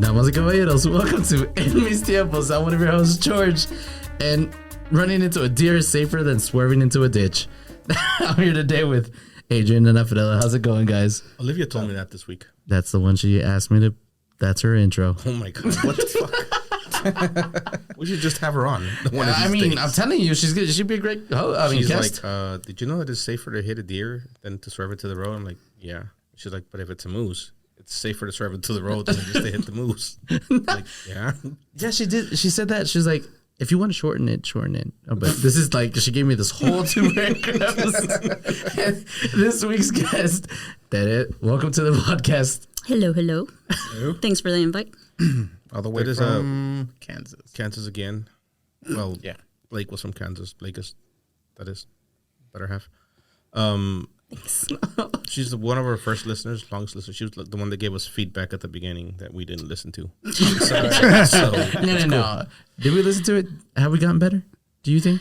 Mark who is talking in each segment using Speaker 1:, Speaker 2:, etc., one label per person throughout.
Speaker 1: Damas y caballeros, welcome to En Mis Tiempos. I'm one of your hosts, George, and running into a deer is safer than swerving into a ditch. I'm here today with Adrian and Fidela. How's it going, guys?
Speaker 2: Olivia told me that this week.
Speaker 1: That's the one she asked me to. That's her intro.
Speaker 2: Oh my god, what the fuck? We should just have her on.
Speaker 1: I'm telling you, she's good. She'd be a great host.
Speaker 2: She's like, did you know that it's safer to hit a deer than to swerve it to the road? I'm like, yeah. She's like, but if it's a moose, it's safer to swerve it to the road than just to hit the moose. Like, yeah.
Speaker 1: Yeah, she did. She said that. She was like, if you want to shorten it, shorten it. Oh, but this is like, she gave me this whole 2 paragraphs. This week's guest, welcome to the podcast.
Speaker 3: Hello. Thanks for the invite.
Speaker 2: All the way from Kansas. Kansas again. Well, yeah. Blake was from Kansas. Blake is, that is, better half. She's one of our first listeners, longest listener. She was the one that gave us feedback at the beginning that we didn't listen to.
Speaker 1: No. Did we listen to it? Have we gotten better? Do you think?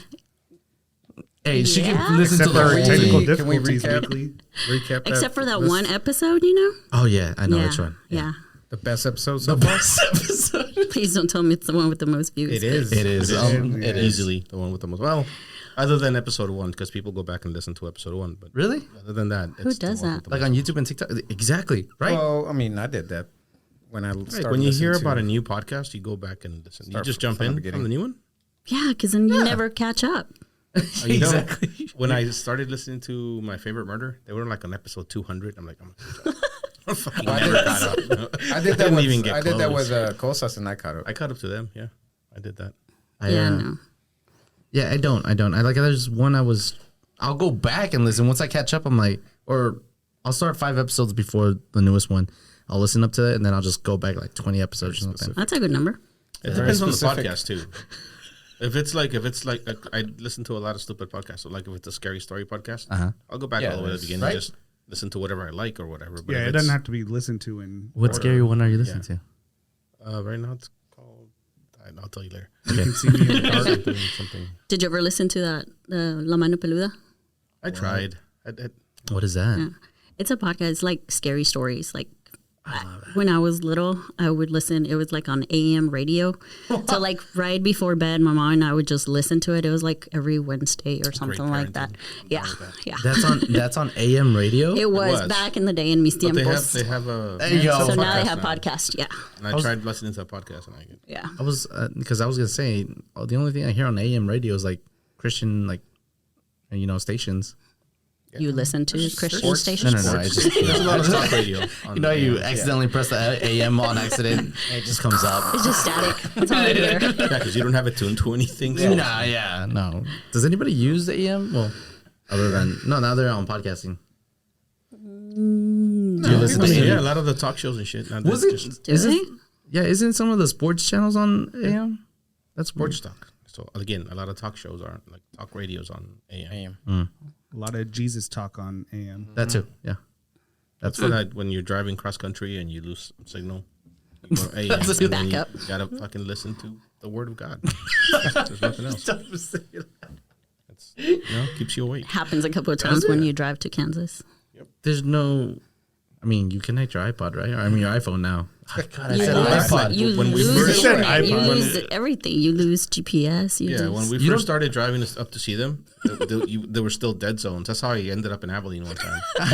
Speaker 1: Hey, she can listen to the whole
Speaker 4: technical
Speaker 1: thing.
Speaker 4: Can we recap
Speaker 3: Except for that one episode, you know?
Speaker 1: Oh, yeah. I know which one.
Speaker 3: Yeah.
Speaker 4: The best episode
Speaker 1: The best episode.
Speaker 3: Please don't tell me it's the one with the most views.
Speaker 2: It is.
Speaker 1: It is.
Speaker 2: It is easily the one with the most. Well, other than episode 1, because people go back and listen to episode 1. But
Speaker 1: really?
Speaker 2: Other than that,
Speaker 3: who does that?
Speaker 1: Like on YouTube and TikTok? Exactly. Right?
Speaker 4: Well, I mean, I did that when I started.
Speaker 2: When you hear about a new podcast, you go back and listen. You just jump in on the new one?
Speaker 3: Yeah, because then you never catch up.
Speaker 1: Exactly.
Speaker 2: When I started listening to My Favorite Murder, they were like on episode 200. I'm like, I fucking never caught up.
Speaker 4: I did that with Cosas and I caught up.
Speaker 2: I caught up to them. Yeah, I did that.
Speaker 3: No.
Speaker 1: Yeah, I don't. I like, there's one I'll go back and listen. Once I catch up, I'm like, or I'll start 5 episodes before the newest one. I'll listen up to it and then I'll just go back like 20 episodes or something.
Speaker 3: That's a good number.
Speaker 2: It depends on the podcast too. If it's like I listen to a lot of stupid podcasts. So like if it's a scary story podcast, I'll go back all the way to the beginning and just listen to whatever I like or whatever. But
Speaker 5: it doesn't have to be listened to in
Speaker 1: what order. Scary one are you listening to?
Speaker 2: Right now it's called, I'll tell you later.
Speaker 5: Okay. You can see me in the car
Speaker 2: doing something.
Speaker 3: Did you ever listen to that La Mano Peluda?
Speaker 2: I tried.
Speaker 1: What is that?
Speaker 3: Yeah. It's a podcast. It's like scary stories. Like when I was little, I would listen. It was like on AM radio. So like right before bed, my mom and I would just listen to it. It was like every Wednesday or something like that. Yeah.
Speaker 1: That's on AM radio.
Speaker 3: It was back in the day in Mis Tiempos.
Speaker 2: They have a.
Speaker 1: There you go.
Speaker 3: So now they have podcasts. Yeah.
Speaker 2: And I tried listening to a podcast and I get.
Speaker 3: Yeah.
Speaker 1: I was because I was gonna say the only thing I hear on AM radio is like Christian stations.
Speaker 3: Yeah. You listen to Christian stations?
Speaker 1: No.
Speaker 2: There's a lot of talk radio.
Speaker 1: You accidentally press the AM on accident. It just comes up.
Speaker 3: It's just static. That's all I hear.
Speaker 2: Yeah, because you don't have it tuned to anything.
Speaker 1: So. No. Does anybody use the AM? Well, other than now they're on podcasting.
Speaker 2: Do you listen to a lot of the talk shows and shit.
Speaker 1: Isn't some of the sports channels on AM?
Speaker 2: That's sports talk. So again, a lot of talk shows are like talk radios on AM.
Speaker 5: a lot of Jesus talk on AM.
Speaker 1: That too, yeah.
Speaker 2: That's when you're driving cross country and you lose signal. You go AM,
Speaker 3: That's a backup.
Speaker 2: You gotta fucking listen to the Word of God. There's nothing else. Keeps you awake.
Speaker 3: Happens a couple of times when you drive to Kansas.
Speaker 2: Yep.
Speaker 1: There's no. I mean, you connect your iPod, right? Or, your iPhone now. Oh, God, I said
Speaker 3: iPod.
Speaker 1: iPod.
Speaker 3: When we first started, you lose everything. You lose GPS.
Speaker 2: When we first started driving up to see them, there were still dead zones. That's how I ended up in Abilene one time. I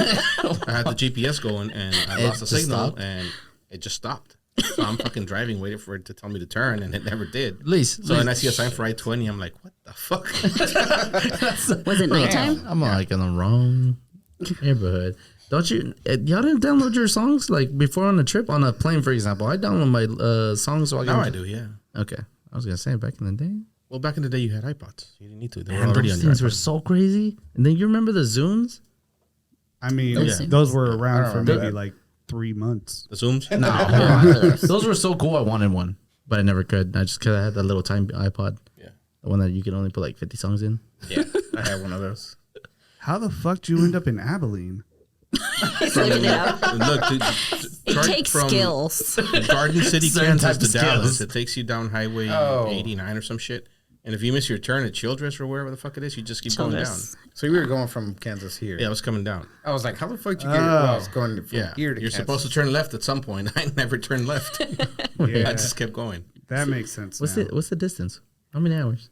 Speaker 2: had the GPS going and I lost the signal and it just stopped. So I'm fucking driving, waiting for it to tell me to turn, and it never did. When I see a sign for I-20, I'm like, what the fuck?
Speaker 3: Was it nighttime?
Speaker 1: I'm like in the wrong neighborhood. Don't you? Y'all didn't download your songs like before on a trip on a plane, for example. I download my songs. So
Speaker 2: now I do, yeah.
Speaker 1: Okay, I was gonna say back in the day.
Speaker 2: Well, back in the day, you had iPods. You didn't need to.
Speaker 1: They were already on. Those things were so crazy. And then you remember the Zooms?
Speaker 5: I mean, those were around for maybe like 3 months.
Speaker 2: The Zooms?
Speaker 1: No, those were so cool. I wanted one, but I never could. Because I had that little tiny iPod. Yeah, the one that you could only put like 50 songs in.
Speaker 2: Yeah, I had one of those.
Speaker 5: How the fuck did you end up in Abilene?
Speaker 2: Look,
Speaker 3: it takes skills.
Speaker 2: Garden City, Kansas to Dallas. It takes you down Highway 89 or some shit. And if you miss your turn at Childress or wherever the fuck it is, you just keep going down.
Speaker 4: So we were going from Kansas here.
Speaker 2: Yeah, I was coming down.
Speaker 4: I was like, how the fuck did you get? Well, I was going from here to
Speaker 2: You're
Speaker 4: Kansas.
Speaker 2: supposed to turn left at some point. I never turned left.
Speaker 5: Yeah.
Speaker 2: I just kept going.
Speaker 5: That makes sense.
Speaker 1: What's
Speaker 5: now.
Speaker 1: the distance? How many hours?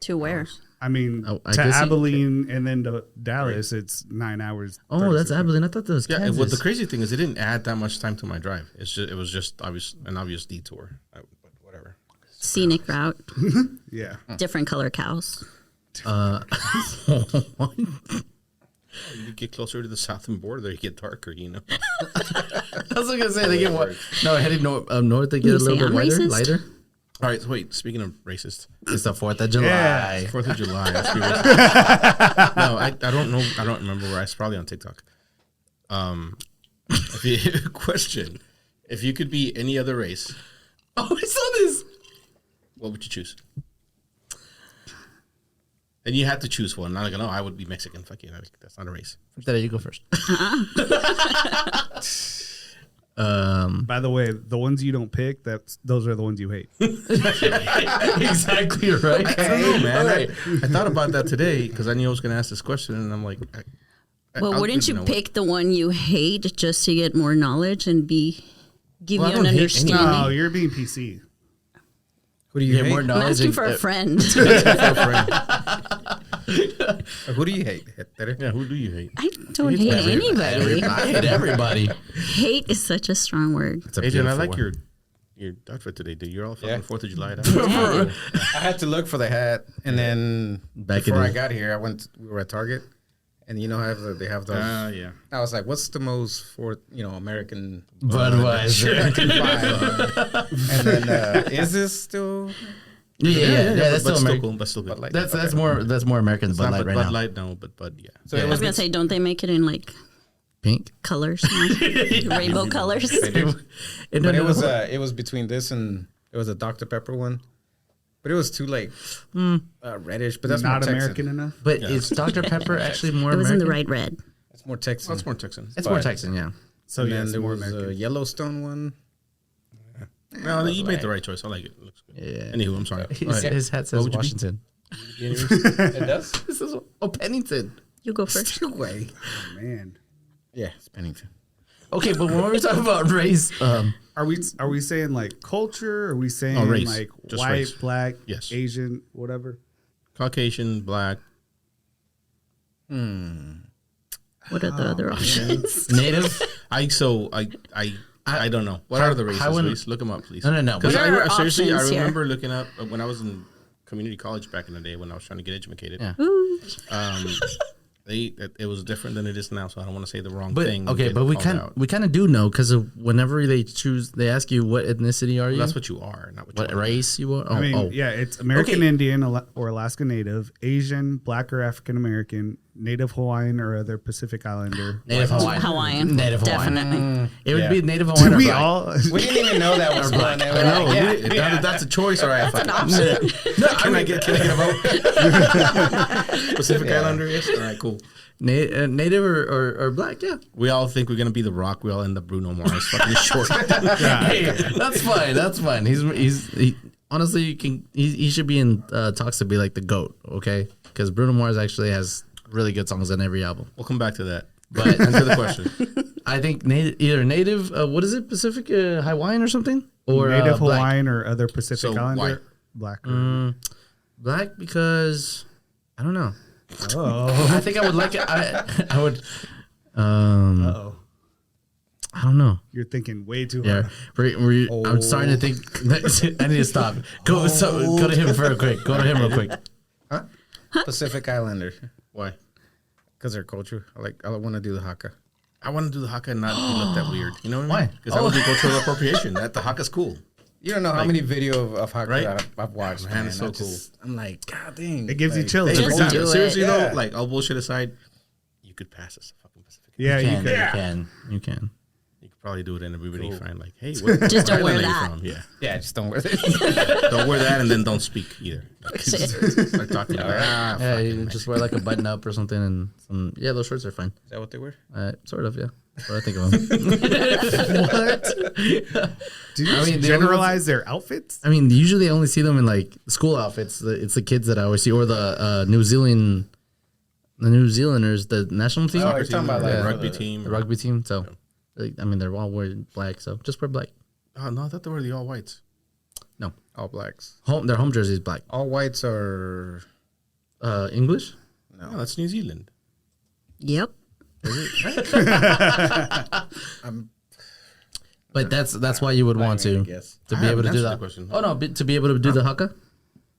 Speaker 3: To where?
Speaker 5: I mean,
Speaker 1: I
Speaker 5: to
Speaker 1: guess
Speaker 5: Abilene and then to Dallas, it's 9 hours.
Speaker 1: Oh,
Speaker 5: 36
Speaker 1: that's Abilene. I thought that was
Speaker 2: Yeah,
Speaker 1: Kansas.
Speaker 2: well, the crazy thing is it didn't add that much time to my drive. It was just an obvious detour. But whatever.
Speaker 3: Scenic route.
Speaker 5: Yeah.
Speaker 3: Different color cows.
Speaker 2: You get closer to the southern border, you get darker, you know.
Speaker 1: I was gonna say they get what? No, heading north they get a
Speaker 3: You
Speaker 1: little
Speaker 3: say
Speaker 1: bit
Speaker 3: I'm
Speaker 1: whiter,
Speaker 3: racist?
Speaker 1: lighter.
Speaker 2: All right, so wait. Speaking of racist,
Speaker 1: It's the 4th of July.
Speaker 5: Yeah.
Speaker 2: 4th of July. Let's be racist. No, I don't know. I don't remember where. It's probably on TikTok. Question: if you could be any other race,
Speaker 1: Oh, I saw this.
Speaker 2: what would you choose? And you had to choose one. Not like, no, I would be Mexican. Fuck you. That's not a race.
Speaker 1: There, you go first.
Speaker 5: By the way, the ones you don't pick, those are the ones you hate.
Speaker 1: Exactly right.
Speaker 2: I don't know, man.
Speaker 1: All right.
Speaker 2: I thought about that today because I knew I was going to ask this question, and I'm like,
Speaker 3: Well, wouldn't you
Speaker 2: know
Speaker 3: pick the one you hate just to get more knowledge and give
Speaker 2: Well, I
Speaker 3: you
Speaker 2: don't
Speaker 3: an
Speaker 2: hate
Speaker 3: understanding?
Speaker 5: No, you're being PC.
Speaker 4: Who do you
Speaker 1: Yeah,
Speaker 4: hate?
Speaker 1: more
Speaker 3: I'm
Speaker 1: knowledge.
Speaker 3: asking for a friend.
Speaker 4: Who do you hate?
Speaker 2: Yeah, who do you hate?
Speaker 3: I don't hate anybody.
Speaker 1: I hate everybody.
Speaker 3: Hate is such a strong word.
Speaker 1: It's a
Speaker 2: Adrian, I
Speaker 1: beautiful
Speaker 2: like
Speaker 1: word.
Speaker 2: your outfit today, dude. You're all fucking
Speaker 4: Yeah.
Speaker 2: 4th of July.
Speaker 4: I had to look for the hat, and then
Speaker 1: Back
Speaker 4: before
Speaker 1: in
Speaker 4: I
Speaker 1: the-
Speaker 4: got here, we were at Target, and you know how they have those.
Speaker 2: Yeah.
Speaker 4: I was like, "What's the most American
Speaker 1: Budweiser.
Speaker 4: and then is this still?
Speaker 1: Yeah, that's still
Speaker 2: but
Speaker 1: American.
Speaker 2: cool. But still good.
Speaker 4: But like,
Speaker 1: That's more American than Bud Light right
Speaker 2: Bud
Speaker 1: now.
Speaker 2: Light, no, but yeah.
Speaker 4: So
Speaker 3: I
Speaker 4: it
Speaker 3: was
Speaker 4: was
Speaker 3: gonna say, don't they make it in like
Speaker 1: Pink.
Speaker 3: colors, now? Rainbow colors?
Speaker 4: But it was between this and it was a Dr. Pepper one, but it was too like reddish. But that's
Speaker 5: Not
Speaker 4: more
Speaker 5: American
Speaker 4: Texan.
Speaker 5: enough.
Speaker 1: But is Dr. Pepper actually more
Speaker 3: It was
Speaker 1: American?
Speaker 3: in the right red.
Speaker 4: It's more Texan.
Speaker 2: That's more Texan.
Speaker 1: It's more
Speaker 4: But-
Speaker 1: Texan, yeah.
Speaker 5: So
Speaker 4: And
Speaker 5: yeah,
Speaker 4: then
Speaker 5: it's
Speaker 4: there
Speaker 5: more
Speaker 4: was a
Speaker 5: American.
Speaker 4: Yellowstone one.
Speaker 2: No, you made the right choice. I like it. It looks good.
Speaker 1: Yeah.
Speaker 2: Anywho, I'm sorry. Go ahead.
Speaker 1: His hat
Speaker 2: What
Speaker 1: says
Speaker 2: would you be?
Speaker 1: Washington.
Speaker 4: It does.
Speaker 1: This is Pennington.
Speaker 3: You go first.
Speaker 4: Way.
Speaker 5: Oh, man.
Speaker 4: Yeah, it's Pennington.
Speaker 1: Okay, but when we're talking about race,
Speaker 5: Are we saying like culture? Are we saying
Speaker 2: race.
Speaker 5: like
Speaker 2: Just
Speaker 5: white,
Speaker 2: race.
Speaker 5: black,
Speaker 2: Yes.
Speaker 5: Asian, whatever?
Speaker 2: Caucasian, black.
Speaker 3: What are the other options?
Speaker 1: native.
Speaker 2: I don't know. What are the races? Please look them up, please.
Speaker 1: No.
Speaker 2: Because
Speaker 3: What are our
Speaker 2: seriously, I
Speaker 3: options here?
Speaker 2: remember looking up when I was in community college back in the day when I was trying to get educated.
Speaker 1: Yeah.
Speaker 3: Ooh.
Speaker 2: It was different than it is now, so I don't want to say the wrong
Speaker 1: But
Speaker 2: thing. and
Speaker 1: okay,
Speaker 2: get
Speaker 1: but we
Speaker 2: called out.
Speaker 1: kind of do know because whenever they ask you what ethnicity are you,
Speaker 2: That's what you are, not what
Speaker 1: what
Speaker 2: you are.
Speaker 1: race you are. Oh,
Speaker 5: I mean,
Speaker 1: oh.
Speaker 5: yeah, it's American
Speaker 1: Okay.
Speaker 5: Indian or Alaska Native, Asian, Black or African American, Native Hawaiian or other Pacific Islander.
Speaker 1: Native Hawaiian.
Speaker 3: Hawaiian.
Speaker 1: Native Hawaiian.
Speaker 3: Definitely.
Speaker 1: It would
Speaker 2: Yeah.
Speaker 1: be Native Hawaiian.
Speaker 5: Do
Speaker 1: or
Speaker 5: we
Speaker 1: black.
Speaker 5: all?
Speaker 4: We didn't even know that was one.
Speaker 2: I know.
Speaker 4: Yeah.
Speaker 2: That's a choice, all right.
Speaker 3: That's an option.
Speaker 2: No, can I get a vote? Pacific Islander, yes. All right, cool.
Speaker 1: Native or black? Yeah.
Speaker 2: We all think we're gonna be The Rock. We all end up Bruno Mars, fucking short.
Speaker 1: Hey, that's fine. That's fine. Honestly, he should be in talks to be like the GOAT. Okay, because Bruno Mars actually has really good songs on every album.
Speaker 2: We'll come back to that.
Speaker 1: But
Speaker 2: Answer the question.
Speaker 1: I think either native, what is it, Pacific Hawaiian or something, or
Speaker 5: Native
Speaker 1: black.
Speaker 5: Hawaiian or other Pacific
Speaker 2: So,
Speaker 5: Islander,
Speaker 2: white.
Speaker 5: black. Or,
Speaker 1: Black because I don't know.
Speaker 5: oh,
Speaker 1: I think I would like it. I would.
Speaker 5: oh,
Speaker 1: I don't know.
Speaker 5: you're thinking way too
Speaker 1: Yeah,
Speaker 5: hard.
Speaker 1: I'm starting to think. I need to stop. Go to him real quick. Go to him real quick.
Speaker 4: Pacific Islander.
Speaker 2: Why?
Speaker 4: Because their culture. I want to do the Haka.
Speaker 2: I want to do the Haka and not look that weird. You know what I
Speaker 1: Why?
Speaker 2: mean? Because that would be cultural appropriation. That the Haka's cool.
Speaker 4: You don't know how many video of Haka
Speaker 2: Right?
Speaker 4: that I've watched.
Speaker 2: Man,
Speaker 4: Man,
Speaker 2: it's so
Speaker 4: I'm like, God dang.
Speaker 5: It gives you
Speaker 4: like,
Speaker 5: chills
Speaker 3: Just
Speaker 5: every time.
Speaker 3: do it.
Speaker 2: Seriously
Speaker 4: Yeah.
Speaker 2: though, like all bullshit aside, you could pass as a fucking Pacific.
Speaker 5: Yeah, you could.
Speaker 1: You can.
Speaker 2: You could probably do it and everybody find like, hey, what
Speaker 3: Just don't
Speaker 2: island
Speaker 3: wear
Speaker 2: are you
Speaker 3: that.
Speaker 2: from? Yeah.
Speaker 4: Yeah, just don't wear this.
Speaker 2: Don't wear that and then don't speak either. Start talking about
Speaker 1: Yeah, you just wear like a button up or something, and some those shorts are fine.
Speaker 4: Is that what they wear?
Speaker 1: Sort of, yeah. That's what I think of them.
Speaker 5: What? Do you
Speaker 1: I mean, they
Speaker 5: generalize their outfits?
Speaker 1: I mean, usually I only see them in like school outfits. It's the kids that I always see, or the New Zealanders, the national team,
Speaker 4: Oh, you're talking about like
Speaker 2: rugby team.
Speaker 1: the rugby team. So, I mean, they're all wearing black, so just wear black.
Speaker 2: Oh no, I thought they were the all whites.
Speaker 1: No,
Speaker 4: All blacks.
Speaker 1: their home jersey is black.
Speaker 4: All whites are.
Speaker 1: English.
Speaker 2: No, that's New Zealand.
Speaker 3: Yep.
Speaker 1: But that's why you would want to
Speaker 4: Yes.
Speaker 1: be
Speaker 2: I
Speaker 1: able to
Speaker 2: haven't
Speaker 1: do
Speaker 2: answered
Speaker 1: that.
Speaker 2: the question.
Speaker 1: Oh no, to be able to do the haka.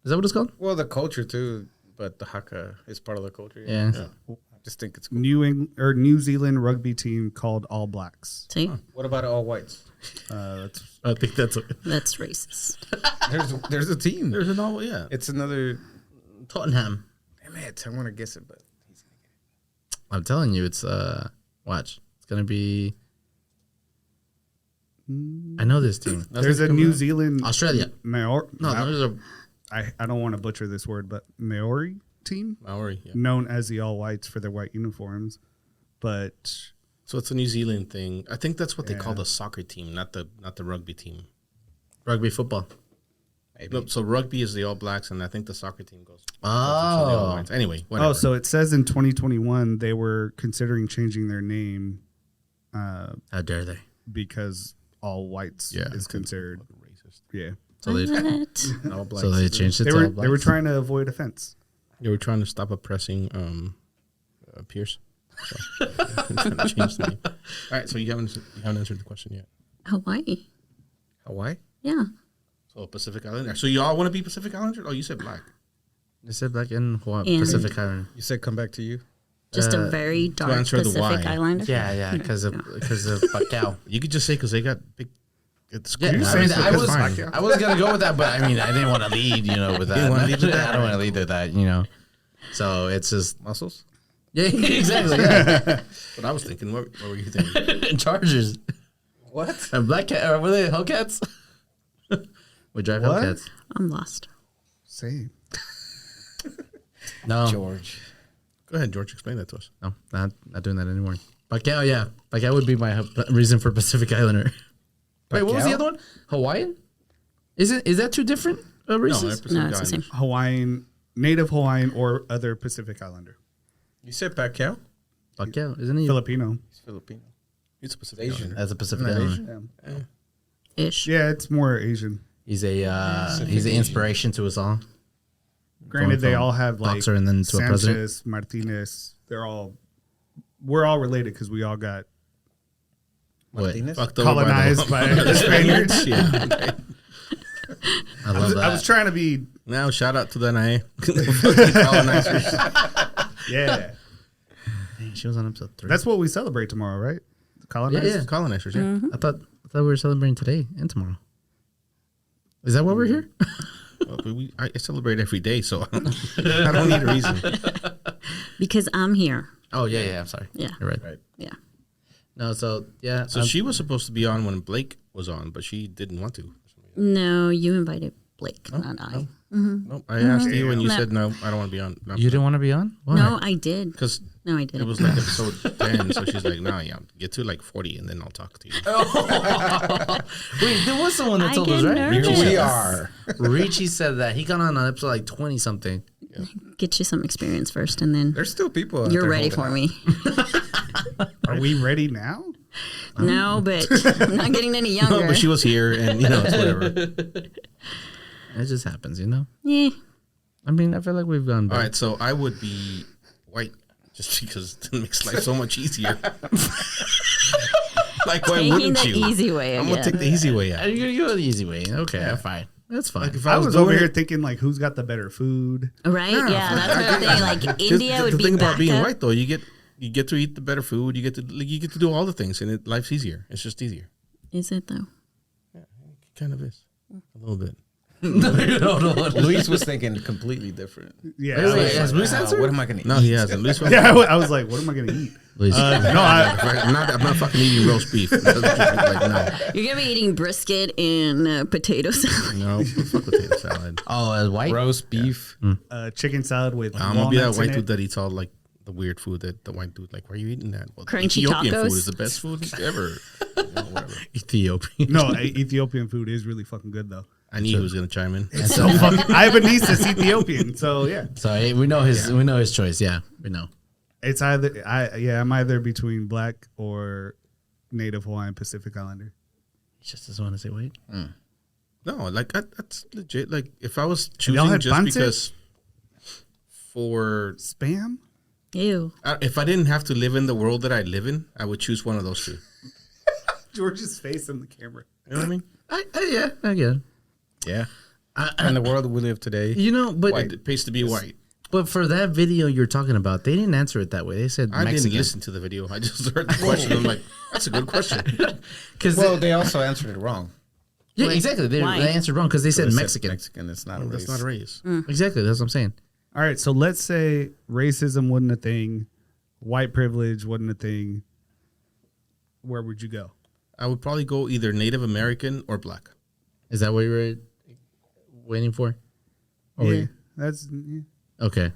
Speaker 1: Is that what it's called?
Speaker 4: Well, the culture too, but the Haka is part of the culture.
Speaker 1: Yeah.
Speaker 4: I just think it's cool.
Speaker 5: New Zealand rugby team called All Blacks.
Speaker 3: See,
Speaker 4: What about all whites?
Speaker 5: That's
Speaker 1: I think that's
Speaker 3: that's racist.
Speaker 4: There's a team.
Speaker 2: There's an all
Speaker 4: It's another.
Speaker 1: Tottenham.
Speaker 4: Damn it! I want to guess it, but
Speaker 1: I'm telling you, it's watch. It's gonna be. I know this team.
Speaker 5: there's a New Zealand
Speaker 1: Australia. No, there's a
Speaker 5: I don't want to butcher this word, but Maori team
Speaker 2: Maori. Yeah.
Speaker 5: known as the All Whites for their white uniforms, but
Speaker 2: So it's a New Zealand thing. I think that's what they call
Speaker 5: Yeah.
Speaker 2: the soccer team, not the rugby team.
Speaker 1: rugby football.
Speaker 4: maybe.
Speaker 2: No, so rugby is the All Blacks, and I think the soccer team goes. the
Speaker 1: Oh,
Speaker 2: All Whites. Anyway, whatever.
Speaker 5: oh, so it says in 2021 they were considering changing their name
Speaker 1: how dare they?
Speaker 5: because All Whites
Speaker 2: Yeah,
Speaker 5: is considered.
Speaker 2: racist.
Speaker 5: Yeah,
Speaker 1: So they
Speaker 3: What?
Speaker 4: All blacks.
Speaker 1: so they changed it.
Speaker 5: they
Speaker 1: to
Speaker 5: were
Speaker 1: all
Speaker 5: they were
Speaker 1: blacks?
Speaker 5: trying to avoid offense.
Speaker 2: They were trying to stop oppressing Pierce. So, trying to change the name. All right, so you haven't answered the question yet.
Speaker 3: Hawaii.
Speaker 4: Hawaii.
Speaker 3: Yeah.
Speaker 2: So Pacific Islander. So you all want to be Pacific Islander? Oh, you said black.
Speaker 1: They said black in Hawaii,
Speaker 3: And-
Speaker 1: Pacific Island.
Speaker 4: You said come back to you.
Speaker 3: Just a very dark
Speaker 2: answer the
Speaker 3: Pacific
Speaker 2: why.
Speaker 3: Islander.
Speaker 1: Yeah, because of Pacquiao.
Speaker 2: You could just say because they got big. It's
Speaker 1: Yeah,
Speaker 2: cool.
Speaker 1: I mean,
Speaker 2: That's fine.
Speaker 1: I was gonna go with that, but I mean, I didn't want to lead, with that.
Speaker 2: didn't wanna lead with that?
Speaker 1: I don't want to lead with that, So it's just
Speaker 4: Muscles.
Speaker 1: yeah, exactly. Yeah.
Speaker 2: What I was thinking. What were you thinking?
Speaker 1: Chargers
Speaker 4: What?
Speaker 1: and black cat. Or were they Hellcats? We drive
Speaker 5: What?
Speaker 1: Hellcats.
Speaker 3: I'm lost.
Speaker 5: Same.
Speaker 1: No,
Speaker 4: George.
Speaker 2: Go ahead, George. Explain that to us.
Speaker 1: no, not doing that anymore. Pacquiao, yeah, Pacquiao would be my reason for Pacific Islander. Wait, what was the
Speaker 4: Pacquiao?
Speaker 1: other one? Hawaiian? Is that two different
Speaker 2: No, they're
Speaker 1: races?
Speaker 2: Pacific
Speaker 3: No, it's the same.
Speaker 2: Islanders.
Speaker 5: Hawaiian, Native Hawaiian, or other Pacific Islander.
Speaker 4: You said Pacquiao.
Speaker 1: Pacquiao, isn't he?
Speaker 5: Filipino.
Speaker 4: He's Filipino.
Speaker 2: He's a Pacific
Speaker 4: Asian.
Speaker 2: Islander.
Speaker 1: That's a Pacific
Speaker 4: Not
Speaker 1: Islander.
Speaker 4: Asian.
Speaker 3: Ish.
Speaker 5: Yeah, it's more Asian.
Speaker 1: He's an inspiration to us all.
Speaker 5: Granted, they
Speaker 1: from
Speaker 5: all have like
Speaker 1: boxer and then to a president.
Speaker 5: Sanchez, Martinez. We're all related because we all got
Speaker 4: Martinez.
Speaker 2: Fucked over
Speaker 5: colonized by the Spaniards.
Speaker 2: Yeah.
Speaker 1: I love that.
Speaker 5: I was trying to be,
Speaker 2: Now, shout out to the NIA. Colonizers.
Speaker 5: yeah.
Speaker 1: Dang, she was on episode 3.
Speaker 5: That's what we celebrate tomorrow, right? Colonized.
Speaker 1: Yeah.
Speaker 2: Colonizers, yeah.
Speaker 1: I thought we were celebrating today and tomorrow. Is that why we're here?
Speaker 2: Well, but I celebrate every day, so I don't need a reason.
Speaker 3: Because I'm here.
Speaker 1: Oh yeah. I'm sorry.
Speaker 3: Yeah.
Speaker 1: You're right.
Speaker 4: Right.
Speaker 3: Yeah.
Speaker 1: No, so yeah.
Speaker 2: So she was supposed to be on when Blake was on, but she didn't want to.
Speaker 3: No, you invited Blake, not I.
Speaker 2: Nope. I asked you, and you
Speaker 3: No.
Speaker 2: said no. I don't want to be on.
Speaker 1: You didn't want to be on? Why?
Speaker 3: No, I did.
Speaker 2: because
Speaker 3: No, I
Speaker 2: it
Speaker 3: didn't.
Speaker 2: was like episode 10. So she's like, "No, yeah, get to like 40, and then I'll talk to you."
Speaker 1: Wait, there was someone that
Speaker 3: I
Speaker 1: told us,
Speaker 3: get
Speaker 1: right?
Speaker 3: nervous.
Speaker 4: We are.
Speaker 1: Richie said that he got on episode like 20 something.
Speaker 3: Get you some experience first, and then
Speaker 4: There's still people. out
Speaker 3: you're
Speaker 4: there
Speaker 3: ready
Speaker 4: holding
Speaker 3: for
Speaker 4: out.
Speaker 3: me.
Speaker 5: Are we ready now?
Speaker 3: No, but I'm not getting any younger.
Speaker 2: No, but she was here, and it's whatever.
Speaker 1: It just happens,
Speaker 3: Yeah.
Speaker 1: I mean, I feel like we've gone
Speaker 2: All
Speaker 1: back.
Speaker 2: right, so I would be white just because it makes life so much easier. Like, why
Speaker 3: Taking
Speaker 2: wouldn't
Speaker 3: the
Speaker 2: you?
Speaker 3: easy way
Speaker 2: I'm gonna
Speaker 3: again.
Speaker 2: take the easy way out.
Speaker 1: You're going to go the easy way. Okay, fine. That's fine.
Speaker 2: Like if
Speaker 5: I was
Speaker 2: doing
Speaker 5: over here
Speaker 2: it-
Speaker 5: thinking like, who's got the better food?
Speaker 3: Right? Yeah, that's what I'm saying. Like India would
Speaker 2: the
Speaker 3: be
Speaker 2: thing about
Speaker 3: back
Speaker 2: being
Speaker 3: up.
Speaker 2: white though, you get to eat the better food. You get to do all the things, and life's easier. It's just easier.
Speaker 3: Is it though?
Speaker 2: It kind of is a little bit.
Speaker 4: Luis was thinking completely different.
Speaker 5: Yeah.
Speaker 1: Wait,
Speaker 5: I was
Speaker 1: wait,
Speaker 5: like,
Speaker 1: has Luis
Speaker 4: Wow,
Speaker 1: answered?
Speaker 4: what am I going to eat?
Speaker 2: No, he hasn't. Luis was-
Speaker 5: yeah, I was like, what am I going to eat?
Speaker 1: Please.
Speaker 5: No,
Speaker 2: I'm not fucking eating roast beef. Like, no,
Speaker 3: You're gonna be eating brisket and potato salad.
Speaker 2: no, fuck potato salad.
Speaker 1: White.
Speaker 4: Roast beef.
Speaker 5: chicken salad with
Speaker 2: I'm gonna be that
Speaker 5: walnuts in
Speaker 2: white
Speaker 5: it.
Speaker 2: dude that eats all like the weird food that the white dude like. Why are you eating that? Well,
Speaker 3: Crunchy
Speaker 2: Ethiopian
Speaker 3: tacos?
Speaker 2: food is the best food ever. Well, whatever.
Speaker 1: Ethiopian.
Speaker 5: No, Ethiopian food is really fucking good though.
Speaker 2: I knew he was gonna chime in.
Speaker 5: So fucking, I have a niece that's Ethiopian, so yeah.
Speaker 1: So we know his. We know his choice. Yeah, we know.
Speaker 5: It's either I'm either between black or Native Hawaiian Pacific Islander.
Speaker 1: He just doesn't want to say white.
Speaker 2: No, like that's legit. Like if I was
Speaker 5: y'all
Speaker 2: choosing
Speaker 5: had
Speaker 2: just
Speaker 5: pancit?
Speaker 2: because for
Speaker 5: Spam?
Speaker 3: Ew.
Speaker 2: if I didn't have to live in the world that I live in, I would choose one of those two.
Speaker 5: George's face in the camera.
Speaker 2: You know what I mean?
Speaker 1: Yeah, I get it.
Speaker 4: Yeah. In the world we live today.
Speaker 1: You know, but
Speaker 2: It pays to be white.
Speaker 1: but for that video you're talking about, they didn't answer it that way. They said
Speaker 2: I
Speaker 1: Mexican.
Speaker 2: didn't listen to the video. I just heard the question. I'm like, that's a good question.
Speaker 1: Because
Speaker 4: Well, they also answered it wrong.
Speaker 1: yeah, exactly. They
Speaker 3: Why?
Speaker 1: answered wrong because they said
Speaker 4: They said
Speaker 1: Mexican.
Speaker 4: Mexican. It's not a race.
Speaker 2: That's not a race.
Speaker 1: Exactly. That's what I'm saying.
Speaker 5: All right, so let's say racism wasn't a thing, white privilege wasn't a thing. Where would you go?
Speaker 2: I would probably go either Native American or black.
Speaker 1: Is that what you were waiting for? Or were you- okay.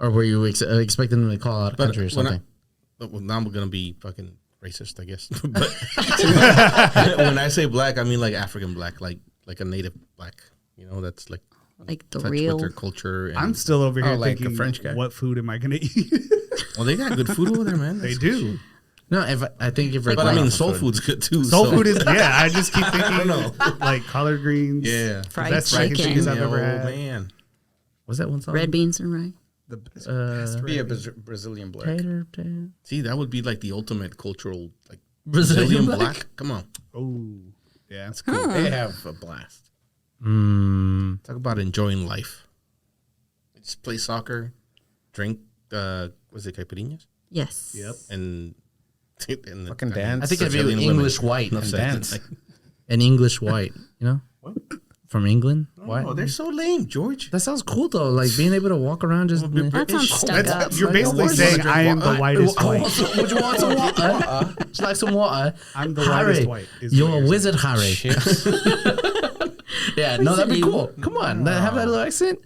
Speaker 1: Or were you expecting them to call out a country or something?
Speaker 2: Well, now I'm gonna be fucking racist, I guess. But when I say black, I mean like African black, like a native black. You know, that's like
Speaker 3: Like the
Speaker 2: touch
Speaker 3: real.
Speaker 2: with their culture. And,
Speaker 5: I'm still over here
Speaker 4: like a
Speaker 5: thinking,
Speaker 4: French guy.
Speaker 5: what food am I going to eat?
Speaker 2: well, they got good food over there, man.
Speaker 5: They
Speaker 2: That's-
Speaker 5: do.
Speaker 1: No, I think if we're
Speaker 2: But I
Speaker 1: talking-
Speaker 2: mean, soul food's good too.
Speaker 5: Soul
Speaker 2: so-
Speaker 5: food is, yeah, I just keep thinking
Speaker 2: know.
Speaker 5: like collard greens.
Speaker 2: Yeah.
Speaker 3: Fried
Speaker 5: Best mac and
Speaker 3: chicken.
Speaker 5: cheese I've
Speaker 2: Yeah,
Speaker 5: ever
Speaker 2: oh,
Speaker 5: had.
Speaker 2: man.
Speaker 1: was that one song?
Speaker 3: Red beans and rye.
Speaker 5: The best
Speaker 4: Be a Brazilian black.
Speaker 1: Tater.
Speaker 2: See, that would be like the ultimate cultural, like
Speaker 1: Brazilian
Speaker 2: Brazilian
Speaker 1: black?
Speaker 2: black. Come on,
Speaker 5: Oh, yeah.
Speaker 2: that's cool.
Speaker 4: They have a blast.
Speaker 2: Talk about enjoying life. Just play soccer, drink. Was it caipirinhas?
Speaker 3: Yes.
Speaker 5: Yep.
Speaker 2: And
Speaker 4: Fucking dance.
Speaker 1: I think if you
Speaker 2: Brazilian
Speaker 1: English
Speaker 2: women.
Speaker 1: white,
Speaker 2: Enough
Speaker 4: And
Speaker 2: said.
Speaker 4: dance.
Speaker 2: Like,
Speaker 1: an English white, you know, from England. White.
Speaker 2: oh, they're so lame, George.
Speaker 1: That sounds cool though. Like being able to walk around just.
Speaker 3: That sounds stuck up.
Speaker 5: You're basically saying I am the whitest white.
Speaker 1: Would you want some water? Would you like some water?
Speaker 5: I'm the
Speaker 1: Harry,
Speaker 5: whitest white. is
Speaker 1: You're
Speaker 5: what
Speaker 1: a
Speaker 5: saying.
Speaker 1: wizard, Harry. Yeah, no, that'd be cool. Come on, have that little accent.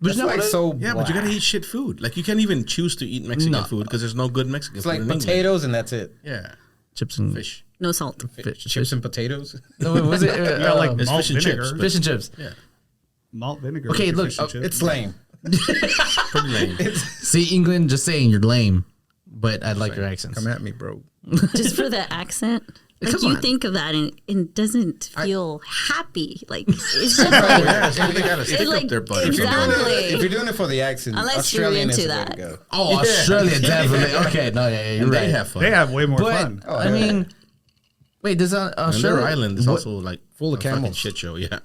Speaker 1: But
Speaker 4: It's
Speaker 1: you know
Speaker 4: like
Speaker 1: what?
Speaker 4: so.
Speaker 2: Yeah, but you gotta
Speaker 4: blah.
Speaker 2: eat shit food. Like you can't even choose to eat Mexican food because there's no good Mexican
Speaker 4: It's
Speaker 2: food
Speaker 4: like
Speaker 2: in England.
Speaker 4: potatoes and that's it.
Speaker 2: Yeah,
Speaker 1: Chips and
Speaker 2: fish.
Speaker 3: No salt.
Speaker 4: Chips and potatoes.
Speaker 1: No, wait, was it?
Speaker 5: Yeah, like
Speaker 2: It's
Speaker 5: malt
Speaker 2: fish and
Speaker 5: vinegar.
Speaker 2: chips, but-
Speaker 1: fish and chips.
Speaker 2: Yeah,
Speaker 5: Malt vinegar.
Speaker 1: Okay,
Speaker 5: with your
Speaker 1: look,
Speaker 5: fish and chips.
Speaker 4: It's lame.
Speaker 2: pretty lame.
Speaker 1: See, England, just saying you're lame, but I like your accents.
Speaker 4: Come at me, bro.
Speaker 3: Just for the accent. Like
Speaker 1: Come
Speaker 3: you
Speaker 1: on.
Speaker 3: think of that and it doesn't feel happy. Like it's just
Speaker 2: Oh,
Speaker 3: like
Speaker 2: yeah, so they got a stick
Speaker 3: like-
Speaker 2: up their butt.
Speaker 3: it's- Exactly.
Speaker 4: If you're doing it for the accent,
Speaker 3: Unless you're
Speaker 4: Australian is
Speaker 3: into
Speaker 4: the way to
Speaker 3: that.
Speaker 4: go.
Speaker 1: Oh, Australia, definitely. Okay, no, yeah, you're
Speaker 2: And
Speaker 1: right.
Speaker 2: they have fun.
Speaker 5: They have way more
Speaker 1: But
Speaker 5: fun.
Speaker 1: I mean, wait, does
Speaker 2: and
Speaker 1: Australia
Speaker 2: their island is
Speaker 1: what-
Speaker 2: also like
Speaker 4: Full of
Speaker 2: a fucking
Speaker 4: camels.
Speaker 2: shit show. Yeah,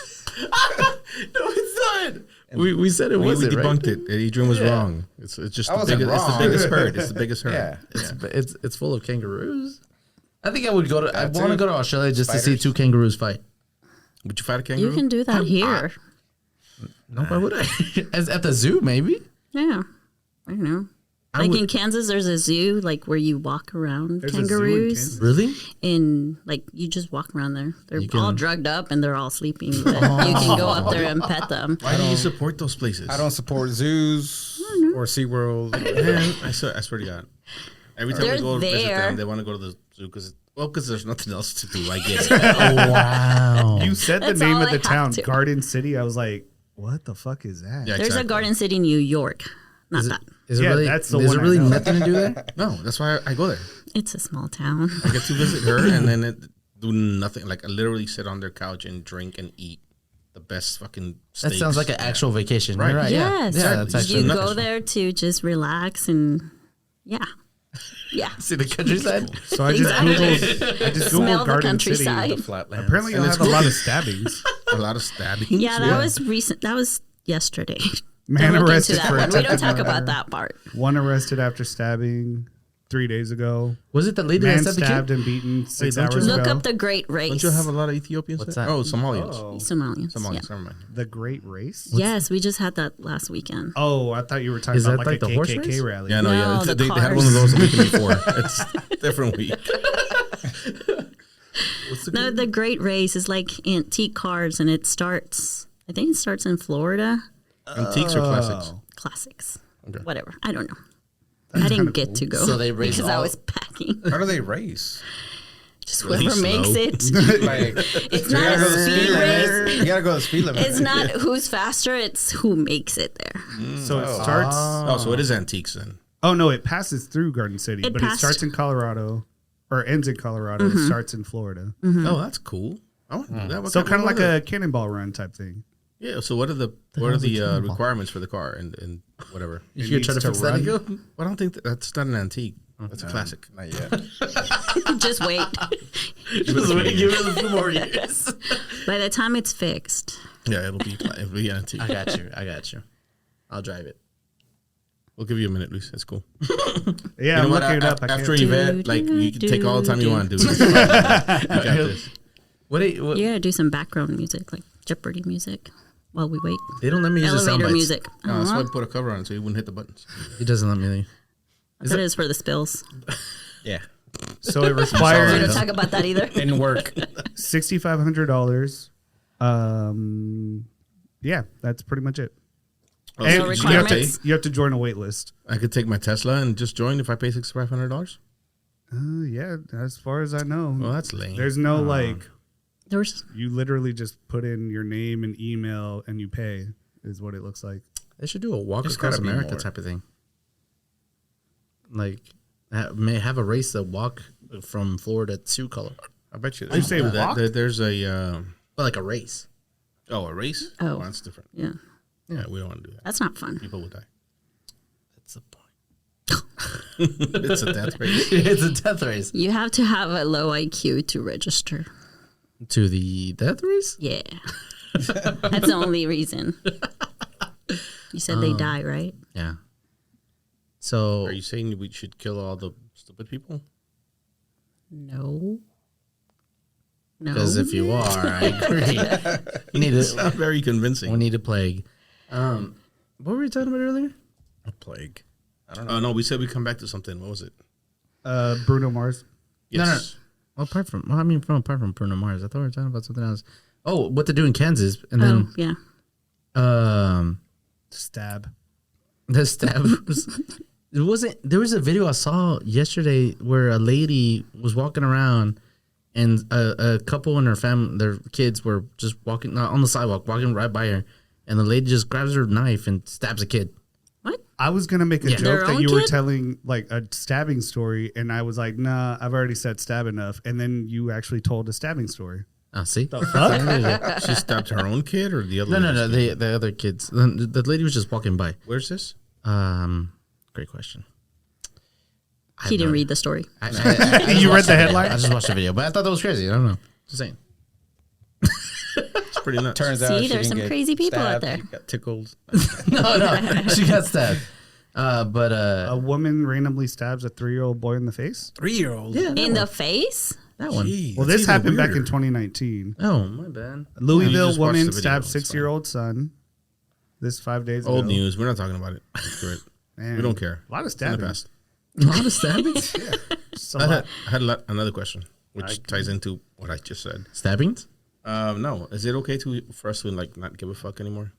Speaker 1: No, it's not. We said it
Speaker 2: we
Speaker 1: wasn't
Speaker 2: debunked
Speaker 1: right?
Speaker 2: it. Adrian was wrong. It's just
Speaker 4: I
Speaker 2: the
Speaker 4: wasn't
Speaker 2: biggest. It's the
Speaker 4: wrong.
Speaker 2: biggest herd. It's the biggest herd.
Speaker 4: Yeah.
Speaker 1: It's full of kangaroos. I think I would go to. I
Speaker 4: That
Speaker 1: want to
Speaker 4: too.
Speaker 1: go to Australia just to see
Speaker 4: Spiders.
Speaker 1: two kangaroos fight.
Speaker 2: Would you fight a kangaroo?
Speaker 3: you can do that here.
Speaker 1: No, why would I? As at the zoo, maybe.
Speaker 3: Yeah. I don't know.
Speaker 1: I
Speaker 3: Like
Speaker 1: would-
Speaker 3: in Kansas, there's a zoo like where you walk around
Speaker 5: There's a zoo in
Speaker 3: kangaroos,
Speaker 5: Kansas?
Speaker 1: Really?
Speaker 3: and like you just walk around there. They're
Speaker 1: You can-
Speaker 3: all drugged up and they're all sleeping. But you can go up there and pet them.
Speaker 2: Why do you support those places?
Speaker 4: I don't support zoos or SeaWorld.
Speaker 2: Man, I swear to God. Every time
Speaker 3: They're
Speaker 2: we go to visit
Speaker 3: there.
Speaker 2: them, they want to go to the zoo because there's nothing else to do. I get it.
Speaker 1: Oh wow!
Speaker 5: You said the
Speaker 3: That's
Speaker 5: name
Speaker 3: all
Speaker 5: of
Speaker 3: I
Speaker 5: the
Speaker 3: have
Speaker 5: town,
Speaker 3: to.
Speaker 5: Garden City. I was like, what the fuck is that?
Speaker 2: Yeah,
Speaker 3: There's
Speaker 2: exactly.
Speaker 3: a Garden City, New York. Not that.
Speaker 1: Is it
Speaker 5: Yeah,
Speaker 1: really?
Speaker 5: that's the
Speaker 1: is
Speaker 5: one
Speaker 1: there
Speaker 5: I
Speaker 1: really
Speaker 5: know.
Speaker 1: nothing to do there?
Speaker 2: No, that's why I go there.
Speaker 3: It's a small town.
Speaker 2: I get to visit her and then do nothing. Like I literally sit on their couch and drink and eat the best fucking
Speaker 1: That
Speaker 2: steaks.
Speaker 1: sounds like an actual vacation.
Speaker 2: Right.
Speaker 1: You're right.
Speaker 3: Yes.
Speaker 1: Yeah. That's actually.
Speaker 3: You
Speaker 2: nuts.
Speaker 3: go there to just relax and yeah. Yeah.
Speaker 1: See the countryside.
Speaker 5: So I just Googled
Speaker 3: Smell the
Speaker 5: Garden City.
Speaker 3: countryside.
Speaker 4: Flatland.
Speaker 5: Apparently, you'll
Speaker 2: And
Speaker 5: have
Speaker 2: it's
Speaker 5: a lot
Speaker 2: cool.
Speaker 5: of stabbings.
Speaker 2: a lot of stabbings.
Speaker 3: Yeah, that was recent. That was yesterday.
Speaker 5: Man
Speaker 3: Don't look
Speaker 5: arrested
Speaker 3: into that
Speaker 5: for
Speaker 3: one. We don't
Speaker 5: attempted
Speaker 3: talk
Speaker 5: murder.
Speaker 3: about that part.
Speaker 5: One arrested after stabbing. 3 days ago.
Speaker 1: Was it the lady
Speaker 5: Man
Speaker 1: that stabbed the
Speaker 5: stabbed
Speaker 1: kid?
Speaker 5: and beaten 6
Speaker 2: don't you
Speaker 5: hours
Speaker 3: Look
Speaker 5: ago.
Speaker 3: up the Great Race.
Speaker 2: Don't you have a lot of Ethiopians?
Speaker 1: What's
Speaker 2: there?
Speaker 1: that?
Speaker 2: Oh, Somalians.
Speaker 3: Somalians?
Speaker 2: Somalians.
Speaker 3: Yeah.
Speaker 2: Never mind.
Speaker 5: The Great Race?
Speaker 3: Yes, we just had that last weekend.
Speaker 5: Oh, I thought you were talking
Speaker 1: Is
Speaker 5: about
Speaker 1: that
Speaker 5: like
Speaker 1: like
Speaker 5: a
Speaker 1: the horse
Speaker 5: KKK
Speaker 1: race?
Speaker 5: rally.
Speaker 2: Yeah, no,
Speaker 3: No,
Speaker 2: yeah.
Speaker 3: the
Speaker 2: They had
Speaker 3: cars.
Speaker 2: one of those the weekend before. It's a different week.
Speaker 3: No, the Great Race is like antique cars, and it starts. I think it starts in Florida.
Speaker 2: Antiques or classics?
Speaker 3: Classics,
Speaker 2: Okay.
Speaker 3: whatever. I don't know. I didn't get to go.
Speaker 1: So they race
Speaker 3: because I
Speaker 1: all-
Speaker 3: was packing.
Speaker 4: How do they race?
Speaker 3: Just
Speaker 2: Really
Speaker 3: whoever makes
Speaker 2: slow.
Speaker 3: it.
Speaker 4: Like,
Speaker 3: It's not a speed race.
Speaker 4: You gotta go to the speed limit.
Speaker 3: It's not who's faster. It's who makes it there.
Speaker 5: So it starts.
Speaker 2: Oh, so it is antiques then.
Speaker 5: Oh no, it passes through Garden City,
Speaker 3: It
Speaker 5: but
Speaker 3: passed-
Speaker 5: it starts in Colorado, or ends in Colorado. It starts in Florida.
Speaker 2: Oh, that's cool. I want to do that. What
Speaker 5: So
Speaker 2: kind-
Speaker 5: kind of
Speaker 2: what
Speaker 5: like
Speaker 2: are
Speaker 5: a cannonball run type thing.
Speaker 2: Yeah. So what are the requirements for the car and whatever?
Speaker 1: You're trying to fix that again?
Speaker 2: Well, I don't think that's not an antique. That's a classic.
Speaker 4: Not yet.
Speaker 3: Just wait.
Speaker 1: Just wait, give it a few more years.
Speaker 3: By the time it's fixed,
Speaker 2: Yeah, it'll be antique.
Speaker 1: I got you. I'll drive it.
Speaker 2: We'll give you a minute, Luis. That's cool.
Speaker 5: Yeah, I'm looking it up. I
Speaker 2: After
Speaker 5: can't.
Speaker 2: event, like you can take all the time you want to do. You got this.
Speaker 1: What
Speaker 3: you gotta do some background music, like Jeopardy music, while we wait.
Speaker 1: They don't let me use the sound
Speaker 3: Elevator
Speaker 1: bites.
Speaker 3: music.
Speaker 2: No, that's why I put a cover on it so you wouldn't hit the buttons.
Speaker 1: He doesn't let me.
Speaker 3: That is for the spills.
Speaker 4: Yeah.
Speaker 5: So it
Speaker 3: We
Speaker 5: requires
Speaker 3: don't talk about that either.
Speaker 4: Didn't work.
Speaker 5: $6,500. Yeah, that's pretty much it.
Speaker 2: Oh,
Speaker 5: And
Speaker 3: No
Speaker 2: so
Speaker 3: requirements.
Speaker 5: you have to join a wait list.
Speaker 2: I could take my Tesla and just join if I pay $6,500.
Speaker 5: Yeah, as far as I know,
Speaker 2: Well, that's lame.
Speaker 5: there's no like.
Speaker 3: There's
Speaker 5: You literally just put in your name and email and you pay. Is what it looks like.
Speaker 1: They should do a walk
Speaker 4: Just
Speaker 1: across
Speaker 4: gotta be
Speaker 1: America
Speaker 4: more.
Speaker 1: type of thing. Like, may have a race that walk from Florida to Colorado.
Speaker 2: I bet you.
Speaker 5: You say
Speaker 2: that-
Speaker 5: walk?
Speaker 2: There's a
Speaker 1: But like a race.
Speaker 2: a race.
Speaker 3: Oh.
Speaker 2: Well, that's different.
Speaker 3: yeah.
Speaker 2: Yeah, we don't want to do that.
Speaker 3: That's not fun.
Speaker 2: People will die.
Speaker 1: That's the point.
Speaker 2: It's a death race.
Speaker 1: It's a death race.
Speaker 3: You have to have a low IQ to register.
Speaker 1: To the death race?
Speaker 3: Yeah. That's the only reason. You said they die, right?
Speaker 1: Yeah. So
Speaker 2: Are you saying we should kill all the stupid people?
Speaker 3: No. No.
Speaker 1: because if you are, I agree. You need
Speaker 2: It's
Speaker 1: to.
Speaker 2: not very convincing.
Speaker 1: We need a plague. What were we talking about earlier?
Speaker 4: A plague. I don't know.
Speaker 2: Oh no, we said we'd come back to something. What was it?
Speaker 5: Bruno Mars.
Speaker 2: Yes.
Speaker 1: No, no. Well, apart from Bruno Mars, I thought we were talking about something else. Oh, what they do in Kansas, and
Speaker 3: Oh, yeah.
Speaker 1: then
Speaker 5: Stab.
Speaker 1: the stab. It wasn't. There was a video I saw yesterday where a lady was walking around, and a couple and her family, their kids were just walking on the sidewalk, walking right by her, and the lady just grabs her knife and stabs a kid.
Speaker 3: What?
Speaker 5: I was gonna make a
Speaker 3: Their
Speaker 5: joke that
Speaker 3: own
Speaker 5: you were
Speaker 3: kid?
Speaker 5: telling like a stabbing story, and I was like, "Nah, I've already said stab enough." And then you actually told a stabbing story.
Speaker 1: Oh, see?
Speaker 5: Fuck?
Speaker 2: She stabbed her own kid or the other?
Speaker 1: No,
Speaker 2: lady's kid?
Speaker 1: the other kids. The lady was just walking by.
Speaker 2: Where's this?
Speaker 1: Great question.
Speaker 3: He didn't read the story.
Speaker 1: I
Speaker 5: You read
Speaker 1: watched
Speaker 5: the
Speaker 1: video.
Speaker 5: headline?
Speaker 1: I just watched the video, but I thought that was crazy. I don't know. Just saying.
Speaker 2: It's pretty nuts.
Speaker 4: Turns out
Speaker 3: See,
Speaker 4: she
Speaker 3: there's
Speaker 4: didn't
Speaker 3: some
Speaker 4: get
Speaker 3: crazy people out
Speaker 4: stabbed,
Speaker 3: there.
Speaker 4: she got tickled.
Speaker 1: No, she got stabbed. But
Speaker 5: A woman randomly stabs a 3-year-old boy in the face.
Speaker 4: 3-year-old.
Speaker 1: yeah,
Speaker 3: In the face?
Speaker 1: that one.
Speaker 5: Well, this happened back in 2019.
Speaker 1: Oh, my bad.
Speaker 5: Louisville
Speaker 2: just watched
Speaker 5: woman
Speaker 2: the video.
Speaker 5: stabbed
Speaker 2: It's
Speaker 5: 6-year-old son. This 5 days
Speaker 2: Old
Speaker 5: ago.
Speaker 2: news. We're not talking about it. Screw it.
Speaker 5: Man,
Speaker 2: We don't care.
Speaker 5: A lot of
Speaker 2: It's in the
Speaker 5: stabbings.
Speaker 2: past.
Speaker 1: A lot of stabbings?
Speaker 5: Just a
Speaker 2: I
Speaker 5: lot.
Speaker 2: had another question, which ties into what I just said.
Speaker 1: Stabbings?
Speaker 2: No, is it okay for us to like not give a fuck anymore?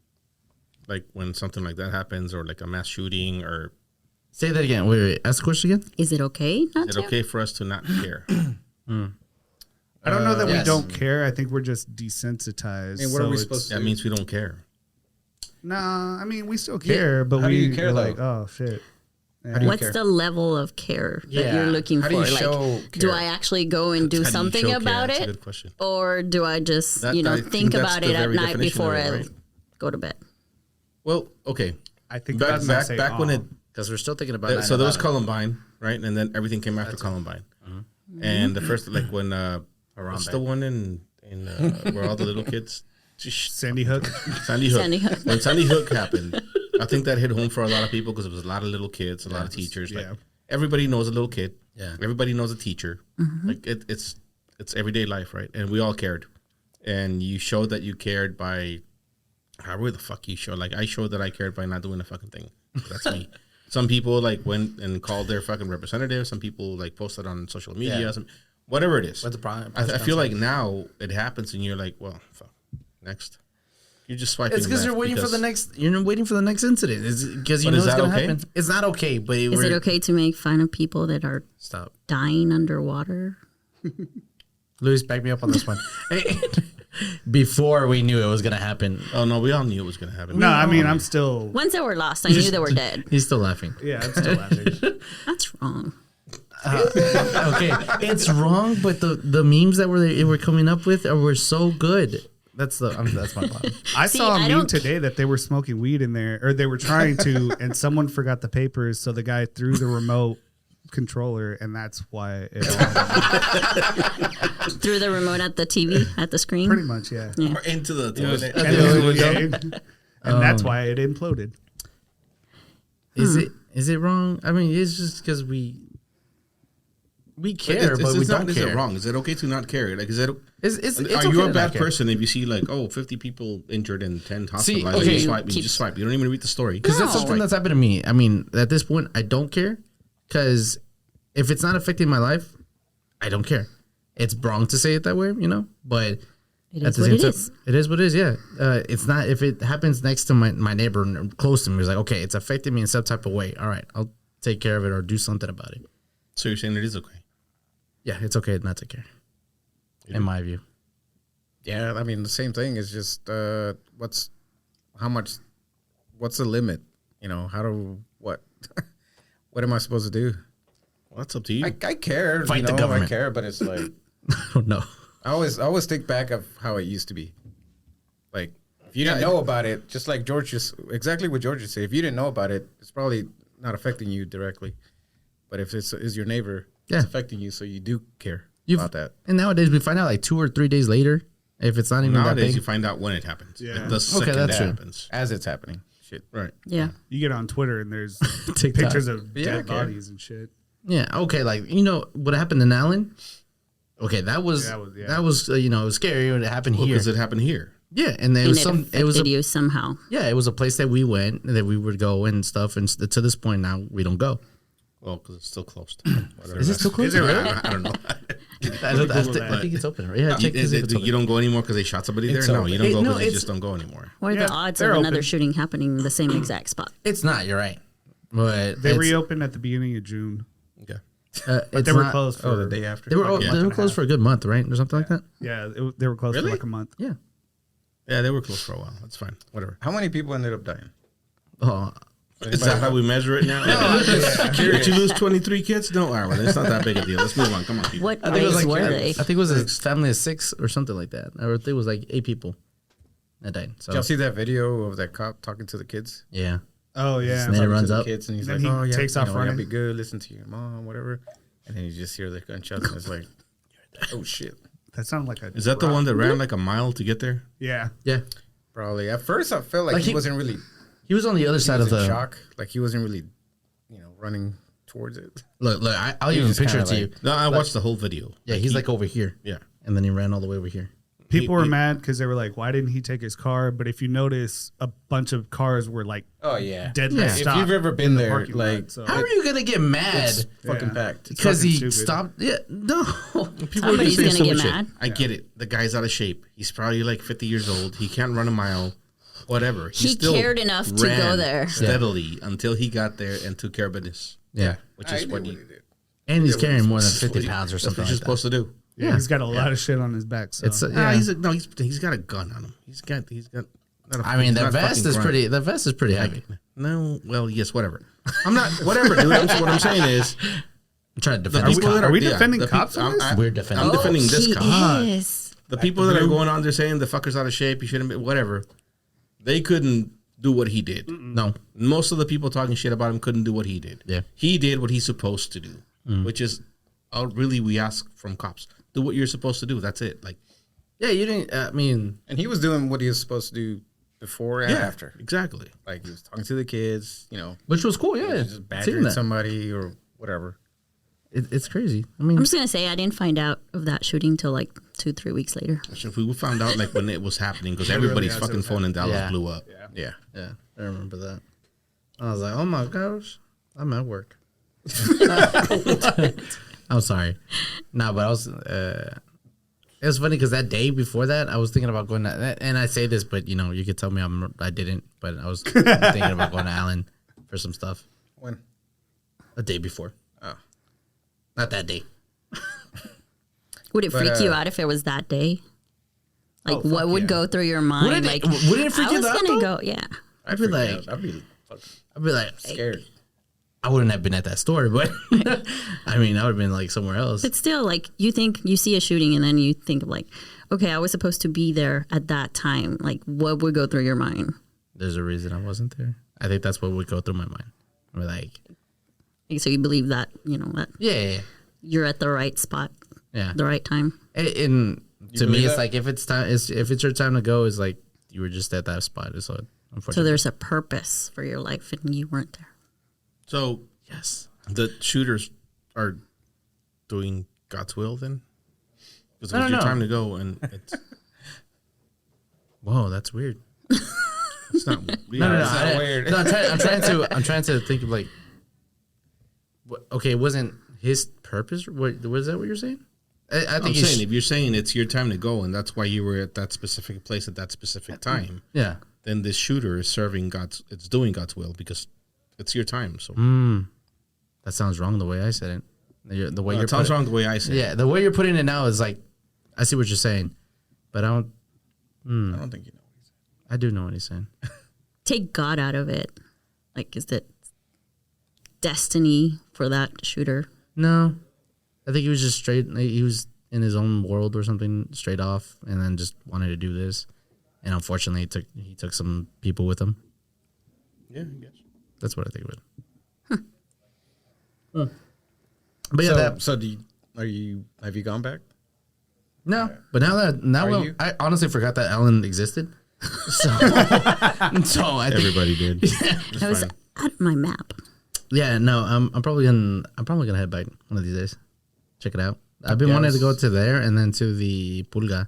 Speaker 2: Like when something like that happens, or like a mass shooting, or
Speaker 1: Say that again. Wait. Ask the question again.
Speaker 3: Is it okay not
Speaker 2: is
Speaker 3: to?
Speaker 2: it okay for us to not care?
Speaker 5: I don't know that we
Speaker 1: yes.
Speaker 5: don't care. I think we're just desensitized.
Speaker 4: I mean, what are we
Speaker 5: it's-
Speaker 4: supposed to
Speaker 2: That
Speaker 4: do?
Speaker 2: means we don't care.
Speaker 5: Nah, I mean, we still care, but
Speaker 4: How do
Speaker 5: we
Speaker 4: you care,
Speaker 5: are like,
Speaker 4: though?
Speaker 5: oh shit.
Speaker 4: How do you
Speaker 3: What's
Speaker 4: care?
Speaker 3: the level of care that you're looking
Speaker 4: How
Speaker 3: for?
Speaker 4: do you
Speaker 3: Like,
Speaker 4: show
Speaker 3: do
Speaker 4: care?
Speaker 3: I actually go and do
Speaker 2: How do you
Speaker 3: something
Speaker 2: show care?
Speaker 3: about
Speaker 2: That's a
Speaker 3: it?
Speaker 2: good question.
Speaker 3: Or do I just,
Speaker 2: I
Speaker 3: think
Speaker 2: think that's
Speaker 3: about
Speaker 2: the
Speaker 3: it at
Speaker 2: very
Speaker 3: night
Speaker 2: definition
Speaker 3: before
Speaker 2: of it,
Speaker 3: I
Speaker 2: right?
Speaker 3: go to bed?
Speaker 2: Well, okay.
Speaker 5: I think about it and I say,
Speaker 2: Back when
Speaker 5: "Aw."
Speaker 2: it
Speaker 1: Because we're still thinking about
Speaker 2: so there was Columbine, right? And then everything came after Columbine. And the first, like when what's the one in where all the little kids?
Speaker 5: Sandy Hook.
Speaker 2: Sandy Hook.
Speaker 3: Sandy Hook.
Speaker 2: When Sandy Hook happened, I think that hit home for a lot of people because it was a lot of little kids, a lot of teachers. Like,
Speaker 5: yeah.
Speaker 2: everybody knows a little kid.
Speaker 1: Yeah.
Speaker 2: Everybody knows a teacher. Like it's everyday life, right? And we all cared. And you showed that you cared by however the fuck you show. Like I showed that I cared by not doing a fucking thing. That's me. Some people like went and called their fucking representative. Some people like posted on social media. Whatever it is.
Speaker 1: What's the problem?
Speaker 2: I feel like now it happens and you're like, well, fuck, next. You're just swiping.
Speaker 1: It's because you're waiting for the next. You're waiting for the next incident. It's because you
Speaker 2: But
Speaker 1: know
Speaker 2: is
Speaker 1: it's
Speaker 2: that
Speaker 1: gonna
Speaker 2: okay?
Speaker 1: happen. It's not okay. But
Speaker 3: Is it okay to make fun of people that are
Speaker 1: Stop.
Speaker 3: dying underwater?
Speaker 1: Luis, back me up on this one. Before we knew it was gonna happen,
Speaker 2: Oh no, we all knew it was gonna happen.
Speaker 5: No, I mean, I'm still.
Speaker 3: Once they were lost, I knew they were dead.
Speaker 1: he's still laughing.
Speaker 5: Yeah, I'm still laughing.
Speaker 3: That's wrong.
Speaker 1: Okay, it's wrong, but the memes that were coming up with were so good. That's my problem.
Speaker 5: I
Speaker 3: See,
Speaker 5: saw a
Speaker 3: I
Speaker 5: meme
Speaker 3: don't-
Speaker 5: today that they were smoking weed in there, or they were trying to, and someone forgot the papers, so the guy threw the remote controller, and that's why it all
Speaker 3: Threw the remote at the TV, at the screen.
Speaker 5: pretty much, yeah.
Speaker 2: Or into the toilet.
Speaker 5: And that's why it imploded.
Speaker 1: Is it wrong? I mean, it's just because we care, but we don't
Speaker 2: Is
Speaker 1: care.
Speaker 2: it wrong? Is it okay to not care? Like, is it?
Speaker 1: It's
Speaker 2: Are
Speaker 1: okay
Speaker 2: you
Speaker 1: to
Speaker 2: a
Speaker 1: not
Speaker 2: bad
Speaker 1: care.
Speaker 2: person if you see like 50 people injured and 10 hospitalized?
Speaker 1: okay.
Speaker 2: You just swipe. You don't even read the story.
Speaker 1: Because that's something that's happened to me. I mean, at this point, I don't care. Because if it's not affecting my life, I don't care. It's wrong to say it that way, you know? But
Speaker 3: It
Speaker 1: at
Speaker 3: is
Speaker 1: the
Speaker 3: what
Speaker 1: same
Speaker 3: it
Speaker 1: time,
Speaker 3: is.
Speaker 1: it is what it is, yeah. It's not, if it happens next to my neighbor and close to me, it's like, okay, it's affecting me in some type of way. All right, I'll take care of it or do something about it.
Speaker 2: So you're saying it is okay?
Speaker 1: Yeah, it's okay not to care, in my view.
Speaker 4: Yeah, I mean the same thing is just what's the limit? You know, what am I supposed to do?
Speaker 2: Well, that's up to you.
Speaker 4: I care,
Speaker 1: Fight
Speaker 4: you
Speaker 1: the
Speaker 4: know,
Speaker 1: government.
Speaker 4: I care, but it's like
Speaker 1: I don't know.
Speaker 4: I always think back of how it used to be. Like if you didn't know about it, just like exactly what George said. If you didn't know about it, it's probably not affecting you directly. But if it's your neighbor, it's affecting you, so you do care about that.
Speaker 1: And nowadays we find out like 2 or 3 days later if it's not even that
Speaker 2: Nowadays,
Speaker 1: big.
Speaker 2: you find out when it happens.
Speaker 5: Yeah.
Speaker 2: Like the second
Speaker 1: that's
Speaker 2: it
Speaker 1: true.
Speaker 2: happens.
Speaker 4: As it's happening. Shit.
Speaker 2: Right.
Speaker 3: Yeah.
Speaker 5: You get on Twitter, and there's
Speaker 1: TikTok.
Speaker 5: pictures of
Speaker 4: Yeah,
Speaker 5: dead
Speaker 4: I care.
Speaker 5: bodies and shit.
Speaker 1: Yeah. Okay. Like, you know what happened in Allen? Okay, that was
Speaker 5: Yeah.
Speaker 1: it was scary when it happened
Speaker 2: Well,
Speaker 1: here.
Speaker 2: because it happened here.
Speaker 1: Yeah, and there
Speaker 3: And
Speaker 1: was
Speaker 3: it affected you somehow.
Speaker 1: it was a place that we went that we would go and stuff, and to this point now we don't go.
Speaker 2: Well, because it's still closed.
Speaker 1: Is it still closed?
Speaker 5: Is it really?
Speaker 2: I don't know.
Speaker 1: I think it's open. Yeah, check to see if it's open.
Speaker 2: You don't go anymore because they shot somebody there?
Speaker 4: It's
Speaker 2: No,
Speaker 4: open.
Speaker 2: you don't go
Speaker 1: No,
Speaker 2: because you
Speaker 1: it's-
Speaker 2: just don't go anymore.
Speaker 3: What are
Speaker 5: Yeah,
Speaker 3: the odds of
Speaker 5: they're
Speaker 3: another
Speaker 5: open.
Speaker 3: shooting happening in the same exact spot?
Speaker 1: It's not. You're right, but
Speaker 5: They
Speaker 1: it's,
Speaker 5: reopened at the beginning of June,
Speaker 2: Okay.
Speaker 5: but
Speaker 1: it's
Speaker 5: they were
Speaker 1: not-
Speaker 5: closed for
Speaker 4: Oh, the day after.
Speaker 1: They were
Speaker 5: like a month
Speaker 1: they were
Speaker 5: and a
Speaker 1: closed
Speaker 5: half.
Speaker 1: for a good month, right, or something like that.
Speaker 5: Yeah, they were closed
Speaker 2: Really?
Speaker 5: for like a month.
Speaker 1: Yeah.
Speaker 2: Yeah, they were closed for a while. That's fine. Whatever.
Speaker 4: How many people ended up dying?
Speaker 1: Oh,
Speaker 2: Is that how we measure it now? Did you lose 23 kids? No, all right, well, it's not that big a deal. Let's move on. Come on, people.
Speaker 3: What
Speaker 1: I think it was
Speaker 3: race
Speaker 1: like
Speaker 3: were they?
Speaker 1: I think it was a family of 6 or something like that. Or I think it was like 8 people that died. So
Speaker 4: Did y'all see that video of that cop talking to the kids?
Speaker 1: yeah,
Speaker 5: Oh yeah,
Speaker 1: And then it
Speaker 4: Talking
Speaker 1: runs
Speaker 4: to the
Speaker 1: up.
Speaker 4: kids, and he's
Speaker 5: Then
Speaker 4: like,
Speaker 5: he
Speaker 4: "Oh yeah,
Speaker 5: takes
Speaker 4: you
Speaker 5: off
Speaker 4: know, yeah,
Speaker 5: running.
Speaker 4: be good. Listen to your mom, whatever." And then you just hear the gunshots, and it's like, "Oh shit!"
Speaker 5: that sounded like a.
Speaker 2: Is that the one that ran like a mile to get there?
Speaker 5: Yeah,
Speaker 1: yeah.
Speaker 4: Probably. At first, I felt like,
Speaker 1: Like
Speaker 4: he
Speaker 1: he-
Speaker 4: wasn't really
Speaker 1: He was on the other
Speaker 4: he
Speaker 1: side
Speaker 4: was
Speaker 1: of
Speaker 4: in
Speaker 1: the
Speaker 4: shock. Like he wasn't really, running towards it.
Speaker 1: look. I'll
Speaker 4: He
Speaker 1: even
Speaker 4: was
Speaker 1: picture it
Speaker 4: kinda
Speaker 1: to you.
Speaker 4: like-
Speaker 2: No, I watched the whole video.
Speaker 1: Yeah, he's like over here.
Speaker 2: Yeah.
Speaker 1: And then he ran all the way over here.
Speaker 5: people were mad because they were like, "Why didn't he take his car?" But if you notice, a bunch of cars were like
Speaker 4: Oh yeah.
Speaker 5: dead.
Speaker 1: Yeah.
Speaker 5: Yeah.
Speaker 1: If
Speaker 4: If you've ever been there,
Speaker 5: parking lot,
Speaker 4: like
Speaker 5: so-
Speaker 1: How are you gonna get mad?
Speaker 4: it's fucking
Speaker 5: Yeah.
Speaker 4: packed.
Speaker 1: Because
Speaker 5: fucking
Speaker 1: he
Speaker 5: stupid.
Speaker 1: stopped. Yeah, no.
Speaker 2: People are
Speaker 3: Somebody's
Speaker 2: just saying
Speaker 3: gonna
Speaker 2: so
Speaker 3: get
Speaker 2: much shit.
Speaker 3: mad.
Speaker 2: I get it. The guy's out of shape. He's probably like 50 years old. He can't run a mile. Whatever.
Speaker 3: He
Speaker 2: still
Speaker 3: cared enough to go
Speaker 2: ran
Speaker 3: there.
Speaker 2: steadily until he got there and took care of business.
Speaker 1: Yeah.
Speaker 2: Which is what he
Speaker 4: did.
Speaker 1: And he's carrying more than
Speaker 2: That's what
Speaker 1: 50
Speaker 2: he-
Speaker 1: pounds or
Speaker 2: that's
Speaker 1: something
Speaker 2: what you're
Speaker 1: like that.
Speaker 2: supposed to do.
Speaker 5: Yeah, he's got a lot of shit on his back. So.
Speaker 1: It's
Speaker 2: Ah,
Speaker 1: yeah.
Speaker 2: he's got a gun on him. He's got. Not a-
Speaker 1: I mean,
Speaker 2: he's
Speaker 1: the
Speaker 2: not
Speaker 1: vest
Speaker 2: fucking
Speaker 1: is
Speaker 2: crime.
Speaker 1: pretty. The vest is pretty heavy.
Speaker 2: No, well, yes, whatever. I'm not whatever, dude. What I'm saying is
Speaker 1: I'm trying to
Speaker 2: the
Speaker 1: defend this
Speaker 2: people
Speaker 1: cop.
Speaker 2: that
Speaker 5: Are we
Speaker 2: yeah,
Speaker 5: defending
Speaker 2: the
Speaker 5: cops on this?
Speaker 1: We're defending.
Speaker 2: I'm defending this
Speaker 3: He
Speaker 2: cop.
Speaker 3: is.
Speaker 2: The people that are going on there saying the fucker's out of shape, he shouldn't be, whatever. They couldn't do what he did.
Speaker 1: No.
Speaker 2: Most of the people talking shit about him couldn't do what he did.
Speaker 1: Yeah.
Speaker 2: He did what he's supposed to do, which is, really, we ask from cops, do what you're supposed to do. That's it. Like,
Speaker 1: Yeah, you didn't. I mean,
Speaker 4: And he was doing what he was supposed to do before and
Speaker 2: yeah,
Speaker 4: after.
Speaker 2: exactly.
Speaker 4: Like he was talking to the kids,
Speaker 1: which was cool. Yeah,
Speaker 4: just
Speaker 1: seeing
Speaker 4: badgering
Speaker 1: that.
Speaker 4: somebody or whatever.
Speaker 1: It's crazy. I mean,
Speaker 3: I'm just gonna say I didn't find out of that shooting till like 2-3 weeks later.
Speaker 2: If we found out like when it was happening, because
Speaker 5: Literally
Speaker 2: everybody's
Speaker 5: as it
Speaker 2: fucking
Speaker 5: was
Speaker 2: phone in Dallas
Speaker 1: Yeah.
Speaker 2: blew up.
Speaker 4: Yeah.
Speaker 1: yeah, I remember that. I was like, oh my gosh, I'm at work. I'm sorry. No, but I was. It was funny because that day before that, I was thinking about going to, and I say this, but you could tell me I didn't, but I was thinking about going to Allen for some stuff.
Speaker 4: When?
Speaker 1: A day before.
Speaker 4: Oh.
Speaker 1: Not that day.
Speaker 3: Would it
Speaker 4: But,
Speaker 3: freak you out if it was that day? Like,
Speaker 4: Oh,
Speaker 3: what
Speaker 4: fuck
Speaker 3: would
Speaker 4: yeah.
Speaker 3: go through your mind?
Speaker 1: Wouldn't
Speaker 3: Like,
Speaker 1: it freak
Speaker 3: I
Speaker 1: you
Speaker 3: was
Speaker 1: out,
Speaker 3: gonna
Speaker 1: though?
Speaker 3: go. Yeah,
Speaker 1: I'd be like,
Speaker 4: I'd be fucking
Speaker 1: I'd be like,
Speaker 4: scared.
Speaker 1: I wouldn't have been at that store, but I mean, I would have been like somewhere else.
Speaker 3: but still, like, you see a shooting and then you think of like, okay, I was supposed to be there at that time. Like, what would go through your mind?
Speaker 1: There's a reason I wasn't there. I think that's what would go through my mind. I'm like,
Speaker 3: Like, so you believe that that
Speaker 1: yeah.
Speaker 3: you're at the right spot,
Speaker 1: Yeah.
Speaker 3: the right time.
Speaker 1: And to me,
Speaker 4: believe
Speaker 1: it's
Speaker 4: that?
Speaker 1: like if it's your time to go, it's like you were just at that spot. So
Speaker 3: So
Speaker 1: unfortunately,
Speaker 3: there's a purpose for your life and you weren't there.
Speaker 2: So
Speaker 1: yes.
Speaker 2: the shooters are doing God's will then? Because it
Speaker 1: I
Speaker 2: was
Speaker 1: don't
Speaker 2: your
Speaker 1: know.
Speaker 2: time to go, and
Speaker 1: Whoa, that's weird.
Speaker 2: it's not.
Speaker 1: No,
Speaker 4: It's not weird.
Speaker 1: No, I'm trying to think of like. Okay, it wasn't his purpose. Was that what you're saying? I
Speaker 2: I'm
Speaker 1: think
Speaker 2: saying if you're saying it's your time to go, and that's why you were at that specific place at that specific time,
Speaker 1: yeah.
Speaker 2: then this shooter is serving it's doing God's will because it's your time. So
Speaker 1: That sounds wrong the way I said it. The way you're
Speaker 2: it sounds
Speaker 1: putting-
Speaker 2: wrong the way I say.
Speaker 1: Yeah, the way you're putting it now is like, I see what you're saying, but I don't.
Speaker 2: I don't think you know.
Speaker 1: I do know what he's saying.
Speaker 3: Take God out of it. Like, is it destiny for that shooter?
Speaker 1: No, I think he was just straight. He was in his own world or something, straight off, and then just wanted to do this. And unfortunately, he took some people with him.
Speaker 2: Yeah, I guess.
Speaker 1: That's what I think of it. But yeah,
Speaker 4: So,
Speaker 1: that
Speaker 4: have you gone back?
Speaker 1: no. But
Speaker 4: Are
Speaker 1: now
Speaker 4: you?
Speaker 1: I honestly forgot that Ellen existed. So, so I think
Speaker 2: Everybody did.
Speaker 3: I was at my map.
Speaker 1: yeah. No, I'm probably gonna head back one of these days. Check it out. I've been
Speaker 4: Yeah,
Speaker 1: wanting to
Speaker 4: I
Speaker 1: go
Speaker 4: was-
Speaker 1: to there and then to the Pulga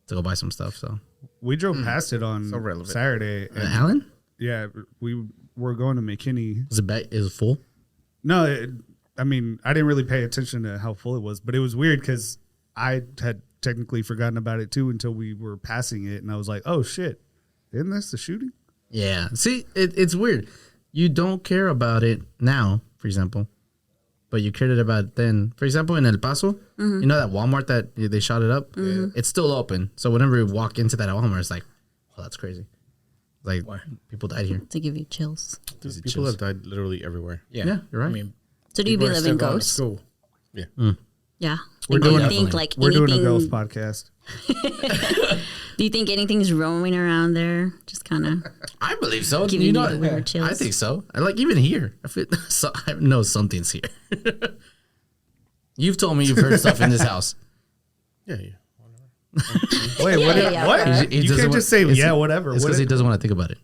Speaker 1: to go buy some stuff. So
Speaker 5: We drove past it on
Speaker 4: So relevant.
Speaker 5: Saturday. And
Speaker 1: Allen,
Speaker 5: yeah, we were going to McKinney.
Speaker 1: is it back? Is it full?
Speaker 5: No, I mean, I didn't really pay attention to how full it was, but it was weird because I had technically forgotten about it too until we were passing it, and I was like, "Oh shit, isn't this the shooting?"
Speaker 1: Yeah. See, it's weird. You don't care about it now, for example, but you cared about it then. For example, in El Paso, you know that Walmart that they shot it up? It's still open. So whenever you walk into that Walmart, it's like, oh, that's crazy. Like, people died here.
Speaker 3: To give you chills.
Speaker 2: Dude, people have died literally everywhere.
Speaker 1: Yeah, you're right.
Speaker 4: I mean,
Speaker 3: So do you
Speaker 4: people are
Speaker 3: believe
Speaker 4: still
Speaker 3: in
Speaker 4: going to
Speaker 3: ghosts?
Speaker 4: school.
Speaker 3: Yeah.
Speaker 5: We're
Speaker 3: Like, do you
Speaker 5: doing-
Speaker 3: think like
Speaker 5: We're doing a
Speaker 3: anything?
Speaker 5: ghost podcast.
Speaker 3: Do you think anything's roaming around there? Just kind of.
Speaker 1: I believe so.
Speaker 3: Giving
Speaker 1: You
Speaker 3: you
Speaker 1: know,
Speaker 3: the weird chills.
Speaker 1: I think so. I like even here. I feel, so, I know something's here. You've told me you've heard stuff in this house.
Speaker 2: Yeah.
Speaker 5: Wait, what?
Speaker 3: yeah,
Speaker 5: What?
Speaker 1: He
Speaker 5: You
Speaker 1: doesn't
Speaker 5: can't
Speaker 1: want-
Speaker 5: just say
Speaker 1: it's-
Speaker 5: yeah, whatever.
Speaker 1: It's
Speaker 5: What
Speaker 1: because he
Speaker 5: it-
Speaker 1: doesn't want to think about it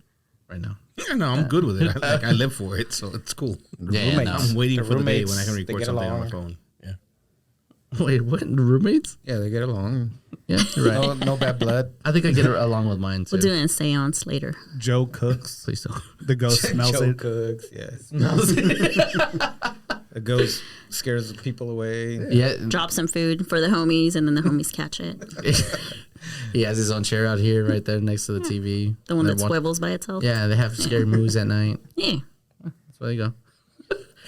Speaker 1: right now.
Speaker 2: Yeah, no, I'm good with it. I live for it, so it's cool.
Speaker 1: Yeah,
Speaker 4: roommates.
Speaker 1: no.
Speaker 2: I'm waiting
Speaker 4: The
Speaker 2: for the day
Speaker 4: roommates,
Speaker 2: when I can
Speaker 4: they
Speaker 2: record
Speaker 4: get
Speaker 2: something on my
Speaker 4: along.
Speaker 2: phone. Yeah.
Speaker 1: Wait, what? Roommates?
Speaker 4: Yeah, they get along.
Speaker 1: Yeah, you're right.
Speaker 4: No bad blood.
Speaker 1: I think I get along with mine too.
Speaker 3: We'll do a seance later.
Speaker 5: Joe cooks.
Speaker 1: Please don't.
Speaker 5: The ghost smells
Speaker 4: Joe
Speaker 5: it.
Speaker 4: cooks, yes. A ghost scares the people away.
Speaker 1: Yeah,
Speaker 3: Drop some food for the homies, and then the homies catch it.
Speaker 1: he has his own chair out here, right there next to the TV.
Speaker 3: The one
Speaker 1: They're
Speaker 3: that swivels by itself.
Speaker 1: Yeah, they have scary movies at night.
Speaker 3: Yeah.
Speaker 1: So there you go.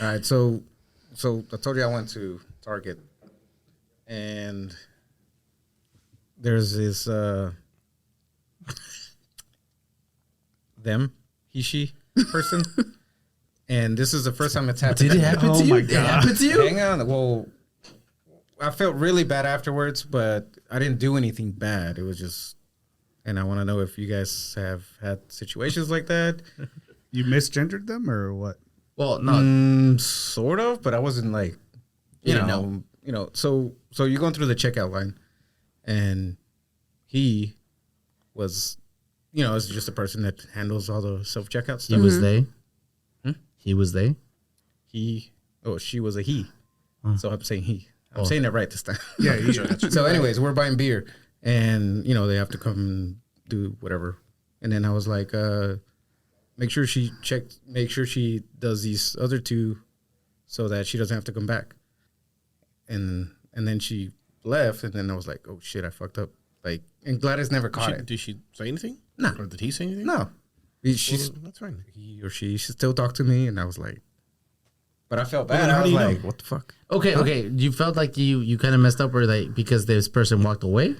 Speaker 4: All right, so I told you I went to Target, and there's this she person, and this is the first time it's happened.
Speaker 1: Did it happen
Speaker 5: Oh
Speaker 1: to you?
Speaker 5: my
Speaker 1: It
Speaker 5: God.
Speaker 1: happened to you?
Speaker 4: Hang on. Well, I felt really bad afterwards, but I didn't do anything bad. It was just, and I want to know if you guys have had situations like that.
Speaker 5: You misgendered them or what?
Speaker 1: Well, no.
Speaker 4: Sort of, but I wasn't like, you
Speaker 1: didn't
Speaker 4: know. So you're going through the checkout line, and he was, is just a person that handles all the self checkout
Speaker 1: He
Speaker 4: stuff.
Speaker 1: was they. He was they.
Speaker 4: He Oh, she was a he. So I'm saying he. I'm saying it right this time.
Speaker 5: Yeah, you
Speaker 4: So, anyways, we're buying beer, and they have to come and do whatever. And then I was like, make sure she does these other two, so that she doesn't have to come back. And then she left, and then I was like, oh shit, I fucked up. Like, and Gladys never caught it.
Speaker 2: Did she say anything?
Speaker 4: No.
Speaker 2: Or did he say anything?
Speaker 4: No, she's
Speaker 2: That's fine.
Speaker 4: he or she still talk to me, and I was like, but I felt bad.
Speaker 2: then how
Speaker 4: I
Speaker 2: do
Speaker 4: was
Speaker 2: you know?
Speaker 4: like, what the fuck?
Speaker 1: Okay. You felt like you kind of messed up, or like because this person walked away.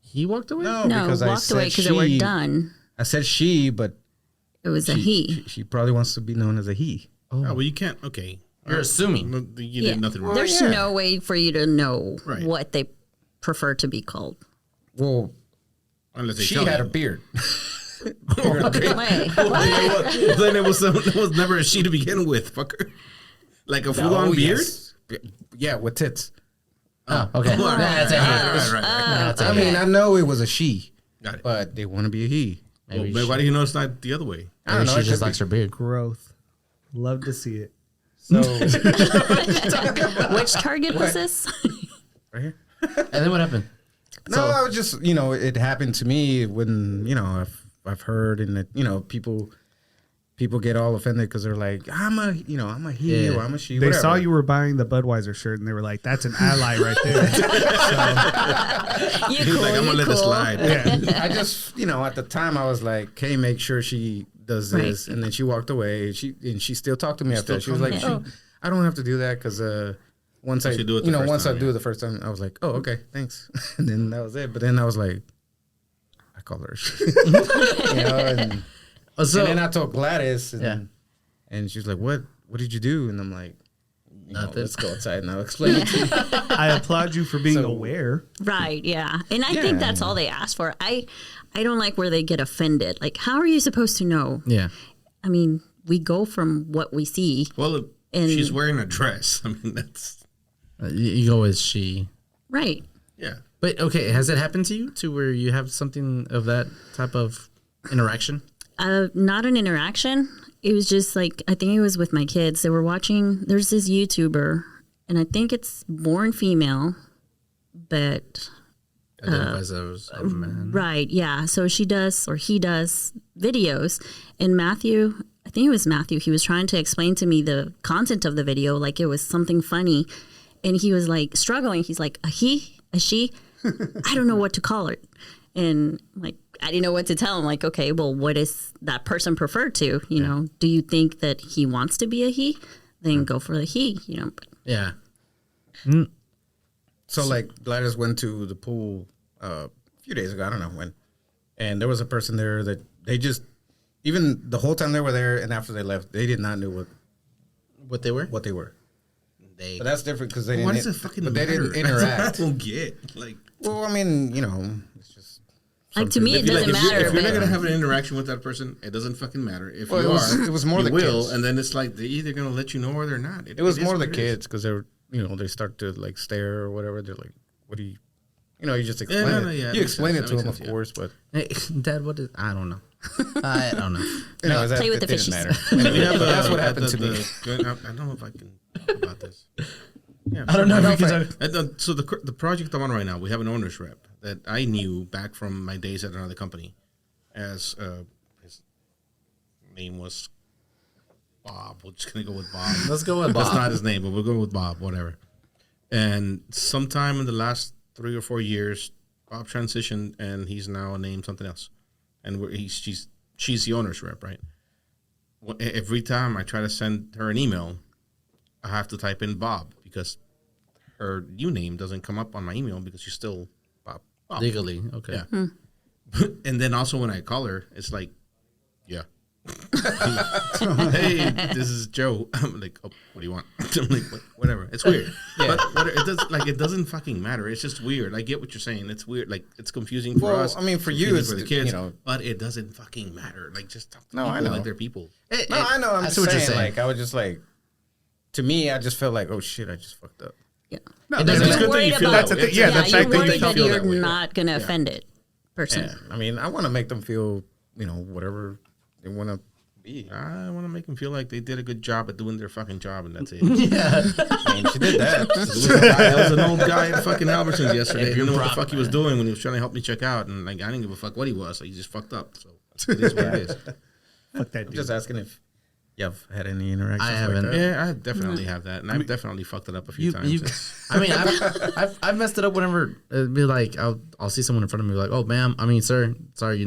Speaker 1: He walked away.
Speaker 4: No,
Speaker 3: No,
Speaker 4: because I
Speaker 3: walked away
Speaker 4: said
Speaker 3: because they were
Speaker 4: she.
Speaker 3: done.
Speaker 4: I said she, but
Speaker 3: It was a he.
Speaker 4: She probably wants to be known as a he.
Speaker 2: Oh, well, you can't. Okay.
Speaker 1: You're assuming.
Speaker 2: You did nothing wrong.
Speaker 3: There's no way for you to know
Speaker 2: Right.
Speaker 3: what they prefer to be called.
Speaker 4: Well,
Speaker 2: Unless they
Speaker 4: she
Speaker 2: tell
Speaker 4: had
Speaker 2: you.
Speaker 4: a beard.
Speaker 3: Wait,
Speaker 2: Then it was never a she to begin with, fucker. Like a full-on beard?
Speaker 4: Yes. Yeah, with tits.
Speaker 1: Oh, okay.
Speaker 2: Right,
Speaker 1: That's it.
Speaker 2: right.
Speaker 1: That's
Speaker 4: I
Speaker 1: it.
Speaker 4: mean, I know it was a she,
Speaker 2: Got it.
Speaker 4: but they want to be a he.
Speaker 1: Maybe
Speaker 2: Well, why do you know it's not the other way?
Speaker 4: I don't
Speaker 1: Maybe
Speaker 4: know.
Speaker 1: she
Speaker 4: it
Speaker 1: just
Speaker 4: could
Speaker 1: likes her beard.
Speaker 5: growth. Love to see it.
Speaker 4: So
Speaker 3: which Target was this?
Speaker 4: right here.
Speaker 1: And then what happened?
Speaker 4: No, I was just it happened to me when I've heard, and that people get all offended because they're like, I'm a he
Speaker 1: Yeah.
Speaker 4: or I'm a she.
Speaker 5: They
Speaker 4: whatever.
Speaker 5: saw you were buying the Budweiser shirt and they were like, "That's an ally right there."
Speaker 3: You
Speaker 2: He's
Speaker 3: cool,
Speaker 2: like, I'm
Speaker 3: you
Speaker 2: gonna let
Speaker 3: cool.
Speaker 2: this slide.
Speaker 5: Yeah.
Speaker 4: I just at the time I was like, "Hey, make sure she does this," and then she walked away. She still talked to me after that. She was like,
Speaker 3: talking?
Speaker 4: I don't have to do that because once I
Speaker 2: Once you do it the first
Speaker 4: once I
Speaker 2: time,
Speaker 4: do
Speaker 2: yeah.
Speaker 4: it the first time, I was like, oh, okay, thanks, and then that was it. But then I was like, I call her, and
Speaker 1: So
Speaker 4: then I told Gladys, and,
Speaker 1: Yeah.
Speaker 4: and she was like, what did you do? And I'm like,
Speaker 1: Nothing.
Speaker 4: let's go outside and I'll explain it to you.
Speaker 5: I applaud you for being
Speaker 4: So-
Speaker 5: aware.
Speaker 3: Right, yeah. And I think that's all they ask for. I don't like where they get offended. Like, how are you supposed to know?
Speaker 1: yeah.
Speaker 3: I mean, we go from what we see.
Speaker 2: Well,
Speaker 3: And-
Speaker 2: she's wearing a dress. I mean, that's
Speaker 1: You go with she.
Speaker 3: Right.
Speaker 2: yeah.
Speaker 1: But okay, has it happened to you to where you have something of that type of interaction?
Speaker 3: Not an interaction. It was just like, I think it was with my kids. They were watching, there's this YouTuber, and I think it's born female, but
Speaker 1: Identifies as a man.
Speaker 3: right, yeah. So she does, or he does, videos. And Matthew, I think it was Matthew, he was trying to explain to me the content of the video, like it was something funny. And he was like struggling. He's like, a he, a she, I don't know what to call it. And like, I didn't know what to tell him. Like, okay, well, what is that person preferred to? You know, do you think that he wants to be a he? Then go for the he, But
Speaker 1: Yeah.
Speaker 4: So like Gladys went to the pool a few days ago, I don't know when, and there was a person there that they just, even the whole time they were there and after they left, they did not know
Speaker 1: What they were?
Speaker 4: what they were.
Speaker 1: They.
Speaker 4: But that's different because they
Speaker 2: Why
Speaker 4: didn't.
Speaker 2: does it fucking
Speaker 4: but they
Speaker 2: matter?
Speaker 4: didn't interact.
Speaker 2: I don't get. Like,
Speaker 4: Well, I mean, it's just
Speaker 3: like to me, it
Speaker 2: if, you-
Speaker 3: doesn't
Speaker 2: like, if,
Speaker 3: matter.
Speaker 2: if you're not
Speaker 3: but
Speaker 2: gonna have an interaction with that person, it doesn't fucking matter. If
Speaker 4: Well,
Speaker 2: you
Speaker 4: it was more
Speaker 2: you
Speaker 4: the
Speaker 2: will,
Speaker 4: kids.
Speaker 2: and then it's like they're either gonna let you know or they're not.
Speaker 4: it was
Speaker 2: is
Speaker 4: more
Speaker 2: what
Speaker 4: the
Speaker 2: it is.
Speaker 4: kids because they were they start to like stare or whatever. They're like, "What do you?" You just explain
Speaker 2: no,
Speaker 4: it.
Speaker 2: no, yeah,
Speaker 4: you
Speaker 2: that
Speaker 4: explain
Speaker 2: makes
Speaker 4: it to
Speaker 2: sense.
Speaker 4: them,
Speaker 2: That
Speaker 4: of
Speaker 2: makes
Speaker 4: course, but
Speaker 1: Hey, Dad, what is? I don't know. I don't know.
Speaker 4: anyways,
Speaker 3: play with
Speaker 4: that
Speaker 3: the
Speaker 4: didn't
Speaker 3: fishies.
Speaker 4: matter.
Speaker 2: We have,
Speaker 4: That's what happened to me.
Speaker 2: I don't know if I can talk about this. Yeah,
Speaker 1: I don't know if you can talk.
Speaker 2: So the project I'm on right now, we have an owner's rep that I knew back from my days at another company, as his name was Bob. We're just gonna go with Bob.
Speaker 1: Let's go with
Speaker 2: That's
Speaker 1: Bob.
Speaker 2: not his name, but we're going with Bob. Whatever. And sometime in the last 3 or 4 years, Bob transitioned, and he's now named something else. And she's the owner's rep, right? Every time I try to send her an email, I have to type in Bob because her new name doesn't come up on my email because she's still Bob.
Speaker 1: Legally, okay.
Speaker 2: Yeah. And then also when I call her, it's like, yeah. Hey, this is Joe. I'm like, oh, what do you want? I'm like, whatever. It's weird. But it doesn't fucking matter. It's just weird. I get what you're saying. It's weird. Like, it's confusing for
Speaker 4: Well,
Speaker 2: us.
Speaker 4: I mean, for
Speaker 2: confusing
Speaker 4: you, it's,
Speaker 2: for the kids.
Speaker 4: you know-
Speaker 2: but it doesn't fucking matter. Like, just talk to
Speaker 4: No,
Speaker 2: people
Speaker 4: I know.
Speaker 2: like they're people.
Speaker 4: No, I know. I'm
Speaker 1: I
Speaker 4: just
Speaker 1: see what you're
Speaker 4: saying.
Speaker 1: saying.
Speaker 4: Like, I was just like, to me, I just felt like, oh shit, I just fucked up.
Speaker 3: Yeah.
Speaker 5: No,
Speaker 1: It
Speaker 5: that's
Speaker 1: doesn't
Speaker 5: good
Speaker 3: You're
Speaker 5: that you
Speaker 3: worried
Speaker 5: feel
Speaker 3: about,
Speaker 5: that's the thing. Yeah, that's
Speaker 3: you're
Speaker 5: like that
Speaker 3: worried
Speaker 5: you
Speaker 3: that
Speaker 5: feel
Speaker 3: you're
Speaker 5: that way.
Speaker 3: not going to offend it person.
Speaker 4: Yeah. I mean, I want to make them feel, whatever they want to
Speaker 2: I want to make them feel like they did a good job at doing their fucking job, and that's it.
Speaker 1: Yeah.
Speaker 4: I mean, she did that.
Speaker 2: There was an old guy at fucking Albertsons yesterday. He didn't know what the fuck he was doing when he was trying to help me check out, and like I didn't give a fuck what he was. So he just fucked up. So it is what it is.
Speaker 5: Fuck that
Speaker 4: I'm
Speaker 5: dude.
Speaker 4: just asking if you've had any interactions.
Speaker 1: I haven't.
Speaker 4: Like that.
Speaker 2: Yeah, I definitely have that, and I've definitely fucked it up a few times.
Speaker 1: I mean, I've messed it up whenever it'd be like I'll see someone in front of me like, oh, ma'am, I mean, sir, sorry,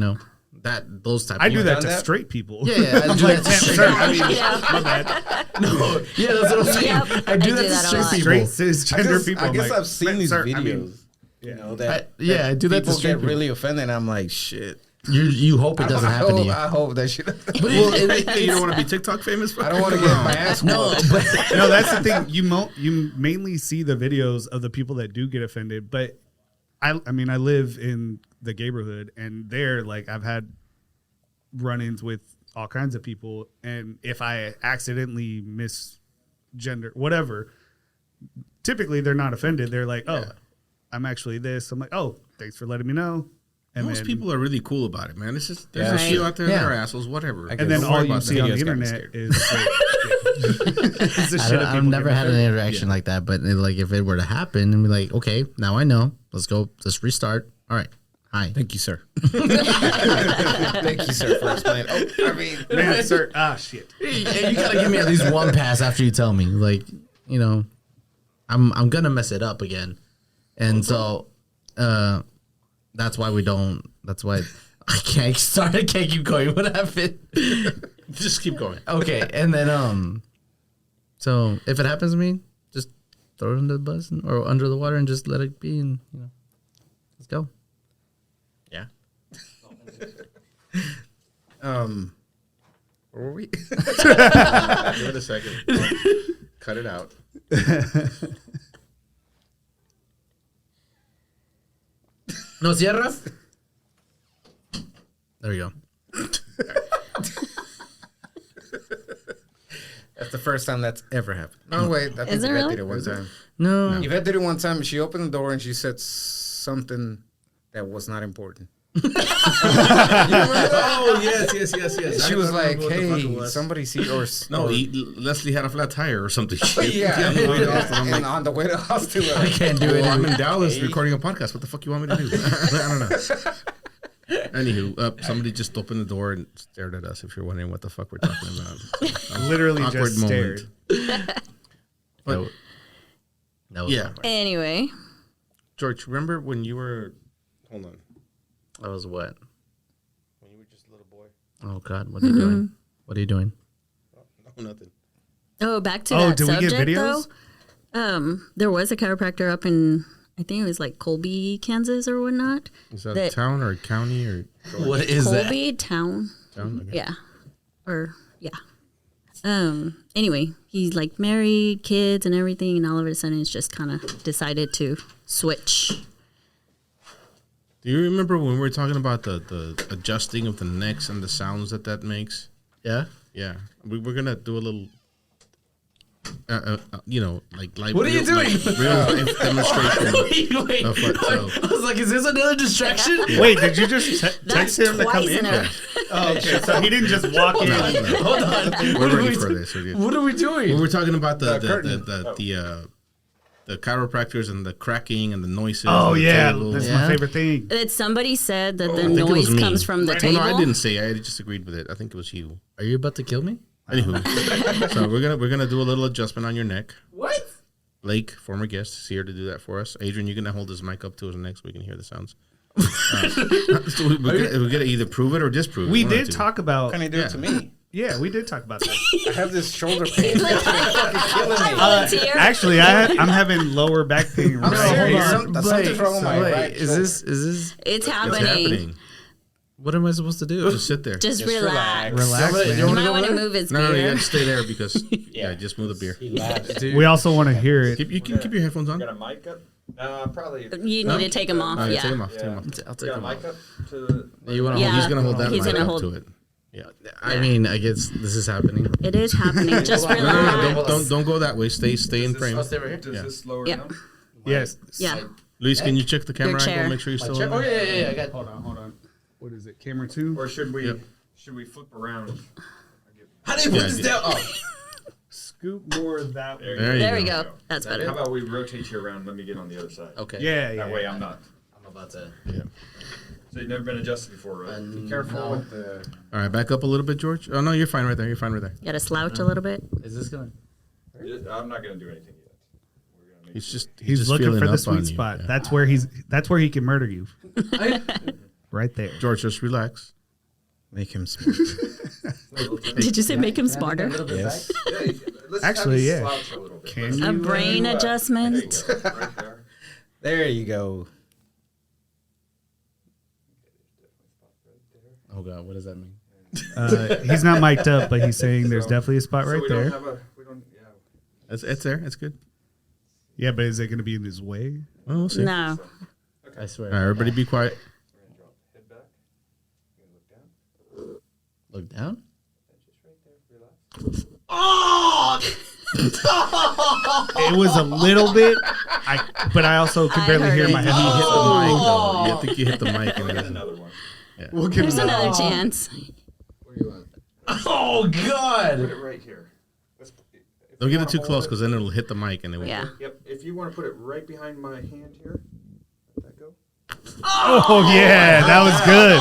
Speaker 1: those type.
Speaker 5: I do that
Speaker 4: done
Speaker 5: to
Speaker 4: that?
Speaker 5: straight people.
Speaker 1: Yeah, I do that to straight.
Speaker 5: I mean,
Speaker 3: Yeah.
Speaker 5: my bad.
Speaker 1: No, yeah, that's what I'm saying.
Speaker 3: Yep,
Speaker 1: I do
Speaker 3: I
Speaker 1: that
Speaker 3: do
Speaker 1: to
Speaker 3: that a
Speaker 1: straight
Speaker 3: lot.
Speaker 1: people.
Speaker 5: Straight cisgender people.
Speaker 4: I
Speaker 5: I'm
Speaker 4: guess
Speaker 5: like,
Speaker 4: I've seen
Speaker 5: "Man,
Speaker 4: these
Speaker 5: sir,
Speaker 4: videos.
Speaker 5: I mean,
Speaker 4: You know that.
Speaker 1: I do that to
Speaker 4: People
Speaker 1: straight
Speaker 4: get
Speaker 1: people.
Speaker 4: really offended. I'm like, shit.
Speaker 1: You hope it doesn't happen to you.
Speaker 4: I hope that shit.
Speaker 2: Well, you don't want to be TikTok famous.
Speaker 4: I don't want to get my ass
Speaker 1: No,
Speaker 4: whooped.
Speaker 1: but
Speaker 5: no, that's the thing. You mainly see the videos of the people that do get offended, but I mean, I live in the neighborhood, and there, like, I've had run-ins with all kinds of people, and if I accidentally misgender whatever, typically they're not offended. They're like, "Oh, I'm actually this." I'm like, "Oh, thanks for letting me know." And
Speaker 2: Most
Speaker 5: then,
Speaker 2: people are really cool about it, man. It's just there's
Speaker 4: Yeah.
Speaker 2: a few out there
Speaker 1: Yeah.
Speaker 2: that are assholes, whatever.
Speaker 4: I
Speaker 5: and then
Speaker 4: Don't
Speaker 5: all
Speaker 4: worry
Speaker 5: you
Speaker 4: about
Speaker 5: see
Speaker 4: the
Speaker 5: on the
Speaker 4: videos, got me
Speaker 5: internet
Speaker 4: scared.
Speaker 5: is the shit of
Speaker 1: I've
Speaker 5: people
Speaker 1: never
Speaker 5: getting
Speaker 1: had an
Speaker 5: offended.
Speaker 1: interaction like that. But like, if it were to happen, and be like, okay, now I know. Let's go. Let's restart. All right. Hi.
Speaker 4: Thank you, sir. Thank you, sir, for explaining. Oh, I mean,
Speaker 5: Man, sir, shit.
Speaker 1: Hey, you gotta give me at least one pass after you tell me. Like, I'm gonna mess it up again, and so that's why we don't. That's why I can't start. I can't keep going. What happened?
Speaker 2: Just keep going.
Speaker 1: Okay, and then so if it happens to me, just throw it under the bus or under the water and just let it be, and let's go.
Speaker 2: Yeah.
Speaker 4: where were we?
Speaker 2: Give it a second. Cut it out.
Speaker 1: No cierra. There we go.
Speaker 4: That's the first time that's ever happened. No, wait. I think
Speaker 3: Is it
Speaker 4: Yvette
Speaker 3: really?
Speaker 4: did it one time.
Speaker 1: No.
Speaker 4: Yvette did it one time. She opened the door and she said something that was not important.
Speaker 2: Oh yes.
Speaker 4: She was like, "Hey, somebody see or
Speaker 2: No,
Speaker 4: or,
Speaker 2: Leslie had a flat tire or something.
Speaker 4: yeah."
Speaker 2: On the way to Austin, I'm
Speaker 4: And
Speaker 2: like,
Speaker 4: on the way to Austin,
Speaker 1: I can't do it.
Speaker 2: well, I'm in Dallas recording a podcast. What the fuck you want me to do? I don't know. Anywho, somebody just opened the door and stared at us. If you're wondering what the fuck we're talking about,
Speaker 5: Literally
Speaker 2: Awkward
Speaker 5: just
Speaker 2: moment.
Speaker 5: stared.
Speaker 2: But
Speaker 1: That was
Speaker 2: yeah,
Speaker 3: Anyway,
Speaker 2: George, remember when you were? Hold on.
Speaker 1: That was what?
Speaker 2: When you were just a little boy.
Speaker 1: Oh God, what are you doing? What are you doing?
Speaker 2: No, nothing.
Speaker 3: back to
Speaker 5: Oh,
Speaker 3: that
Speaker 5: did we get
Speaker 3: subject
Speaker 5: videos?
Speaker 3: though. There was a chiropractor up in, I think it was like Colby, Kansas or whatnot.
Speaker 2: Is that a
Speaker 3: That-
Speaker 2: town or a county or
Speaker 1: What is
Speaker 3: Colby town.
Speaker 2: town? Okay.
Speaker 3: Yeah. Or yeah. Anyway, he's like married, kids and everything, and all of a sudden it's just kind of decided to switch.
Speaker 2: Do you remember when we were talking about the adjusting of the necks and the sounds that makes?
Speaker 1: Yeah.
Speaker 2: Yeah, we're gonna do a little, like
Speaker 1: What are you doing?
Speaker 2: Real life demonstration.
Speaker 1: Wait.
Speaker 2: Of what, so-
Speaker 1: I was like, is this another distraction?
Speaker 5: Wait, did you just
Speaker 3: That's
Speaker 5: text him to come
Speaker 3: twice
Speaker 5: in?
Speaker 3: in a
Speaker 5: Oh, okay. So he didn't just walk in.
Speaker 1: Hold on.
Speaker 2: We're ready for this.
Speaker 1: What are we doing?
Speaker 2: When we're talking about the
Speaker 4: curtain.
Speaker 2: chiropractors and the cracking and the noises.
Speaker 5: Oh,
Speaker 2: and the
Speaker 5: yeah.
Speaker 2: tables.
Speaker 5: That's
Speaker 1: Yeah.
Speaker 5: my favorite thing.
Speaker 3: That somebody said that the
Speaker 2: I think it was
Speaker 3: noise
Speaker 2: me.
Speaker 3: comes from the
Speaker 2: Oh,
Speaker 3: table.
Speaker 2: no, I didn't say. I just agreed with it. I think it was you.
Speaker 1: Are you about to kill me?
Speaker 2: Anywho, so we're gonna do a little adjustment on your neck.
Speaker 1: What?
Speaker 2: Blake, former guest, is here to do that for us. Adrian, you're gonna hold this mic up to his neck so we can hear the sounds. So we're gonna either prove it or disprove it.
Speaker 5: We
Speaker 2: One or
Speaker 5: did
Speaker 2: two.
Speaker 5: talk about.
Speaker 4: Can you do it to me?
Speaker 5: Yeah, we did talk about that.
Speaker 4: I have this shoulder pain. That's fucking killing me.
Speaker 3: Volunteer.
Speaker 5: Actually, I'm having lower back pain
Speaker 4: I'm
Speaker 5: right
Speaker 4: serious.
Speaker 5: here.
Speaker 4: Something's wrong with my right
Speaker 1: Is this?
Speaker 3: It's
Speaker 2: It's
Speaker 3: happening.
Speaker 2: happening.
Speaker 1: What am I supposed to do?
Speaker 2: Just sit there.
Speaker 3: Just
Speaker 4: Just
Speaker 3: relax.
Speaker 5: Relax,
Speaker 1: Somebody-
Speaker 5: man.
Speaker 3: You
Speaker 1: wanna
Speaker 3: might
Speaker 1: go
Speaker 3: want to
Speaker 1: there?
Speaker 3: move his
Speaker 2: No, you
Speaker 3: beer.
Speaker 2: gotta stay there because just move the beer.
Speaker 1: Dude.
Speaker 5: We also want to hear it.
Speaker 2: You can keep your headphones on.
Speaker 6: Got a mic up? Probably.
Speaker 3: You need to take them off.
Speaker 2: All right,
Speaker 3: Yeah.
Speaker 2: take them off. Take them off.
Speaker 1: I'll take
Speaker 6: Got a
Speaker 1: them
Speaker 6: mic
Speaker 1: off.
Speaker 6: up to the.
Speaker 1: You want to
Speaker 3: Yeah.
Speaker 2: He's gonna hold that
Speaker 3: He's
Speaker 2: mic
Speaker 3: gonna
Speaker 2: up
Speaker 3: hold-
Speaker 2: to it. Yeah.
Speaker 1: I mean, I guess this is happening.
Speaker 3: It is happening. Just
Speaker 2: No,
Speaker 3: relax.
Speaker 2: don't go that way. Stay in frame.
Speaker 1: I'll stay right here.
Speaker 6: Does
Speaker 2: Yeah.
Speaker 6: this lower
Speaker 3: Yeah.
Speaker 6: down?
Speaker 5: Yes.
Speaker 3: Yeah.
Speaker 2: Luis, can you check the camera
Speaker 3: chair.
Speaker 2: angle? Make sure you're still on.
Speaker 1: Oh yeah. I got.
Speaker 5: Hold on. What is it? Camera 2?
Speaker 6: Or should we
Speaker 2: Yep.
Speaker 6: flip around?
Speaker 1: How do you put this down? Oh.
Speaker 5: Scoop more that way.
Speaker 3: There we go. That's better.
Speaker 6: How about we rotate you around? Let me get on the other side.
Speaker 1: Okay.
Speaker 5: Yeah,
Speaker 6: That way I'm not.
Speaker 1: I'm about to.
Speaker 6: So you've never been adjusted before, right?
Speaker 4: Be careful with the.
Speaker 2: All right, back up a little bit, George. Oh no, you're fine right there. You're fine right there.
Speaker 3: You got to slouch a little bit.
Speaker 1: Is this going?
Speaker 6: I'm not going to do anything yet. We're gonna make
Speaker 5: He's
Speaker 2: just
Speaker 5: looking
Speaker 2: feeling
Speaker 5: for the
Speaker 2: up on
Speaker 5: sweet
Speaker 2: you.
Speaker 5: spot.
Speaker 2: Yeah.
Speaker 5: That's where he can murder you. Right there.
Speaker 2: George, just relax.
Speaker 4: Make him smart.
Speaker 3: Did you say make him smarter?
Speaker 4: Yes.
Speaker 6: Yeah, let's
Speaker 5: Actually,
Speaker 6: have you
Speaker 5: yeah.
Speaker 6: slouch a little bit.
Speaker 5: Can
Speaker 3: A
Speaker 5: you?
Speaker 3: brain
Speaker 6: There you
Speaker 3: adjustment.
Speaker 6: go. Right there.
Speaker 4: There you go.
Speaker 1: Oh God, what does that mean?
Speaker 5: He's not mic'd up, but he's saying there's definitely a spot
Speaker 6: So
Speaker 5: right
Speaker 6: we
Speaker 5: there.
Speaker 6: don't have a. We don't. Yeah.
Speaker 2: It's there. It's good.
Speaker 5: Yeah, but is it going to be in his way?
Speaker 2: Well, we'll see.
Speaker 3: No.
Speaker 1: I swear.
Speaker 2: All right, everybody, be quiet.
Speaker 6: We're gonna drop head back. You're gonna look down.
Speaker 1: Look down.
Speaker 6: Just right there. Relax.
Speaker 5: It was a little bit, but I also could
Speaker 3: I
Speaker 5: barely
Speaker 3: heard
Speaker 5: hear
Speaker 3: it.
Speaker 5: my
Speaker 2: You hit
Speaker 5: head.
Speaker 2: the mic, though. I think you hit the mic.
Speaker 6: There's
Speaker 2: And
Speaker 6: another one.
Speaker 5: We'll give
Speaker 3: There's
Speaker 5: him
Speaker 3: another chance.
Speaker 6: Where do you want?
Speaker 1: Oh
Speaker 6: Put
Speaker 1: God.
Speaker 6: it right here. If
Speaker 2: don't
Speaker 6: you
Speaker 2: get it
Speaker 6: wanna
Speaker 2: too
Speaker 6: hold
Speaker 2: close because then it'll hit the mic and it will.
Speaker 3: Yeah.
Speaker 6: Yep. If you want to put it right behind my hand here, let that go.
Speaker 5: Oh, yeah, that was good.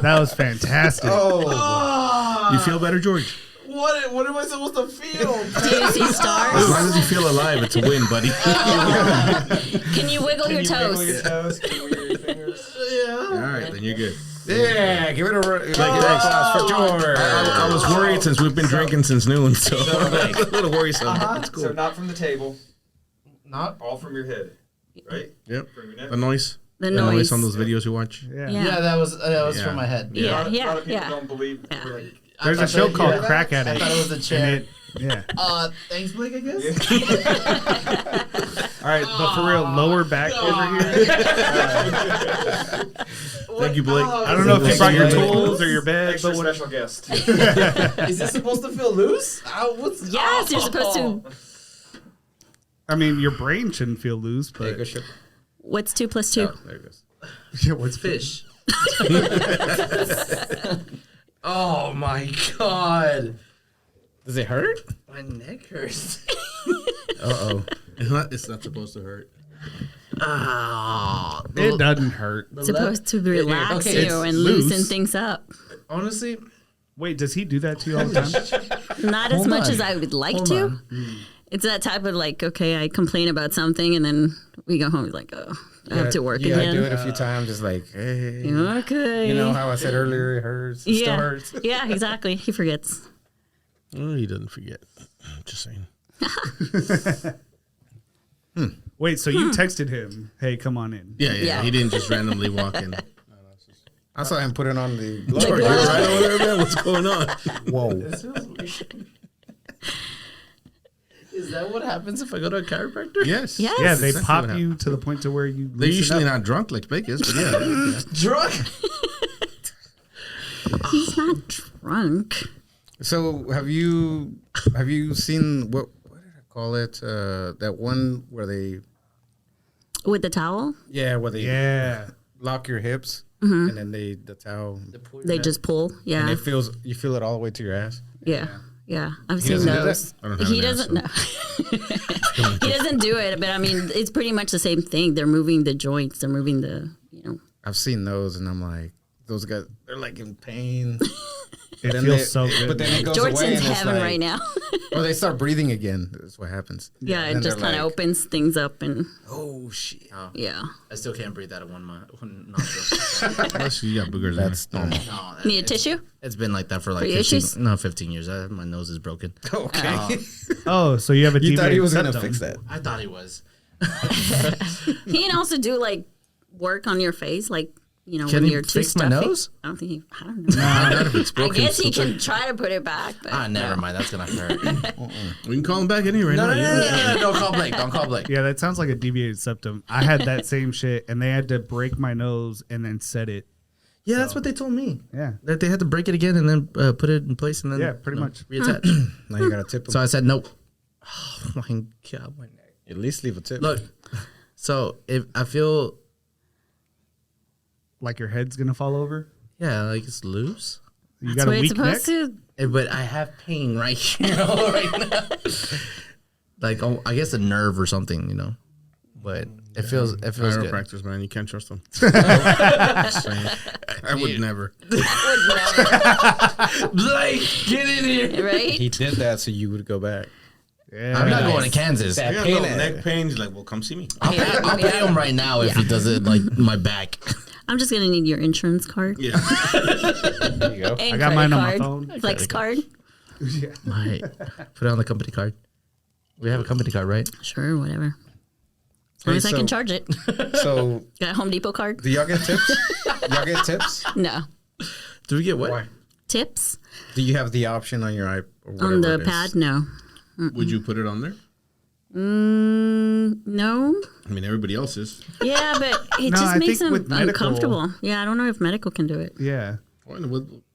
Speaker 5: That was fantastic.
Speaker 2: You feel better, George?
Speaker 1: What am I supposed to feel?
Speaker 3: Do you see
Speaker 2: As
Speaker 3: stars?
Speaker 2: long as you feel alive, it's a win, buddy.
Speaker 3: Can you wiggle your
Speaker 6: Can you wiggle your
Speaker 3: toes?
Speaker 6: toes? Can you wiggle your fingers?
Speaker 2: All right, then you're good.
Speaker 4: Yeah, give it a
Speaker 2: Thanks.
Speaker 4: applause for George.
Speaker 2: I was worried since we've been drinking since noon, so a little worrisome. It's cool.
Speaker 6: So not from the table,
Speaker 1: Not.
Speaker 6: all from your head, right?
Speaker 2: Yep.
Speaker 6: From your neck.
Speaker 2: The noise.
Speaker 3: The
Speaker 2: The noise
Speaker 3: noise.
Speaker 2: on those videos you watch.
Speaker 5: Yeah.
Speaker 3: Yeah.
Speaker 1: Yeah, that was
Speaker 2: Yeah.
Speaker 1: from my head.
Speaker 3: Yeah,
Speaker 6: a lot of people
Speaker 3: yeah.
Speaker 6: don't believe.
Speaker 3: Yeah.
Speaker 6: We're like,
Speaker 5: There's
Speaker 1: I
Speaker 5: a show
Speaker 1: thought-
Speaker 5: called
Speaker 1: yeah,
Speaker 5: Crack
Speaker 1: I
Speaker 5: Addict.
Speaker 1: thought it was a
Speaker 5: and
Speaker 1: chair.
Speaker 5: yeah.
Speaker 1: Thanks, Blake. I guess.
Speaker 5: All right, but for real, lower back over here.
Speaker 2: Thank you, Blake.
Speaker 5: I don't know if you brought your tools or your bed,
Speaker 6: extra
Speaker 5: but what,
Speaker 6: special guest.
Speaker 1: Is this supposed to feel loose?
Speaker 3: Yes, you're supposed to.
Speaker 5: I mean, your brain shouldn't feel loose, but
Speaker 3: What's 2 plus 2?
Speaker 2: There it goes.
Speaker 5: yeah, what's
Speaker 1: Fish. Oh my God.
Speaker 4: Does it hurt?
Speaker 1: My neck hurts.
Speaker 2: Uh-oh. It's not supposed to hurt.
Speaker 1: Ah.
Speaker 5: It doesn't hurt.
Speaker 3: Supposed to relax
Speaker 1: Okay,
Speaker 3: you
Speaker 5: it's
Speaker 3: and
Speaker 5: loose.
Speaker 3: loosen things up.
Speaker 1: Honestly,
Speaker 5: Wait, does he do that to you all the time?
Speaker 3: Not as
Speaker 1: Hold
Speaker 3: much
Speaker 1: on.
Speaker 3: as I would like
Speaker 1: Hold
Speaker 3: to.
Speaker 1: on.
Speaker 3: It's that type of like, okay, I complain about something and then we go home. It's like, oh, I have to work
Speaker 4: You gotta do
Speaker 3: again.
Speaker 4: it a few times, just like, hey.
Speaker 3: Okay.
Speaker 4: You know how I said earlier it hurts? It still
Speaker 3: yeah.
Speaker 4: hurts.
Speaker 3: Yeah, exactly. He forgets.
Speaker 2: Oh, he doesn't forget. Just saying.
Speaker 5: Wait, so you texted him, hey, come on in.
Speaker 2: Yeah.
Speaker 3: Yeah.
Speaker 2: He didn't just randomly walk in.
Speaker 4: I saw him put it on the
Speaker 3: Like,
Speaker 2: You're right over there, man. What's going on?
Speaker 4: Whoa.
Speaker 1: is that what happens if I go to a chiropractor?
Speaker 2: Yes.
Speaker 3: Yes.
Speaker 5: Yeah, they
Speaker 2: exactly
Speaker 5: pop
Speaker 2: what
Speaker 5: you to the point to where you
Speaker 2: They're
Speaker 5: loosen
Speaker 2: usually
Speaker 5: up.
Speaker 2: not drunk like Blake is, but yeah.
Speaker 1: Drunk.
Speaker 3: He's not drunk.
Speaker 4: So have you seen what did I call it? That one where they
Speaker 3: With the towel,
Speaker 4: where they
Speaker 5: Yeah.
Speaker 4: lock your hips and then the towel
Speaker 3: they just pull.
Speaker 4: and
Speaker 3: Yeah.
Speaker 4: it feels you feel it all the way to your ass.
Speaker 3: Yeah. Yeah. I've seen
Speaker 4: doesn't do
Speaker 3: those.
Speaker 2: I don't have
Speaker 3: He
Speaker 2: an
Speaker 3: doesn't know.
Speaker 2: asshole.
Speaker 3: He doesn't do it, but I mean, it's pretty much the same thing. They're moving the joints. They're moving the,
Speaker 4: I've seen those and I'm like, those guys they're like in pain.
Speaker 5: It
Speaker 4: Then
Speaker 5: feels so
Speaker 4: But
Speaker 5: good.
Speaker 4: then it goes away
Speaker 3: George's in
Speaker 4: and it's
Speaker 3: heaven
Speaker 4: like,
Speaker 3: right now.
Speaker 4: or they start breathing again. That's what happens.
Speaker 3: Yeah, it
Speaker 4: And
Speaker 3: just
Speaker 4: they're
Speaker 3: kind of
Speaker 4: like,
Speaker 3: opens things up and
Speaker 4: Oh shit.
Speaker 3: yeah.
Speaker 1: I still can't breathe out of one nostril.
Speaker 2: Unless you got boogers
Speaker 4: That's
Speaker 2: in there.
Speaker 4: normal.
Speaker 1: No,
Speaker 3: Need a
Speaker 1: it's-
Speaker 3: tissue?
Speaker 1: It's been like that for like
Speaker 3: For
Speaker 1: 15, 15 years. My nose is broken.
Speaker 4: Okay.
Speaker 5: Oh, so you have a
Speaker 4: You
Speaker 5: deviated
Speaker 4: thought he was gonna
Speaker 5: septum.
Speaker 4: fix that.
Speaker 1: I thought he was.
Speaker 3: He can also do like work on your face, like
Speaker 1: Can
Speaker 3: when
Speaker 1: he
Speaker 3: you're too
Speaker 1: fix my
Speaker 3: stuffy.
Speaker 1: nose?
Speaker 3: I don't think. I don't know.
Speaker 2: Not if it's
Speaker 3: I
Speaker 2: broken.
Speaker 3: guess he can try to put it back, but
Speaker 1: Never mind. That's gonna hurt.
Speaker 2: We can call him back in here right now.
Speaker 1: No. Don't call Blake. Don't call Blake.
Speaker 5: Yeah, that sounds like a deviated septum. I had that same shit, and they had to break my nose and then set it.
Speaker 1: Yeah, that's what they told me.
Speaker 5: Yeah.
Speaker 1: That they had to break it again and then put it in place and then
Speaker 5: Yeah, pretty much.
Speaker 1: reattach.
Speaker 4: Now you gotta tip them.
Speaker 1: So I said nope. Oh my God, my neck.
Speaker 4: At least leave a tip.
Speaker 1: Look, so if I feel
Speaker 5: Like your head's gonna fall over.
Speaker 1: like it's loose.
Speaker 5: You
Speaker 3: That's
Speaker 5: got
Speaker 3: what
Speaker 5: a
Speaker 3: it's
Speaker 5: weak neck.
Speaker 3: supposed to.
Speaker 1: But I have pain right here, right now. Like, oh, I guess a nerve or something, you know. But it feels good.
Speaker 2: Chiropractors, man, you can't trust them. Just saying. I would never.
Speaker 1: Blake, get in here.
Speaker 3: Right?
Speaker 4: He did that so you would go back.
Speaker 5: Yeah.
Speaker 1: I'm not going to Kansas.
Speaker 4: That
Speaker 2: I got
Speaker 4: pain
Speaker 2: little
Speaker 4: at-
Speaker 2: neck pain. He's like, well, come see me.
Speaker 1: I'll pay him right now if he does it like my back.
Speaker 3: I'm just gonna need your insurance card.
Speaker 2: Yeah.
Speaker 4: There you go.
Speaker 3: And
Speaker 5: I got
Speaker 3: credit
Speaker 5: mine on my
Speaker 3: card,
Speaker 5: phone.
Speaker 3: Flex card.
Speaker 1: Right. Put it on the company card. We have a company card, right?
Speaker 3: Sure, whatever. As long as I can charge it.
Speaker 4: So,
Speaker 3: Got a Home Depot card?
Speaker 4: do y'all get tips? Y'all get tips?
Speaker 3: No.
Speaker 1: Do we get what?
Speaker 4: Why?
Speaker 3: Tips
Speaker 4: Do you have the option on your iPad?
Speaker 3: on the pad? No.
Speaker 2: Would you put it on there?
Speaker 3: No.
Speaker 2: I mean, everybody else is.
Speaker 3: Yeah, but it
Speaker 5: No,
Speaker 3: just
Speaker 5: I
Speaker 3: makes
Speaker 5: think
Speaker 3: them
Speaker 5: with medical-
Speaker 3: uncomfortable. Yeah, I don't know if medical can do it.
Speaker 5: Yeah.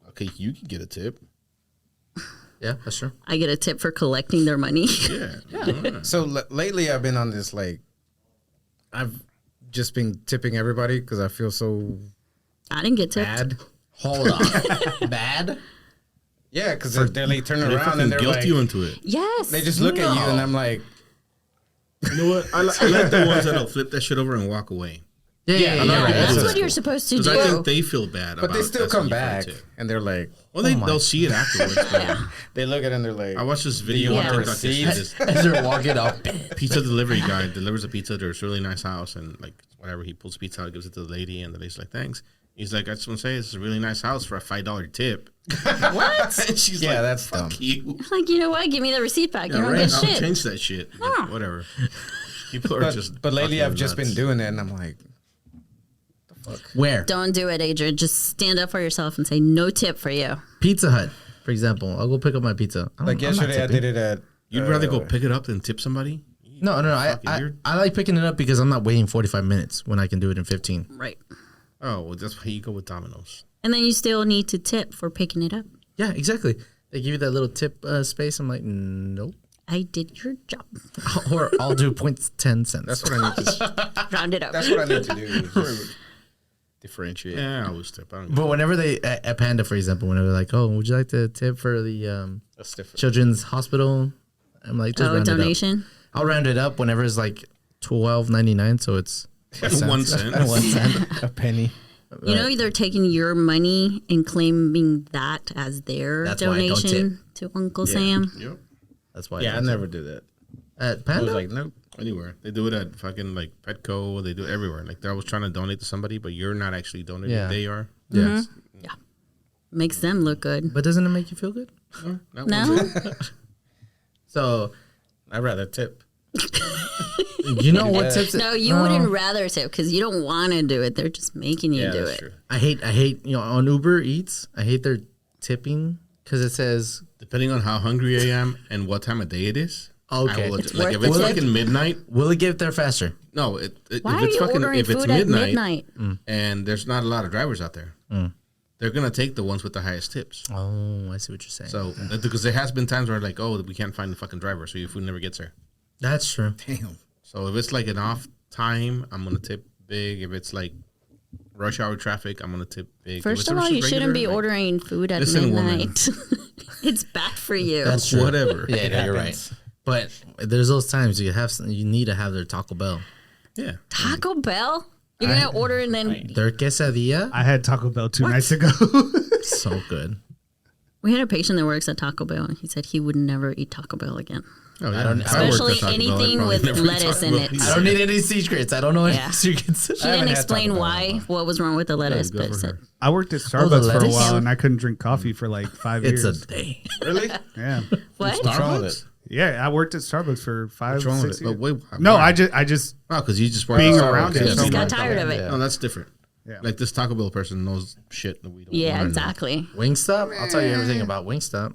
Speaker 2: Okay, you can get a tip.
Speaker 1: Yeah, that's true.
Speaker 3: I get a tip for collecting their money.
Speaker 2: Yeah.
Speaker 4: So lately, I've been on this like, I've just been tipping everybody because I feel so
Speaker 3: I didn't get tipped.
Speaker 4: bad.
Speaker 1: Hold on. Bad?
Speaker 4: Yeah, because they like, turn
Speaker 2: They
Speaker 4: around
Speaker 2: fucking
Speaker 4: and they're
Speaker 2: guilt
Speaker 4: like,
Speaker 2: you into it.
Speaker 3: Yes.
Speaker 4: they just look at you and I'm like,
Speaker 2: You know what? I like the ones that'll flip that shit over and walk away.
Speaker 1: Yeah,
Speaker 4: Yeah,
Speaker 1: you're right.
Speaker 3: That's
Speaker 2: That's
Speaker 3: what you're supposed to
Speaker 2: Because
Speaker 3: do.
Speaker 2: I think they feel bad
Speaker 4: but
Speaker 2: about
Speaker 4: they still
Speaker 2: asking
Speaker 4: come
Speaker 2: you for a
Speaker 4: back
Speaker 2: tip.
Speaker 4: and they're like,
Speaker 2: Well, they'll see it afterwards. but
Speaker 4: they look at it and they're like,
Speaker 2: I watched this video
Speaker 4: you
Speaker 2: on
Speaker 4: want a
Speaker 2: TikTok. This,
Speaker 4: receipt?
Speaker 2: this
Speaker 1: As they're walking up.
Speaker 2: pizza delivery guy delivers a pizza to this really nice house, and like whatever, he pulls pizza out, gives it to the lady, and the lady's like, "Thanks." He's like, "I just want to say, this is a really nice house for a $5 tip."
Speaker 3: What?
Speaker 2: And she's
Speaker 4: Yeah,
Speaker 2: like,
Speaker 4: that's
Speaker 2: "Fuck
Speaker 4: dumb.
Speaker 2: you."
Speaker 3: Like, you know what? Give me the receipt back. You
Speaker 2: Yeah,
Speaker 3: don't
Speaker 2: right?
Speaker 3: get
Speaker 2: I'll
Speaker 3: shit.
Speaker 2: change that shit. Like, whatever. People are just.
Speaker 4: but lately
Speaker 2: fucking
Speaker 4: I've just
Speaker 2: nuts.
Speaker 4: been doing it and I'm like,
Speaker 1: Where?
Speaker 3: Don't do it, Adrian. Just stand up for yourself and say no tip for you.
Speaker 1: Pizza Hut, for example. I'll go pick up my pizza.
Speaker 4: like yesterday I did it at.
Speaker 2: You'd rather go pick it up than tip somebody?
Speaker 1: No.
Speaker 2: Fucking
Speaker 1: I
Speaker 2: weird.
Speaker 1: like picking it up because I'm not waiting 45 minutes when I can do it in 15.
Speaker 3: Right.
Speaker 2: Oh, well, that's why you go with Domino's.
Speaker 3: And then you still need to tip for picking it up.
Speaker 1: Yeah, exactly. They give you that little tip space. I'm like, nope.
Speaker 3: I did your job.
Speaker 1: Or I'll do 0.10 cents.
Speaker 4: That's what I need to.
Speaker 3: Round it up.
Speaker 4: That's what I need to do. is just differentiate.
Speaker 2: Yeah, I always tip. I don't
Speaker 1: But whenever they, at Panda, for example, whenever they're like, oh, would you like to tip for the
Speaker 4: That's different.
Speaker 1: children's hospital? I'm like, just
Speaker 3: Oh,
Speaker 1: round it up.
Speaker 3: donation.
Speaker 1: I'll round it up whenever it's like $12.99, so it's
Speaker 2: 1 cent.
Speaker 1: 1 cent.
Speaker 4: A penny.
Speaker 3: You know, they're taking your money and claiming that as their
Speaker 1: That's why I don't
Speaker 3: donation to Uncle Sam.
Speaker 2: Yep.
Speaker 1: That's why.
Speaker 4: Yeah, I never do that.
Speaker 1: At
Speaker 4: I
Speaker 1: Panda,
Speaker 4: was like, nope.
Speaker 2: Anywhere. They do it at fucking like Petco. They do it everywhere. Like they're always trying to donate to somebody, but you're not actually donating.
Speaker 1: Yeah.
Speaker 2: They are.
Speaker 1: yeah.
Speaker 3: Makes them look good.
Speaker 1: But doesn't it make you feel good?
Speaker 2: That
Speaker 3: No?
Speaker 2: one's it.
Speaker 1: So
Speaker 4: I'd rather tip.
Speaker 1: you know what tips?
Speaker 3: No, you wouldn't rather tip because you don't want to do it. They're just making you
Speaker 4: Yeah,
Speaker 3: do
Speaker 4: that's
Speaker 3: it.
Speaker 4: true.
Speaker 1: I hate. You know, on Uber Eats, I hate their tipping because it says
Speaker 2: Depending on how hungry I am and what time of day it is.
Speaker 1: Okay.
Speaker 2: I will
Speaker 3: It's
Speaker 2: like
Speaker 3: worth
Speaker 2: if
Speaker 3: the
Speaker 2: it's
Speaker 3: tip.
Speaker 2: fucking midnight.
Speaker 1: will it get there faster?
Speaker 2: No,
Speaker 3: Why
Speaker 2: if
Speaker 3: are
Speaker 2: it's
Speaker 3: you
Speaker 2: fucking
Speaker 3: ordering
Speaker 2: if it's
Speaker 3: food at
Speaker 2: midnight,
Speaker 3: midnight?
Speaker 2: and there's not a lot of drivers out there, they're gonna take the ones with the highest tips.
Speaker 1: Oh, I see what you're saying.
Speaker 2: So because there has been times where like, oh, we can't find the fucking driver, so your food never gets there.
Speaker 1: that's true.
Speaker 4: Damn.
Speaker 2: So if it's like an off time, I'm gonna tip big. If it's like rush hour traffic, I'm gonna tip big. If
Speaker 3: First
Speaker 2: it's
Speaker 3: of all,
Speaker 2: just
Speaker 3: you shouldn't be
Speaker 2: regular, like,
Speaker 3: ordering food at
Speaker 2: Listen, woman.
Speaker 3: midnight. It's bad for you.
Speaker 1: That's true.
Speaker 2: Whatever.
Speaker 1: Yeah, no, you're right. But there's those times you need to have their Taco Bell.
Speaker 2: Yeah.
Speaker 3: Taco Bell? You're going to order and then
Speaker 1: Their quesadilla,
Speaker 5: I had Taco Bell 2 nights ago.
Speaker 1: so good.
Speaker 3: we had a patient that works at Taco Bell and he said he would never eat Taco Bell again.
Speaker 2: Oh, yeah.
Speaker 1: don't-
Speaker 2: If I worked
Speaker 3: Especially
Speaker 2: at Taco Bell, I'd
Speaker 3: anything
Speaker 2: probably
Speaker 3: with
Speaker 2: never eat
Speaker 3: lettuce
Speaker 2: Taco
Speaker 3: in
Speaker 2: Bell
Speaker 3: it.
Speaker 2: either.
Speaker 1: I don't need any secrets. I don't know
Speaker 3: Yeah.
Speaker 1: any secrets.
Speaker 3: She
Speaker 4: haven't
Speaker 3: didn't
Speaker 4: had
Speaker 3: explain
Speaker 4: Taco Bell
Speaker 3: why,
Speaker 4: in a while.
Speaker 3: what was wrong with the lettuce,
Speaker 2: good
Speaker 3: but
Speaker 2: for
Speaker 3: said,
Speaker 2: her.
Speaker 5: I worked at
Speaker 1: the
Speaker 5: Starbucks for a
Speaker 1: lettuce?
Speaker 5: while and I couldn't drink coffee for like 5 years.
Speaker 1: It's a day.
Speaker 4: Really?
Speaker 5: Yeah.
Speaker 3: what?
Speaker 4: What's wrong with it?
Speaker 5: Yeah, I worked at Starbucks for 5,
Speaker 4: wrong
Speaker 5: 6
Speaker 4: with it?
Speaker 5: years.
Speaker 2: But wait,
Speaker 5: No,
Speaker 2: why?
Speaker 5: I just
Speaker 2: Oh, because you just work
Speaker 5: being
Speaker 2: at Starbucks.
Speaker 5: around it
Speaker 3: You
Speaker 2: Yeah,
Speaker 5: so
Speaker 3: just got
Speaker 5: much.
Speaker 3: tired of it.
Speaker 4: Yeah.
Speaker 2: No, that's different.
Speaker 5: Yeah.
Speaker 2: Like this Taco Bell person knows shit that we don't.
Speaker 3: Yeah,
Speaker 2: wanna know.
Speaker 3: exactly.
Speaker 1: Wingstop? I'll tell you everything about Wingstop.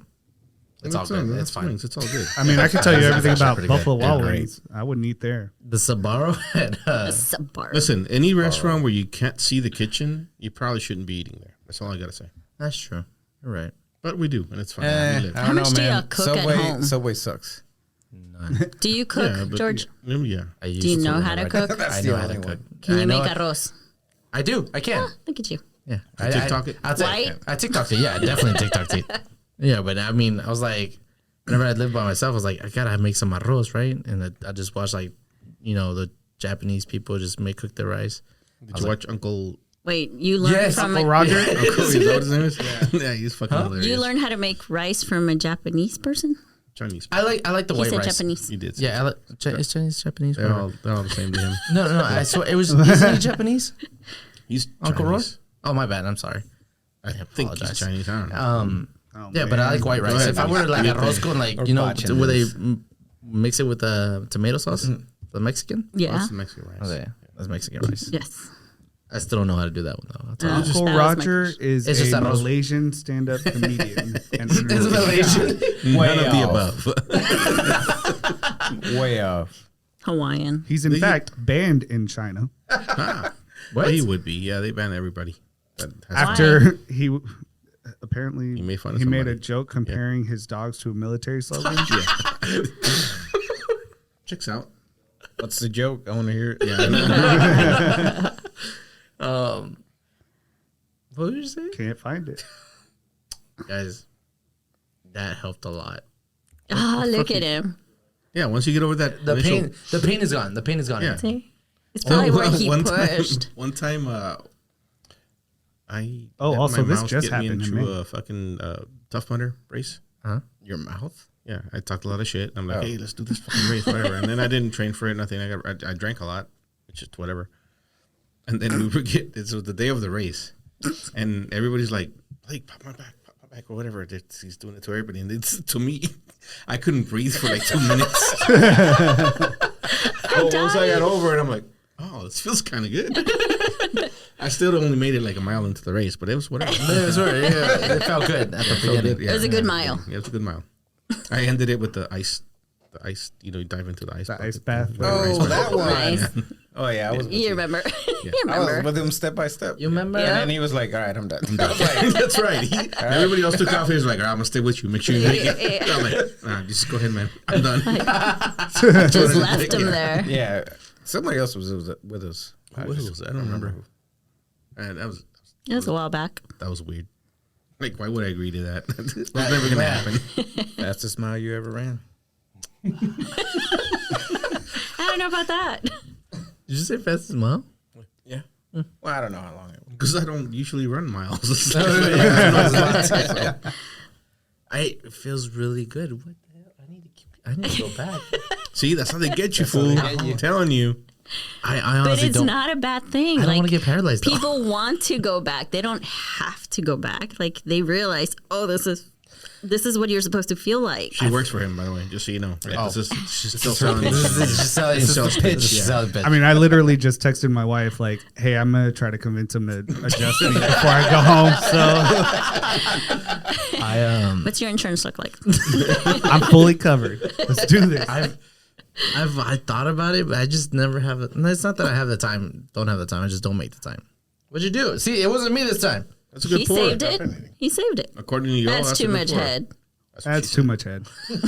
Speaker 1: It's all good. It's fine.
Speaker 2: It's all good.
Speaker 5: I mean, I can tell you everything
Speaker 1: actually
Speaker 5: about
Speaker 1: pretty good.
Speaker 5: Buffalo
Speaker 1: They're
Speaker 5: Wild
Speaker 1: great.
Speaker 5: Wings. I wouldn't eat there.
Speaker 1: The Sbarro at
Speaker 3: Subpar.
Speaker 2: Listen, any restaurant where you can't see the kitchen, you probably shouldn't be eating there. That's all I gotta say.
Speaker 1: that's true. You're right.
Speaker 2: But we do, and it's fine. We
Speaker 4: I
Speaker 2: live.
Speaker 4: don't
Speaker 3: How much
Speaker 4: know,
Speaker 3: do you
Speaker 4: man.
Speaker 3: cook at
Speaker 4: Subway,
Speaker 3: home?
Speaker 4: Subway sucks.
Speaker 3: Do you cook,
Speaker 2: Yeah, but
Speaker 3: George?
Speaker 2: Yeah.
Speaker 1: I used
Speaker 3: Do you know
Speaker 1: to
Speaker 3: how to
Speaker 1: whenever I-
Speaker 3: cook?
Speaker 4: That's
Speaker 1: I
Speaker 4: the
Speaker 1: know how to
Speaker 4: only
Speaker 1: cook.
Speaker 4: one.
Speaker 3: Can you
Speaker 1: I know
Speaker 3: make
Speaker 1: it.
Speaker 3: arroz?
Speaker 1: I do. I can.
Speaker 3: Look at you.
Speaker 1: Yeah,
Speaker 2: TikTok it?
Speaker 1: I'd say
Speaker 3: White?
Speaker 1: I TikToked it. Yeah, definitely TikToked it. Yeah, but I mean, I was like, whenever I lived by myself, I was like, I gotta make some arroz, right? And I just watched like, the Japanese people just cook their rice.
Speaker 2: Did you watch Uncle
Speaker 3: Wait, you learned from
Speaker 5: Uncle Roger.
Speaker 2: Uncle? Is that what his name is? Yeah, he's fucking hilarious.
Speaker 3: you learned how to make rice from a Japanese person?
Speaker 2: Chinese.
Speaker 1: I like the
Speaker 3: He
Speaker 1: white
Speaker 3: said
Speaker 1: rice.
Speaker 3: Japanese.
Speaker 2: He did.
Speaker 1: Yeah, is Chinese Japanese?
Speaker 2: They're all the same to him.
Speaker 1: No. I swear it was. Isn't he Japanese?
Speaker 2: He's
Speaker 1: Uncle Roy?
Speaker 2: Chinese.
Speaker 1: Oh, my bad. I'm sorry.
Speaker 2: I think he's
Speaker 1: apologize.
Speaker 2: Chinese. I don't know.
Speaker 1: Yeah, but I like white rice.
Speaker 2: ahead.
Speaker 1: If I were like arroz con like
Speaker 4: Or
Speaker 1: where they mix it with tomato sauce, the Mexican.
Speaker 3: Yeah.
Speaker 2: That's Mexican rice.
Speaker 1: Oh, yeah, that's Mexican rice.
Speaker 3: Yes.
Speaker 1: I still don't know how to do that one though. That's all.
Speaker 5: Uncle
Speaker 3: That was my
Speaker 5: Roger
Speaker 3: question.
Speaker 5: is
Speaker 1: It's just
Speaker 5: a
Speaker 1: arroz.
Speaker 5: Malaysian stand-up comedian. And
Speaker 1: It's Malaysian.
Speaker 2: None of the
Speaker 4: off.
Speaker 2: above.
Speaker 4: Way off.
Speaker 3: Hawaiian.
Speaker 5: He's in fact banned in China
Speaker 1: What?
Speaker 2: He would be. Yeah, they ban everybody. That has
Speaker 5: after he apparently
Speaker 2: He made fun of
Speaker 5: made
Speaker 2: somebody.
Speaker 5: a joke comparing his dogs to a military slogan.
Speaker 2: Checks out.
Speaker 4: What's the joke? I want to hear it.
Speaker 2: Yeah.
Speaker 1: What did you say,
Speaker 5: Can't find it.
Speaker 1: guys? That helped a lot.
Speaker 3: Oh, look at him.
Speaker 2: Yeah. Once you get over that,
Speaker 1: The
Speaker 2: initial-
Speaker 1: pain. The pain is gone. The pain is gone.
Speaker 2: Yeah.
Speaker 3: See? It's probably where he pushed.
Speaker 2: One time, I
Speaker 5: Oh,
Speaker 2: let
Speaker 5: also
Speaker 2: my
Speaker 5: this
Speaker 2: mouse
Speaker 5: just
Speaker 2: get me
Speaker 5: happened to
Speaker 2: into
Speaker 5: me.
Speaker 2: a fucking Tough Mudder race.
Speaker 4: Your mouth?
Speaker 2: Yeah, I talked a lot of shit. I'm like, hey, let's do this fucking race, whatever. And then I didn't train for it, nothing. I drank a lot, it's just whatever. And then we forget it was the day of the race, and everybody's like, Blake, pop my back, or whatever. He's doing it to everybody, and it's to me. I couldn't breathe for like 2 minutes. Once I got over it, I'm like, oh, this feels kind of good. I still only made it like a mile into the race, but it was whatever.
Speaker 1: Yeah, it felt good at the beginning.
Speaker 3: It was a good mile.
Speaker 2: Yeah, it was a good mile. I ended it with the ice. You dive into the ice.
Speaker 5: The
Speaker 2: bucket.
Speaker 5: ice bath.
Speaker 4: Oh, that one.
Speaker 3: Nice.
Speaker 4: Oh, yeah. I was with
Speaker 3: You remember? You
Speaker 4: I was
Speaker 3: remember.
Speaker 4: with him step by step.
Speaker 1: You remember?
Speaker 4: And then he was like, all right, I'm done.
Speaker 2: That's right. Everybody else took off. He was like, all right, I'm going to stay with you. Make sure you make it. I'm like, nah, just go ahead, man. I'm done.
Speaker 3: Just left him there.
Speaker 4: Yeah. Somebody else was with us.
Speaker 2: What was that? I don't remember. That
Speaker 3: It was a while back.
Speaker 2: was weird. Like, why would I agree to that? That's never going to happen.
Speaker 4: Fastest mile you ever ran.
Speaker 3: I don't know about that.
Speaker 1: Did you say fastest mile?
Speaker 4: Yeah. Well, I don't know how long it was.
Speaker 2: Because I don't usually run miles.
Speaker 1: It feels really good. What the hell? I need to go back.
Speaker 2: See, that's how they get you, fool. I'm telling you.
Speaker 1: I
Speaker 3: But
Speaker 1: honestly
Speaker 3: it's
Speaker 1: don't.
Speaker 3: not a bad thing.
Speaker 1: I don't
Speaker 3: Like,
Speaker 1: want to get paralyzed. Though.
Speaker 3: people want to go back. They don't have to go back. Like, they realize, oh, this is what you're supposed to feel like.
Speaker 2: She works for him, by the way, just so you know. Like, she's still selling
Speaker 1: This is
Speaker 2: it.
Speaker 1: just selling
Speaker 2: Sales
Speaker 1: pitch.
Speaker 2: pitch, yeah.
Speaker 1: Selling pitch.
Speaker 5: I mean, I literally just texted my wife like, "Hey, I'm gonna try to convince him to adjust me before I go home." So
Speaker 3: What's your insurance look like?
Speaker 5: I'm fully covered. Let's do this.
Speaker 1: I thought about it, but I just never have it. It's not that I have the time. Don't have the time. I just don't make the time. What'd you do? See, it wasn't me this time.
Speaker 2: That's a good
Speaker 3: He
Speaker 2: pour.
Speaker 3: saved it. He saved it.
Speaker 2: According to you,
Speaker 3: That's too much head.
Speaker 5: That's too much head.
Speaker 1: It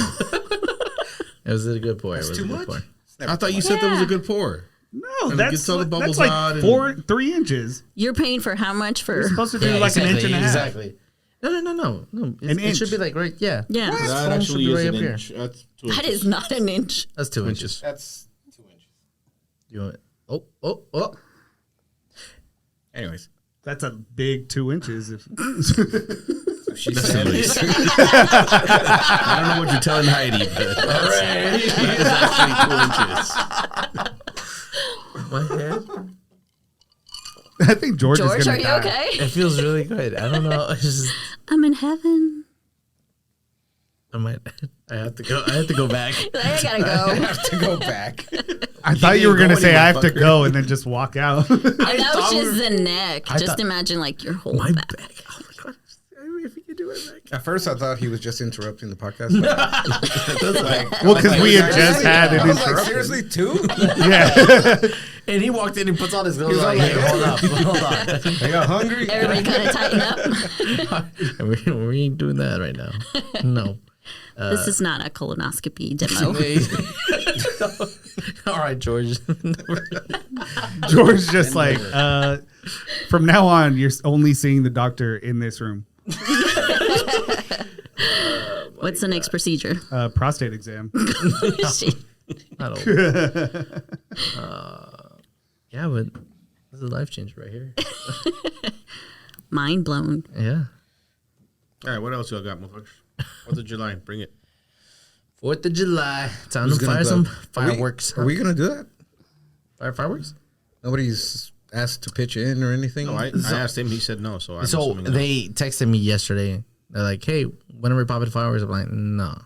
Speaker 1: was a good pour. It was
Speaker 4: too
Speaker 1: a good
Speaker 4: much?
Speaker 1: pour.
Speaker 2: I thought you said that was a good pour.
Speaker 5: No,
Speaker 2: And it
Speaker 5: that's
Speaker 2: gets all the bubbles
Speaker 5: like
Speaker 2: out and-
Speaker 5: 3 inches.
Speaker 3: You're paying for how much for?
Speaker 5: It's supposed to be like an inch and a half.
Speaker 1: Exactly. No. It should
Speaker 5: inch.
Speaker 1: be like right. Yeah.
Speaker 3: Yeah,
Speaker 2: That
Speaker 1: phone
Speaker 2: actually
Speaker 1: should be
Speaker 2: is
Speaker 1: right
Speaker 2: an
Speaker 1: up here.
Speaker 2: inch. That's 2
Speaker 3: that
Speaker 2: inches.
Speaker 3: is not an inch.
Speaker 1: That's 2 inches.
Speaker 4: That's 2 inches.
Speaker 1: You want? Oh.
Speaker 4: Anyways.
Speaker 5: That's a big 2 inches. If
Speaker 4: She
Speaker 2: That's
Speaker 4: said
Speaker 2: the least. I don't know what you're telling Heidi, but that's actually 2 inches.
Speaker 1: My head.
Speaker 5: I think George is
Speaker 3: George,
Speaker 5: gonna
Speaker 3: are you
Speaker 5: die.
Speaker 3: okay?
Speaker 1: It feels really good. I don't know. It's just
Speaker 3: I'm in heaven.
Speaker 1: I have to go. I have to go back.
Speaker 3: I gotta go.
Speaker 4: I have to go back.
Speaker 5: I thought you were
Speaker 2: didn't
Speaker 5: gonna
Speaker 2: go
Speaker 5: say I have to
Speaker 2: anywhere,
Speaker 5: go and then just walk out.
Speaker 3: And that was
Speaker 1: thought
Speaker 3: just
Speaker 1: we
Speaker 3: the neck. Just
Speaker 1: thought-
Speaker 3: imagine like your whole
Speaker 1: My
Speaker 3: back.
Speaker 1: back. Oh my god. If you could do it back.
Speaker 4: At first, I thought he was just interrupting the podcast.
Speaker 5: Well, because we had just had
Speaker 4: I
Speaker 5: an
Speaker 4: was like,
Speaker 5: interruption.
Speaker 4: seriously, 2?
Speaker 5: Yeah.
Speaker 1: And he walked in and puts on his gloves.
Speaker 4: all
Speaker 1: Like,
Speaker 4: like,
Speaker 1: hey, hold up, hold on.
Speaker 4: I got hungry.
Speaker 3: Everybody kind of tighten up.
Speaker 1: we ain't doing that right now. No.
Speaker 3: This is not a colonoscopy demo.
Speaker 1: All right, George.
Speaker 5: George just like, From now on, you're only seeing the doctor in this room.
Speaker 3: What's the next procedure?
Speaker 5: Prostate exam.
Speaker 1: I don't. Yeah, but this is a life changer right here.
Speaker 3: Mind blown.
Speaker 1: Yeah.
Speaker 2: All right, what else y'all got, motherfuckers? 4th of July, bring it.
Speaker 1: 4th of July. Time
Speaker 4: Who's
Speaker 1: to
Speaker 4: gonna
Speaker 1: fire
Speaker 4: go?
Speaker 1: some fireworks.
Speaker 4: Are we gonna do that?
Speaker 1: Fire fireworks?
Speaker 4: Nobody's asked to pitch in or anything.
Speaker 2: No, I asked him. He said no. So I'm
Speaker 1: So
Speaker 2: assuming no.
Speaker 1: they texted me yesterday. They're like, "Hey, when are we popping fireworks?" I'm like, "No,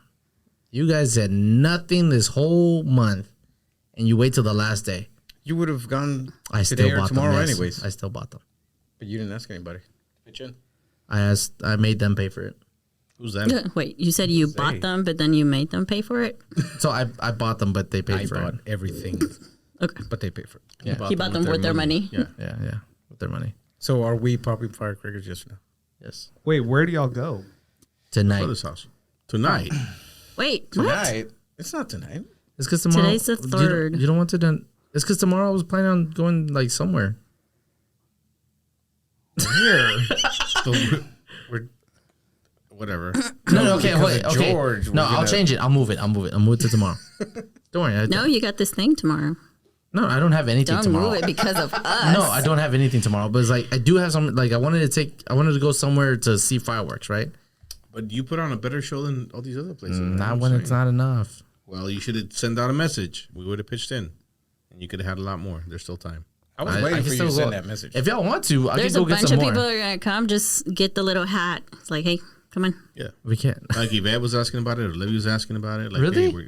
Speaker 1: you guys said nothing this whole month, and you wait till the last day."
Speaker 4: You would have gone
Speaker 1: I
Speaker 4: today
Speaker 1: still
Speaker 4: or
Speaker 1: bought
Speaker 4: tomorrow
Speaker 1: them. Yes,
Speaker 4: anyways.
Speaker 1: I still bought them.
Speaker 4: But you didn't ask anybody. Pitch in.
Speaker 1: I made them pay for it.
Speaker 2: Who's that?
Speaker 3: Wait, you said you bought them, but then you made them pay for it?
Speaker 1: So I bought them, but they paid
Speaker 4: I
Speaker 1: for
Speaker 4: bought
Speaker 1: it.
Speaker 4: everything,
Speaker 3: Okay.
Speaker 4: but they paid for it.
Speaker 1: Yeah,
Speaker 3: He bought them with their money.
Speaker 2: Yeah.
Speaker 1: yeah, with their money.
Speaker 4: So are we popping firecrackers just now?
Speaker 1: Yes,
Speaker 5: Wait, where do y'all go?
Speaker 1: tonight.
Speaker 2: Brother's house. Tonight.
Speaker 3: Wait, what?
Speaker 4: Tonight? It's not tonight.
Speaker 1: It's because tomorrow.
Speaker 3: Today's the 3rd.
Speaker 1: You don't want to do. It's because tomorrow I was planning on going like somewhere.
Speaker 5: Where?
Speaker 2: So we're whatever.
Speaker 1: No, okay,
Speaker 4: because
Speaker 1: wait,
Speaker 4: of
Speaker 1: okay.
Speaker 4: George,
Speaker 1: No,
Speaker 4: we're
Speaker 1: I'll
Speaker 4: gonna-
Speaker 1: change it. I'll move it to tomorrow. Don't worry.
Speaker 3: No, you got this thing tomorrow.
Speaker 1: No, I don't have anything
Speaker 3: Don't
Speaker 1: tomorrow.
Speaker 3: move it because of us.
Speaker 1: No, I don't have anything tomorrow. But it's like I do have some. Like I wanted to go somewhere to see fireworks, right?
Speaker 2: But you put on a better show than all these other places. man.
Speaker 1: Not
Speaker 2: I'm
Speaker 1: when
Speaker 2: saying.
Speaker 1: it's not enough.
Speaker 2: Well, you should have sent out a message. We would have pitched in, and you could have had a lot more. There's still time.
Speaker 4: I was
Speaker 1: I
Speaker 4: waiting
Speaker 1: can
Speaker 4: for you
Speaker 1: still
Speaker 4: to send
Speaker 1: go-
Speaker 4: that message.
Speaker 1: If y'all want to, I
Speaker 3: There's
Speaker 1: can
Speaker 3: a
Speaker 1: go get
Speaker 3: bunch
Speaker 1: some
Speaker 3: of
Speaker 1: more.
Speaker 3: people that are going to come. Just get the little hat. It's like, hey, come on.
Speaker 2: Yeah.
Speaker 1: We can't.
Speaker 2: Like Yvette was asking about it, or Olivia was asking about it. Like,
Speaker 1: Really?
Speaker 2: Hey, we're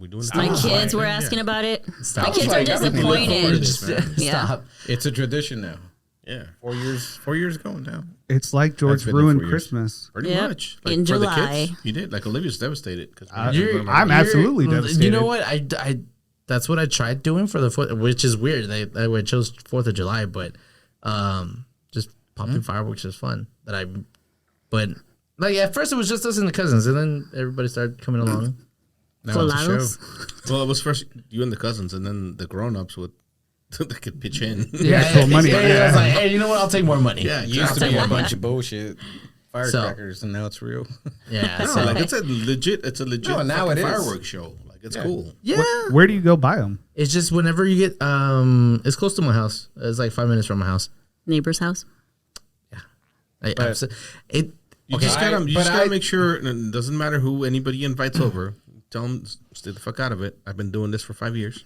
Speaker 2: doing this.
Speaker 3: My
Speaker 2: thing.
Speaker 3: kids were
Speaker 2: Yeah.
Speaker 3: asking about it.
Speaker 1: Stop.
Speaker 3: My kids
Speaker 4: Like,
Speaker 3: are
Speaker 4: I've been looking forward to
Speaker 3: disappointed.
Speaker 2: this, man.
Speaker 3: Yeah.
Speaker 1: Stop.
Speaker 4: It's a tradition now.
Speaker 2: Yeah,
Speaker 4: 4 years ago now.
Speaker 5: It's like George
Speaker 4: been there
Speaker 5: ruined
Speaker 4: 4 years.
Speaker 5: Christmas.
Speaker 2: pretty
Speaker 3: Yep.
Speaker 2: much.
Speaker 3: In
Speaker 2: for the
Speaker 3: July.
Speaker 2: kids, you did. Like Olivia's devastated because
Speaker 5: I'm absolutely devastated.
Speaker 1: You know what? I that's what I tried doing for the 4th, which is weird. I chose 4th of July, but just popping fireworks is fun. But like at first it was just us and the cousins, and then everybody started coming along.
Speaker 4: Now it's a show.
Speaker 3: Colados.
Speaker 2: Well, it was first you and the cousins, and then the grown-ups would they could pitch in.
Speaker 5: actual money,
Speaker 1: Yeah,
Speaker 5: yeah.
Speaker 1: I was like, hey, you know what? I'll take more money.
Speaker 2: Yeah,
Speaker 4: It used to
Speaker 2: exactly.
Speaker 4: be a bunch of bullshit. Firecrackers, and now it's real.
Speaker 1: Yeah.
Speaker 2: No,
Speaker 1: So,
Speaker 2: like it's a legit
Speaker 4: No, now
Speaker 2: fucking
Speaker 4: it is.
Speaker 2: fireworks show. Like it's cool.
Speaker 1: yeah.
Speaker 5: Where do you go buy them?
Speaker 1: It's just whenever you get it's close to my house. It's like 5 minutes from my house.
Speaker 3: Neighbor's house.
Speaker 1: I,
Speaker 4: But-
Speaker 1: it
Speaker 2: You
Speaker 1: Okay.
Speaker 2: just gotta, you
Speaker 4: but
Speaker 2: just gotta
Speaker 4: I-
Speaker 2: make sure. And it doesn't matter who anybody invites over. Tell them stay the fuck out of it. I've been doing this for 5 years.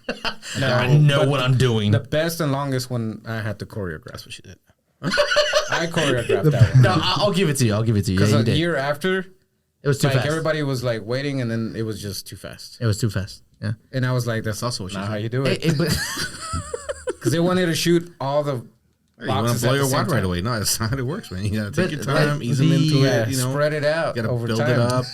Speaker 1: I know what I'm doing.
Speaker 4: The best and longest one I had to choreograph.
Speaker 2: That's what she did.
Speaker 4: I choreographed that one.
Speaker 1: No, I'll give it to you. I'll give it to you.
Speaker 4: Because
Speaker 1: Yeah, you
Speaker 4: a
Speaker 1: did.
Speaker 4: year after,
Speaker 1: It was too
Speaker 4: like
Speaker 1: fast.
Speaker 4: everybody was like waiting, and then it was just too fast.
Speaker 1: It was too fast. Yeah.
Speaker 4: And I was like, "That's
Speaker 2: also what she
Speaker 4: not
Speaker 2: said.
Speaker 4: how you do
Speaker 1: Hey,
Speaker 4: it."
Speaker 1: hey, but
Speaker 4: Because they wanted to shoot all the
Speaker 2: You want
Speaker 4: boxes
Speaker 2: to blow
Speaker 4: at
Speaker 2: your
Speaker 4: the same
Speaker 2: wad right
Speaker 4: time.
Speaker 2: away? No, that's not how it works, man. You gotta take your
Speaker 1: But,
Speaker 2: time,
Speaker 1: like,
Speaker 2: ease them into
Speaker 4: Yeah,
Speaker 2: it. You know,
Speaker 4: spread it out
Speaker 2: you gotta
Speaker 4: over
Speaker 2: build
Speaker 4: time.
Speaker 2: it up.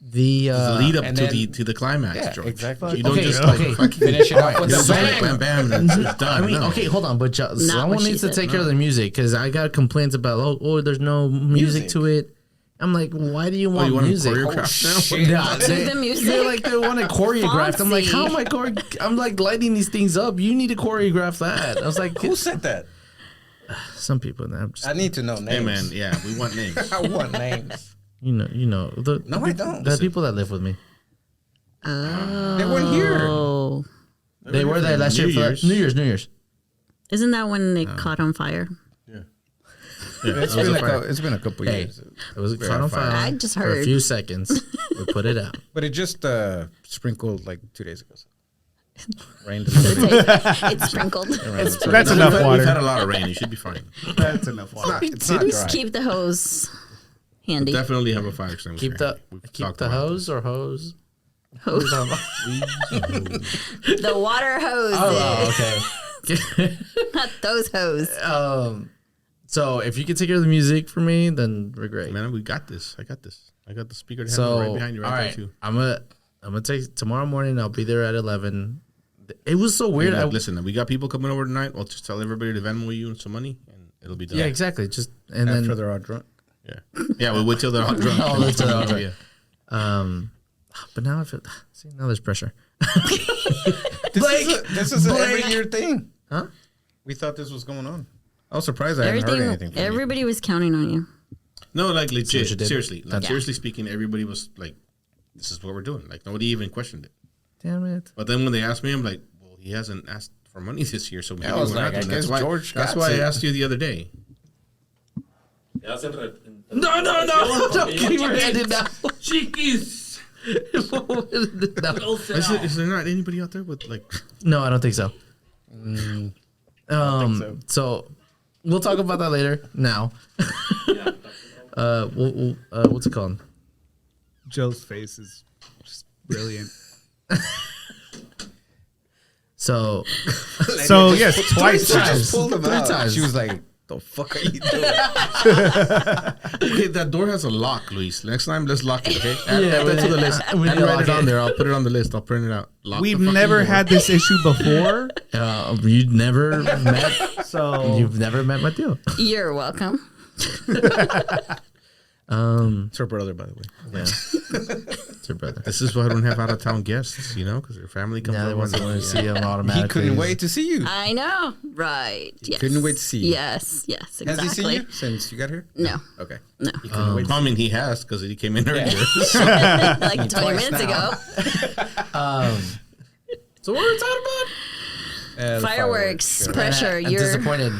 Speaker 1: the
Speaker 2: The lead up
Speaker 4: and
Speaker 2: to
Speaker 4: then-
Speaker 2: the climax,
Speaker 4: Yeah,
Speaker 2: George.
Speaker 4: exactly.
Speaker 2: You don't
Speaker 1: Okay,
Speaker 2: just
Speaker 1: okay.
Speaker 2: like fucking
Speaker 4: Finish it off with
Speaker 2: you
Speaker 4: the
Speaker 2: don't
Speaker 4: bang.
Speaker 2: bam, bam, and it's done.
Speaker 1: I mean,
Speaker 2: No.
Speaker 1: okay, hold on, but
Speaker 3: what
Speaker 1: someone
Speaker 3: she
Speaker 1: needs to
Speaker 3: said.
Speaker 1: take care of the music because I got complaints about there's no music to it. I'm like, why do you
Speaker 2: Oh,
Speaker 1: want
Speaker 2: you want to
Speaker 1: music?
Speaker 2: choreograph now?
Speaker 4: shit.
Speaker 1: Nah,
Speaker 3: the music?
Speaker 1: They're like they want it choreographed. I'm like,
Speaker 3: Fancy.
Speaker 1: how am I I'm like lighting these things up. You need to choreograph that. I was like,
Speaker 4: Who said that?
Speaker 1: some people. I'm just,
Speaker 4: I need to know names.
Speaker 2: Hey man, yeah, we want names.
Speaker 4: I want names.
Speaker 1: you know.
Speaker 4: No, I don't.
Speaker 1: The people that live with me.
Speaker 4: They weren't here.
Speaker 3: Oh.
Speaker 1: They were there last year for New Year's.
Speaker 3: Isn't that when it caught on fire?
Speaker 4: It's been a couple
Speaker 1: Hey,
Speaker 4: years,
Speaker 1: it was caught on fire.
Speaker 3: I just
Speaker 1: for a
Speaker 3: heard.
Speaker 1: few seconds. We put it out.
Speaker 4: but it just sprinkled like 2 days ago. Rained.
Speaker 3: It's sprinkled.
Speaker 5: That's enough
Speaker 2: We've
Speaker 5: water.
Speaker 2: had a lot of rain. You should be fine.
Speaker 5: That's enough water.
Speaker 4: It's not dry.
Speaker 3: Keep the hose handy.
Speaker 2: Definitely have a fire extinguisher.
Speaker 1: Keep
Speaker 2: We've talked
Speaker 1: the
Speaker 2: about
Speaker 1: hose or hose.
Speaker 3: The water hose.
Speaker 1: Okay.
Speaker 3: Not those hose.
Speaker 1: So if you can take care of the music for me, then we're great.
Speaker 2: this. Man, we got this. I got this. I got the speaker to
Speaker 1: So
Speaker 2: right behind you.
Speaker 1: all
Speaker 2: Right
Speaker 1: right,
Speaker 2: there too.
Speaker 1: I'm gonna take tomorrow morning. I'll be there at 11. It was so weird.
Speaker 2: Hey, look, listen, we got people coming over tonight. We'll just tell everybody to Venmo you some money, and it'll be done.
Speaker 1: Yeah, exactly. Just and
Speaker 4: After
Speaker 1: then
Speaker 4: they're all drunk.
Speaker 2: Yeah, we'll wait till they're all drunk.
Speaker 1: Oh,
Speaker 2: and we'll
Speaker 1: until they're all
Speaker 2: come
Speaker 1: drunk.
Speaker 2: over,
Speaker 1: but now I feel now there's pressure.
Speaker 4: This is an every
Speaker 1: Blake.
Speaker 4: year thing.
Speaker 1: Huh?
Speaker 4: We thought this was going on. I was surprised I hadn't heard anything from you.
Speaker 3: Everybody was counting on you.
Speaker 2: No, like legit.
Speaker 1: you did?
Speaker 2: Seriously. Like,
Speaker 1: Yeah.
Speaker 2: seriously speaking, everybody was like, this is what we're doing. Like, nobody even questioned it.
Speaker 1: Damn it.
Speaker 2: But then when they asked me, I'm like, well, he hasn't asked for money this year, so maybe
Speaker 4: I was
Speaker 2: we're
Speaker 4: like,
Speaker 2: not doing
Speaker 4: I
Speaker 2: that.
Speaker 4: guess
Speaker 2: That's why,
Speaker 4: George
Speaker 2: that's
Speaker 4: got
Speaker 2: why I
Speaker 4: it.
Speaker 2: asked you the other day.
Speaker 6: Ya siempre.
Speaker 1: No. Keep your head in now.
Speaker 6: Chiquis.
Speaker 1: No.
Speaker 2: Is there not anybody out there with like?
Speaker 1: No, I don't think so. So we'll talk about that later. Now, what's it called?
Speaker 5: Joe's face is just brilliant.
Speaker 1: So
Speaker 5: Yes, twice.
Speaker 4: She just pulled him
Speaker 1: Three
Speaker 4: out.
Speaker 1: times.
Speaker 4: She was like, "The fuck are you doing?"
Speaker 2: Okay, that door has a lock, Luis. Next time, let's lock it. Okay, add
Speaker 1: Yeah,
Speaker 2: that to the list.
Speaker 1: we
Speaker 2: And
Speaker 1: need to
Speaker 2: write
Speaker 1: lock
Speaker 2: it on
Speaker 1: it.
Speaker 2: there. I'll put it on the list. I'll print it out. Lock
Speaker 5: We've
Speaker 2: the fucking
Speaker 5: never
Speaker 2: door.
Speaker 5: had this issue before,
Speaker 1: you never met.
Speaker 5: so
Speaker 1: You've never met Mateo.
Speaker 3: You're welcome.
Speaker 4: It's her brother, by the way.
Speaker 1: Yeah, it's your brother.
Speaker 2: This is why I don't have out of town guests, you know, because your family comes
Speaker 1: Now they
Speaker 2: over.
Speaker 1: want to see him
Speaker 4: He
Speaker 1: automatically.
Speaker 4: couldn't wait to see you.
Speaker 3: I know. Right. Yes.
Speaker 4: couldn't wait to see you.
Speaker 3: Yes. Yes.
Speaker 4: Has
Speaker 3: Exactly.
Speaker 4: he seen you since you got here?
Speaker 3: No.
Speaker 4: Okay.
Speaker 3: No.
Speaker 2: I mean, he has because he came in earlier.
Speaker 3: Like 20 minutes ago.
Speaker 1: So what are we talking about?
Speaker 4: The
Speaker 3: Fireworks. Pressure.
Speaker 1: I'm
Speaker 3: You're.
Speaker 1: disappointed.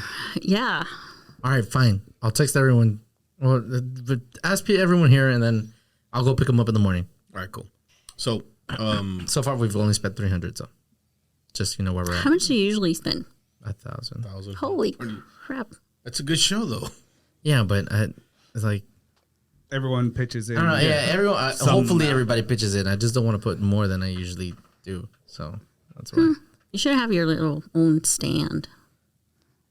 Speaker 3: Yeah.
Speaker 1: All right, fine. I'll text everyone. Well, but ask everyone here, and then I'll go pick them up in the morning.
Speaker 2: All right, cool. So,
Speaker 1: So far, we've only spent 300. So, just where we're at.
Speaker 3: How much do you usually spend?
Speaker 1: 1,000.
Speaker 3: Holy crap.
Speaker 2: that's a good show, though.
Speaker 1: Yeah, but it's like
Speaker 5: everyone pitches in.
Speaker 1: I don't know. Yeah, everyone.
Speaker 5: Some
Speaker 1: Hopefully,
Speaker 5: amount.
Speaker 1: everybody pitches in. I just don't want to put more than I usually do. So that's why.
Speaker 3: You should have your little own stand.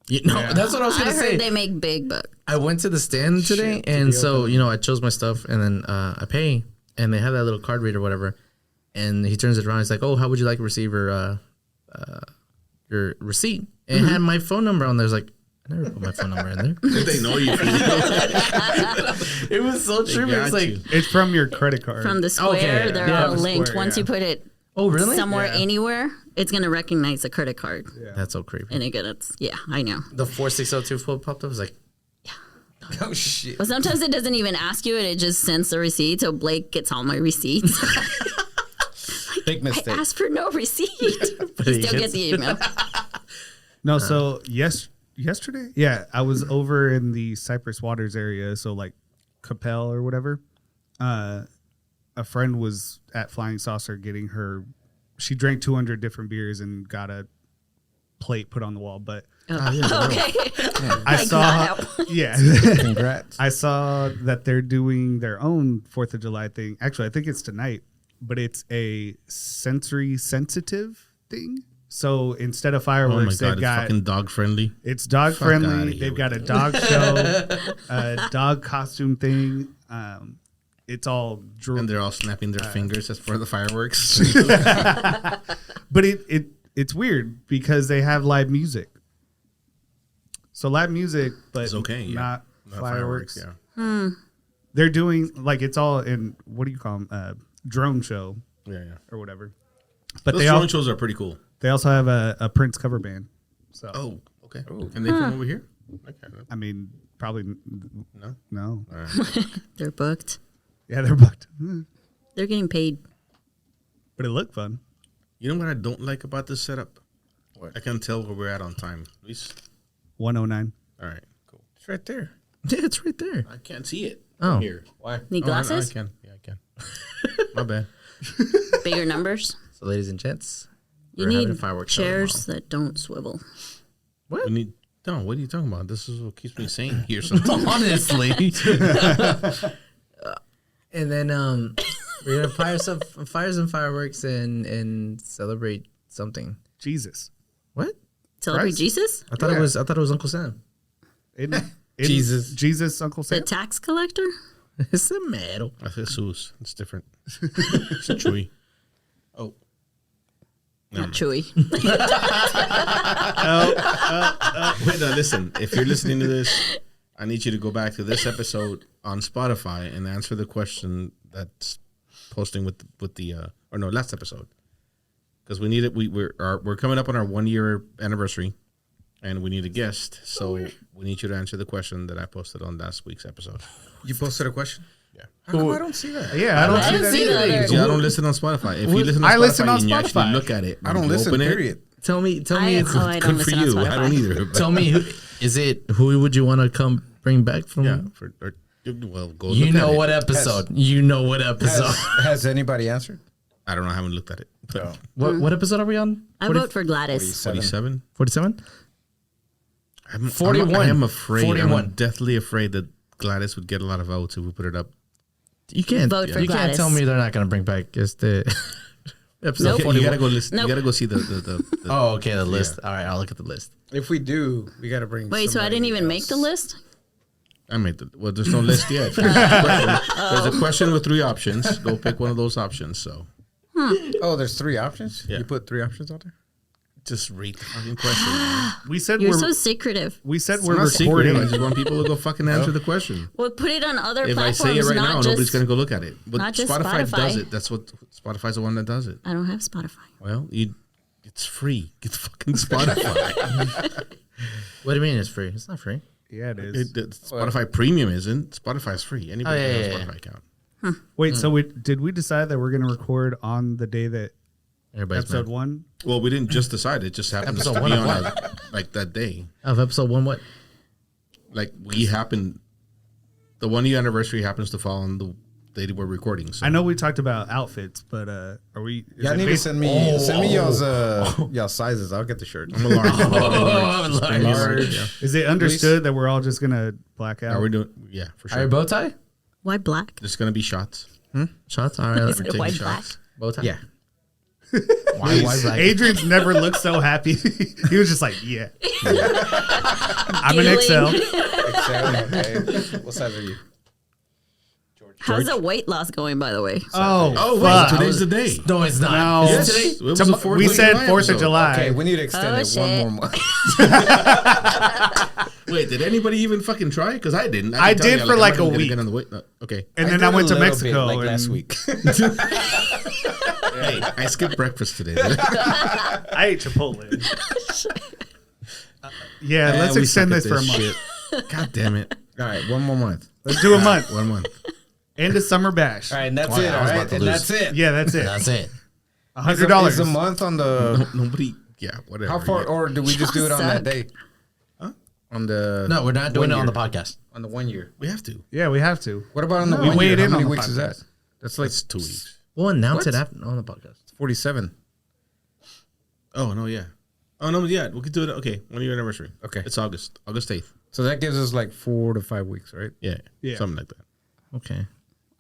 Speaker 1: That's what I was
Speaker 3: I
Speaker 1: gonna
Speaker 3: heard
Speaker 1: say.
Speaker 3: they make big bucks.
Speaker 1: I went to the stand today, and so I chose my stuff, and then I pay, and they have that little card reader, whatever, and he turns it around. He's like, "Oh, how would you like to receive your receipt?" And it had my phone number on there. I was like, I never put my phone number in there.
Speaker 2: Did they know you?
Speaker 1: It was so true.
Speaker 2: got
Speaker 1: It's like,
Speaker 2: you.
Speaker 5: It's from your credit card.
Speaker 3: From the square,
Speaker 1: Okay,
Speaker 3: they're
Speaker 1: yeah,
Speaker 3: all
Speaker 5: the
Speaker 3: linked.
Speaker 5: square,
Speaker 3: Once
Speaker 5: yeah.
Speaker 3: you put it
Speaker 1: oh really?
Speaker 3: somewhere,
Speaker 5: Yeah.
Speaker 3: anywhere, it's going to recognize the credit card.
Speaker 1: That's so creepy.
Speaker 3: And it's, yeah, I know.
Speaker 1: The 4602 full popped up. I was like,
Speaker 4: Oh shit.
Speaker 3: But sometimes it doesn't even ask you it just sends the receipt. So Blake gets all my receipts.
Speaker 4: Big
Speaker 3: I
Speaker 4: mistake.
Speaker 3: asked for no receipt.
Speaker 1: But
Speaker 3: He
Speaker 1: he
Speaker 3: still
Speaker 1: gets-
Speaker 3: gets the email.
Speaker 5: No, so yesterday, yeah, I was over in the Cypress Waters area, so like Capel or whatever. A friend was at Flying Saucer getting her. She drank 200 different beers and got a plate put on the wall. But
Speaker 3: Okay.
Speaker 5: I
Speaker 3: Like
Speaker 5: saw,
Speaker 3: that.
Speaker 5: yeah,
Speaker 4: Congrats.
Speaker 5: I saw that they're doing their own 4th of July thing. Actually, I think it's tonight, but it's a sensory sensitive thing. So instead of
Speaker 2: Oh my
Speaker 5: fireworks,
Speaker 2: god,
Speaker 5: they've
Speaker 2: it's
Speaker 5: got
Speaker 2: fucking dog friendly.
Speaker 5: it's dog
Speaker 2: Fuck outta
Speaker 5: friendly.
Speaker 2: here
Speaker 5: They've
Speaker 2: with
Speaker 5: got a
Speaker 2: that.
Speaker 5: dog show, a dog costume thing. It's all
Speaker 2: And they're all snapping their fingers as for the fireworks.
Speaker 5: but it's weird because they have live music. So live music, but
Speaker 2: It's okay, yeah.
Speaker 5: not fireworks.
Speaker 2: Yeah.
Speaker 5: They're doing like it's all in what do you call them? Drone show
Speaker 2: Yeah.
Speaker 5: or whatever. But
Speaker 2: Those
Speaker 5: they
Speaker 2: drone shows are pretty cool.
Speaker 5: they also have a Prince cover band. So
Speaker 2: Oh, okay. And they come over here? Okay.
Speaker 5: I mean, probably
Speaker 2: No?
Speaker 5: no.
Speaker 2: All right.
Speaker 3: They're booked.
Speaker 5: Yeah, they're booked.
Speaker 3: They're getting paid.
Speaker 5: But it looked fun.
Speaker 2: You know what I don't like about this setup?
Speaker 4: What?
Speaker 2: I can tell where we're at on time. At least.
Speaker 5: 109.
Speaker 2: All right, cool.
Speaker 4: It's right there.
Speaker 1: yeah, it's right there.
Speaker 2: I can't see it
Speaker 1: Oh.
Speaker 2: from here.
Speaker 4: Why?
Speaker 3: Need
Speaker 2: Oh, I
Speaker 3: glasses?
Speaker 2: can. Yeah, I can. My bad.
Speaker 3: Bigger numbers?
Speaker 1: So, ladies and gents,
Speaker 3: You
Speaker 1: we're having a
Speaker 3: need
Speaker 1: fireworks show
Speaker 3: chairs that don't swivel.
Speaker 2: We need. No, what are you talking about? This is what keeps me sane here sometimes.
Speaker 1: honestly. And then we're gonna fire some fireworks and celebrate something.
Speaker 5: Jesus.
Speaker 1: What?
Speaker 3: Celebrate
Speaker 5: Christ.
Speaker 3: Jesus?
Speaker 1: I thought it was Uncle Sam.
Speaker 5: Jesus. Jesus, Uncle
Speaker 3: The
Speaker 5: Sam.
Speaker 3: tax collector?
Speaker 1: It's a metal.
Speaker 2: I feel Jesus. It's different. It's chewy. Oh.
Speaker 3: Not chewy.
Speaker 2: Wait, no, listen. If you're listening to this, I need you to go back to this episode on Spotify and answer the question that's posting with the or no, last episode. Because we need it. We're coming up on our 1 year anniversary. and we need a guest. So we need you to answer the question that I posted on last week's episode.
Speaker 4: You posted a question?
Speaker 2: Yeah.
Speaker 4: How come I don't see that?
Speaker 5: Yeah, I don't see that either.
Speaker 2: Because I don't listen on Spotify. If you listen on
Speaker 5: I
Speaker 2: Spotify
Speaker 5: listen on
Speaker 2: and you actually
Speaker 5: Spotify.
Speaker 2: look at it,
Speaker 4: I don't
Speaker 2: you
Speaker 4: listen,
Speaker 2: open it,
Speaker 4: period.
Speaker 1: Tell me,
Speaker 3: I
Speaker 2: good
Speaker 3: don't
Speaker 2: for
Speaker 3: listen on
Speaker 2: you.
Speaker 3: Spotify.
Speaker 2: I don't either. but-
Speaker 1: tell me, is it who would you want to come bring back from?
Speaker 2: Yeah. Well, go
Speaker 1: You
Speaker 2: look
Speaker 1: know
Speaker 2: at
Speaker 1: what
Speaker 2: it.
Speaker 1: episode? You know what episode?
Speaker 4: Has anybody answered?
Speaker 2: I don't know. I haven't looked at it.
Speaker 4: No.
Speaker 1: What episode are we on?
Speaker 3: I vote for Gladys.
Speaker 2: 47?
Speaker 1: 47?
Speaker 2: 41. I am afraid.
Speaker 1: 41.
Speaker 2: I'm deathly afraid that Gladys would get a lot of votes if we put it up.
Speaker 1: You can't.
Speaker 3: Vote for
Speaker 1: you can't
Speaker 3: Gladys.
Speaker 1: tell me they're not going to bring back just the episode.
Speaker 3: Nope.
Speaker 2: You
Speaker 1: 41.
Speaker 2: gotta go listen.
Speaker 3: Nope.
Speaker 2: You gotta go see the
Speaker 1: Oh, okay. The list. All right, I'll look at the list.
Speaker 4: If we do, we got to bring.
Speaker 3: Wait, so I
Speaker 4: somebody
Speaker 3: didn't even make
Speaker 4: else.
Speaker 3: the list?
Speaker 2: I made the. Well, there's no list yet. There's a question with 3 options. Go pick one of those options. So
Speaker 4: Oh, there's 3 options.
Speaker 2: Yeah.
Speaker 4: You put 3 options out there.
Speaker 2: just read the fucking question. Man.
Speaker 5: We said
Speaker 3: You're
Speaker 5: we're
Speaker 3: so secretive.
Speaker 5: we said
Speaker 2: It's
Speaker 5: we're
Speaker 2: not secret.
Speaker 5: recording.
Speaker 2: I just want people to go fucking answer the question.
Speaker 3: Well, put it on other
Speaker 2: If I
Speaker 3: platforms,
Speaker 2: say it right
Speaker 3: not
Speaker 2: now,
Speaker 3: just.
Speaker 2: nobody's gonna go look at it. But
Speaker 3: not just
Speaker 2: Spotify does
Speaker 3: Spotify.
Speaker 2: it. That's what Spotify's the one that does it.
Speaker 3: I don't have Spotify.
Speaker 2: Well, it's free. Get fucking Spotify.
Speaker 1: What do you mean it's free? It's not free.
Speaker 5: Yeah, it is.
Speaker 2: Spotify Premium isn't. Spotify's free. Anybody can have a
Speaker 1: yeah.
Speaker 2: Spotify account.
Speaker 5: Wait, so did we decide that we're going to record on the day that
Speaker 1: Everybody's
Speaker 5: episode
Speaker 1: mad.
Speaker 5: 1?
Speaker 2: Well, we didn't just decide. It just happens
Speaker 1: Episode
Speaker 2: to
Speaker 1: one
Speaker 2: be
Speaker 1: of
Speaker 2: on
Speaker 1: what?
Speaker 2: like that day.
Speaker 1: Of episode 1, what?
Speaker 2: Like we happen. The 1 year anniversary happens to fall on the day we're recording. So
Speaker 5: I know we talked about outfits, but are we? is
Speaker 4: Y'all
Speaker 5: it
Speaker 4: need to
Speaker 5: based-
Speaker 4: send me y'all sizes. I'll get the shirt.
Speaker 2: I'm a large.
Speaker 1: large.
Speaker 2: Yeah.
Speaker 5: Is it understood that we're all just gonna black out?
Speaker 2: Are we doing? Yeah, for
Speaker 1: Are you
Speaker 2: sure.
Speaker 1: bow tie?
Speaker 3: Why black?
Speaker 2: There's gonna be shots.
Speaker 1: Shots? All right.
Speaker 3: Is it
Speaker 2: taking
Speaker 3: white
Speaker 2: shots.
Speaker 3: black?
Speaker 1: Bow tie?
Speaker 4: Yeah.
Speaker 1: Why black?
Speaker 5: Adrian's never looked so happy. He was just like, "Yeah, I'm an XL."
Speaker 4: Okay. What size are you?
Speaker 3: How's the weight loss going, by the way?
Speaker 2: Oh,
Speaker 5: fuck.
Speaker 2: wait, today's the day.
Speaker 1: No, it's not.
Speaker 5: No.
Speaker 1: Is it
Speaker 2: Yes,
Speaker 1: today?
Speaker 2: it was the 4th
Speaker 5: we
Speaker 2: of
Speaker 5: said
Speaker 2: July
Speaker 5: 4th of
Speaker 2: episode.
Speaker 5: July.
Speaker 4: Okay, we need to extend
Speaker 3: Oh,
Speaker 4: it
Speaker 3: shit.
Speaker 4: one more month.
Speaker 2: Wait, did anybody even fucking try? Because I didn't.
Speaker 5: I
Speaker 2: can tell
Speaker 5: did
Speaker 2: you,
Speaker 5: for
Speaker 2: I'm
Speaker 5: like
Speaker 2: not
Speaker 5: a
Speaker 2: even gonna
Speaker 5: week.
Speaker 2: Get on the weight. No, okay.
Speaker 5: And then
Speaker 4: did
Speaker 5: I went
Speaker 4: a
Speaker 5: to
Speaker 4: little
Speaker 5: Mexico
Speaker 4: bit, like
Speaker 5: and
Speaker 4: last week.
Speaker 2: Hey, I skipped breakfast today.
Speaker 5: I ate Chipotle. Yeah,
Speaker 2: Man,
Speaker 5: let's
Speaker 2: we
Speaker 5: extend
Speaker 2: suck at
Speaker 5: this for a month.
Speaker 2: shit. God damn it.
Speaker 4: All right, one more month.
Speaker 5: Let's do a month.
Speaker 2: 1 month.
Speaker 5: End of summer bash.
Speaker 4: All right, and that's
Speaker 1: Oh,
Speaker 4: it.
Speaker 1: yeah, I
Speaker 4: All
Speaker 1: was about
Speaker 4: right,
Speaker 1: to
Speaker 4: and
Speaker 1: lose.
Speaker 4: that's it.
Speaker 5: Yeah, that's it.
Speaker 1: That's it.
Speaker 5: $100.
Speaker 4: Is a month on the?
Speaker 2: Nobody. Yeah, whatever.
Speaker 4: How far?
Speaker 2: Yeah.
Speaker 4: Or do we just do it on that
Speaker 3: Suck.
Speaker 4: day? On the
Speaker 1: No, we're not doing it on the
Speaker 4: year.
Speaker 1: podcast.
Speaker 4: on the 1 year.
Speaker 2: We have to.
Speaker 5: Yeah, we have to.
Speaker 4: What about on the
Speaker 5: We
Speaker 4: 1 year?
Speaker 5: weighed
Speaker 4: How
Speaker 5: in
Speaker 4: many
Speaker 5: on the
Speaker 4: weeks is that?
Speaker 5: podcast.
Speaker 4: That's like
Speaker 2: It's 2 weeks.
Speaker 1: We'll announce
Speaker 4: What?
Speaker 1: it after on the podcast.
Speaker 4: 47.
Speaker 2: Oh, no, yeah. Oh, no, yeah. We could do it. Okay, 1 year anniversary.
Speaker 4: Okay.
Speaker 2: It's August 8th.
Speaker 4: So that gives us like 4 to 5 weeks, right?
Speaker 2: Yeah.
Speaker 5: Yeah.
Speaker 2: Something like that.
Speaker 1: Okay.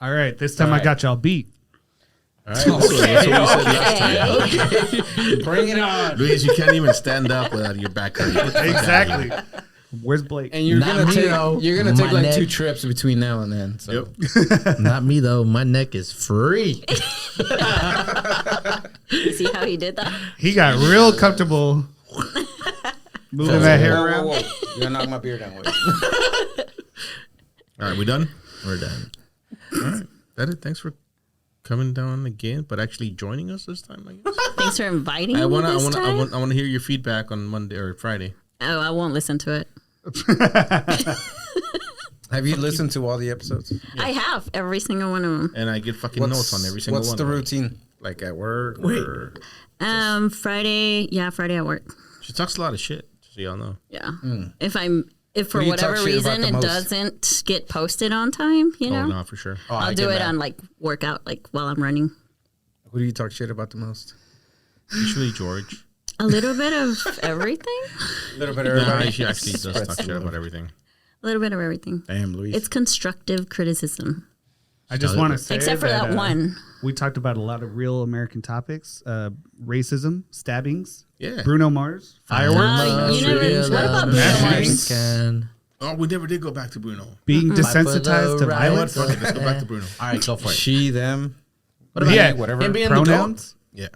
Speaker 5: All right, this time
Speaker 4: All
Speaker 5: I
Speaker 4: right.
Speaker 5: got y'all beat.
Speaker 2: All right. That's what we said last time.
Speaker 3: Okay.
Speaker 4: Bring it on.
Speaker 2: Luis, you can't even stand up without your back hurting. Get the fuck outta
Speaker 5: Exactly.
Speaker 2: here.
Speaker 5: Where's Blake?
Speaker 4: And you're
Speaker 1: Not
Speaker 4: gonna
Speaker 1: me,
Speaker 4: take
Speaker 1: though.
Speaker 4: like
Speaker 1: My neck.
Speaker 4: 2 trips between now and then. So
Speaker 2: Yep.
Speaker 1: Not me though. My neck is free.
Speaker 3: You see how he did that?
Speaker 5: He got real comfortable moving that hair
Speaker 4: whoa,
Speaker 5: around.
Speaker 4: whoa, whoa. You're gonna knock my beard down. Wait.
Speaker 2: All right, we done?
Speaker 1: We're done.
Speaker 2: All right. That it. Thanks for coming down again, but actually joining us this time, I guess.
Speaker 3: Thanks for inviting
Speaker 2: I
Speaker 3: me
Speaker 2: want
Speaker 3: this
Speaker 2: to
Speaker 3: time.
Speaker 2: I want to hear your feedback on Monday or Friday.
Speaker 3: Oh, I won't listen to it.
Speaker 4: Have you listened to all the episodes?
Speaker 3: I have every single one of them.
Speaker 2: And I get fucking notes on every single
Speaker 4: What's
Speaker 2: one.
Speaker 4: the
Speaker 2: of them.
Speaker 4: routine? Like at work? Or
Speaker 3: Friday at work.
Speaker 2: She talks a lot of shit, so y'all know.
Speaker 3: Yeah. If for
Speaker 4: Who do you talk
Speaker 3: whatever
Speaker 4: shit about
Speaker 3: reason
Speaker 4: the
Speaker 3: it
Speaker 4: most?
Speaker 3: doesn't get posted on time, you know,
Speaker 2: Oh, no, for sure.
Speaker 4: Oh, I
Speaker 3: I'll
Speaker 4: get
Speaker 3: do it
Speaker 4: mad.
Speaker 3: on like workout, like while I'm running.
Speaker 4: Who do you talk shit about the most?
Speaker 2: Usually George.
Speaker 3: A little bit of everything.
Speaker 4: A little bit of
Speaker 2: No,
Speaker 4: everybody.
Speaker 2: she actually does talk shit about everything.
Speaker 3: A little bit of everything.
Speaker 4: Damn, Luis.
Speaker 3: It's constructive criticism,
Speaker 5: I just want to say
Speaker 3: except for that one.
Speaker 5: We talked about a lot of real American topics: racism, stabbings,
Speaker 2: Yeah.
Speaker 5: Bruno Mars, fireworks,
Speaker 3: You never- what about Bruno Mars?
Speaker 1: Can.
Speaker 2: Oh, we never did go back to Bruno.
Speaker 5: being desensitized to
Speaker 1: Right.
Speaker 5: violence,
Speaker 2: Fuck it, let's go back to Bruno.
Speaker 1: All right, go for it.
Speaker 4: she, them,
Speaker 1: What about
Speaker 5: Yeah.
Speaker 1: you?
Speaker 4: whatever.
Speaker 1: Him being the goat?
Speaker 5: pronouns.
Speaker 2: Yeah.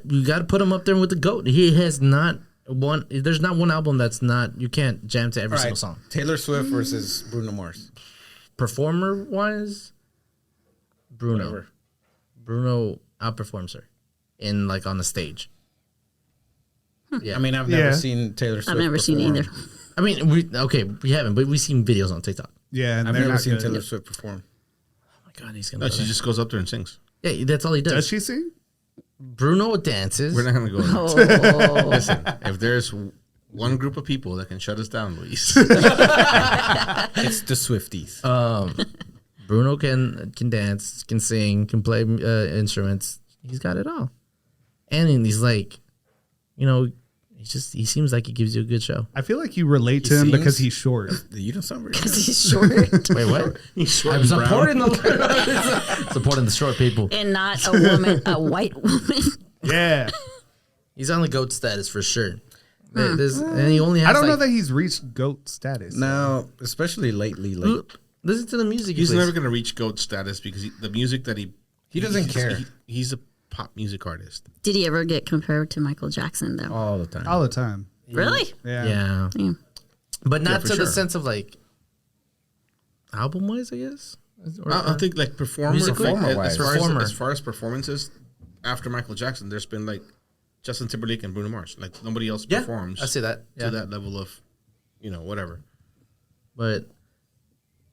Speaker 1: You got to put him up there with the goat. He has not one. There's not one album that's not. You can't jam to every
Speaker 4: All
Speaker 1: single
Speaker 4: right,
Speaker 1: song.
Speaker 4: Taylor Swift versus Bruno Mars.
Speaker 1: Performer wise, Bruno.
Speaker 4: Whatever.
Speaker 1: Bruno outperforms her in like on the stage. Yeah.
Speaker 4: I mean, I've
Speaker 5: Yeah.
Speaker 4: never seen Taylor Swift.
Speaker 3: I've never seen it
Speaker 4: perform.
Speaker 3: either.
Speaker 1: I mean, we haven't, but we've seen videos on TikTok.
Speaker 5: Yeah, and
Speaker 4: I've
Speaker 5: they're
Speaker 4: never
Speaker 5: not
Speaker 4: seen
Speaker 5: good.
Speaker 4: Taylor Swift perform.
Speaker 1: Oh my god, he's gonna.
Speaker 2: No,
Speaker 1: go
Speaker 2: she
Speaker 1: there.
Speaker 2: just goes up there and sings.
Speaker 1: Yeah, that's all he does.
Speaker 5: Does she sing?
Speaker 1: Bruno dances.
Speaker 2: We're not gonna go.
Speaker 3: Oh,
Speaker 2: Listen, if there's one group of people that can shut us down, Luis,
Speaker 4: It's the Swifties.
Speaker 1: Bruno can dance, can sing, can play instruments. He's got it all, and he's like, you know, he seems like he gives you a good show.
Speaker 5: I feel like you relate to
Speaker 4: He
Speaker 5: him
Speaker 4: sings?
Speaker 5: because he's short.
Speaker 4: You don't sound very.
Speaker 3: he's short
Speaker 1: Wait, what? I'm supporting the short people.
Speaker 3: and not a woman, a white woman.
Speaker 5: Yeah.
Speaker 1: He's on the goat status for sure. And he only has.
Speaker 5: I don't know
Speaker 1: like,
Speaker 5: that he's reached GOAT status.
Speaker 4: No, especially lately. Like
Speaker 1: Listen to the music.
Speaker 2: he's
Speaker 1: he plays.
Speaker 2: never gonna reach GOAT status because the music that he
Speaker 4: doesn't
Speaker 2: he's-
Speaker 4: care.
Speaker 2: he's a pop music artist.
Speaker 3: Did he ever get compared to Michael Jackson though?
Speaker 4: all the time.
Speaker 5: All the time.
Speaker 3: Really?
Speaker 5: Yeah.
Speaker 1: Yeah,
Speaker 3: Yeah.
Speaker 1: but not
Speaker 2: for
Speaker 1: to the
Speaker 2: sure.
Speaker 1: sense of like album wise, I guess. Or-
Speaker 2: I think like performer
Speaker 4: Performer-wise.
Speaker 2: as far as performances after Michael Jackson, there's been like Justin Timberlake and Bruno Mars. Like nobody else
Speaker 1: yeah,
Speaker 2: performs
Speaker 1: I see that. Yeah.
Speaker 2: to that level of, whatever.
Speaker 1: But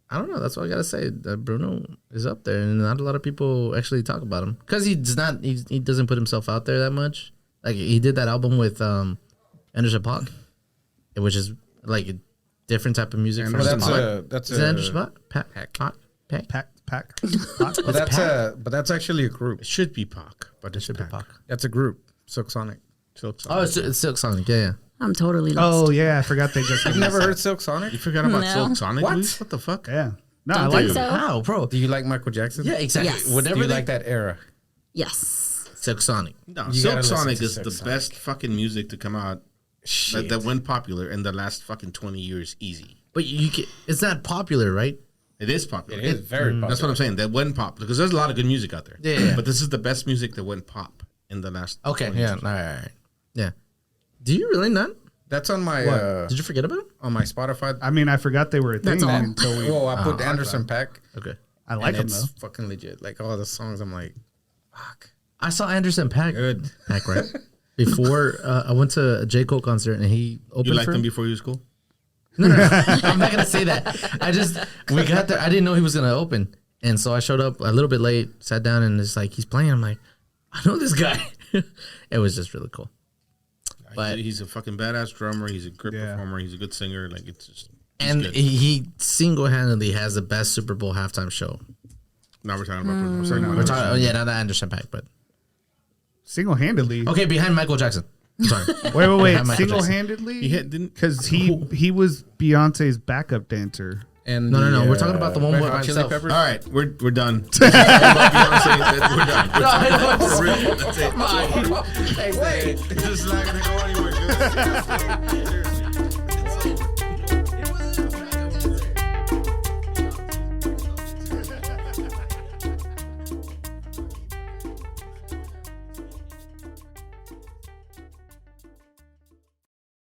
Speaker 1: I don't know. That's what I gotta say. That Bruno is up there, and not a lot of people actually talk about him because he's not. He doesn't put himself out there that much. Like he did that album with Anderson .Paak, which is like a different type of music.
Speaker 2: And
Speaker 1: from
Speaker 2: that's
Speaker 1: Paak.
Speaker 4: that's
Speaker 1: Is it Anderson .Paak? Paak.
Speaker 5: Pack.
Speaker 4: But that's actually a group.
Speaker 2: It should be Pac, but it should be
Speaker 1: Paak.
Speaker 4: That's a group. Silk Sonic.
Speaker 1: Oh, it's Silk Sonic. Yeah, yeah.
Speaker 3: I'm totally lost.
Speaker 5: Oh, yeah. I forgot they just.
Speaker 4: You've never heard Silk Sonic?
Speaker 2: You forgot about
Speaker 3: No.
Speaker 2: Silk Sonic?
Speaker 4: What?
Speaker 2: Luis? What the fuck?
Speaker 5: Yeah. No, I
Speaker 3: Don't
Speaker 5: like
Speaker 3: think
Speaker 5: him.
Speaker 3: so.
Speaker 1: How, bro?
Speaker 4: Do you like Michael Jackson?
Speaker 1: Yeah, exactly.
Speaker 3: Yes.
Speaker 1: Whatever
Speaker 4: Do you
Speaker 1: they
Speaker 4: like that era?
Speaker 3: Yes.
Speaker 1: Silk Sonic.
Speaker 2: No,
Speaker 4: You
Speaker 2: Silk
Speaker 4: gotta listen
Speaker 2: Sonic
Speaker 4: to
Speaker 2: is
Speaker 4: Silk
Speaker 2: the
Speaker 4: Sonic.
Speaker 2: best fucking music to come out that went popular in the last fucking 20 years easy.
Speaker 1: But you can, it's not popular, right?
Speaker 2: It is popular.
Speaker 4: It is very popular.
Speaker 2: That's what I'm saying. That went pop because there's a lot of good music out there.
Speaker 1: Yeah.
Speaker 2: But this is the best music that went pop in the last.
Speaker 1: Okay.
Speaker 2: 20
Speaker 1: Yeah.
Speaker 2: years.
Speaker 1: All right. Yeah. Do you really not?
Speaker 4: That's on my
Speaker 1: Did you forget about it?
Speaker 4: on my Spotify.
Speaker 5: I mean, I forgot they were a thing
Speaker 3: That's all.
Speaker 5: until we.
Speaker 4: Whoa, I put Anderson .Paak.
Speaker 1: Okay.
Speaker 5: I like
Speaker 4: and
Speaker 5: him, though.
Speaker 4: it's fucking legit. Like all the songs, I'm like, fuck,
Speaker 1: I saw Anderson .Paak.
Speaker 4: good.
Speaker 1: Paak, right? Before I went to a J. Cole concert and he opened
Speaker 2: You liked
Speaker 1: for
Speaker 2: him
Speaker 1: him.
Speaker 2: before you was cool?
Speaker 1: No. I'm not gonna say that. We got there. I didn't know he was gonna open, and so I showed up a little bit late. Sat down, and it's like he's playing. I'm like, I know this guy. It was just really cool. But
Speaker 2: He's a fucking badass drummer. He's a great
Speaker 5: Yeah.
Speaker 2: performer. He's a good singer. Like it's just. he's
Speaker 1: and
Speaker 2: good.
Speaker 1: he single handedly has the best Super Bowl halftime show.
Speaker 2: Now we're talking about. I'm sorry,
Speaker 1: We're talking, not that Anderson .Paak, but
Speaker 5: Single handedly.
Speaker 1: okay, behind Michael Jackson. Sorry.
Speaker 5: Wait.
Speaker 1: Behind Michael
Speaker 5: Single
Speaker 1: Jackson.
Speaker 5: handedly?
Speaker 2: He hit, didn't.
Speaker 5: Because he was Beyonce's backup dancer.
Speaker 4: And
Speaker 1: No. We're talking about the one
Speaker 4: Red
Speaker 1: with
Speaker 4: Hot Chili
Speaker 1: himself.
Speaker 4: Peppers.
Speaker 2: All right, we're done. We're done. For real. That's it.
Speaker 4: This is not gonna go anywhere. Dude. Seriously.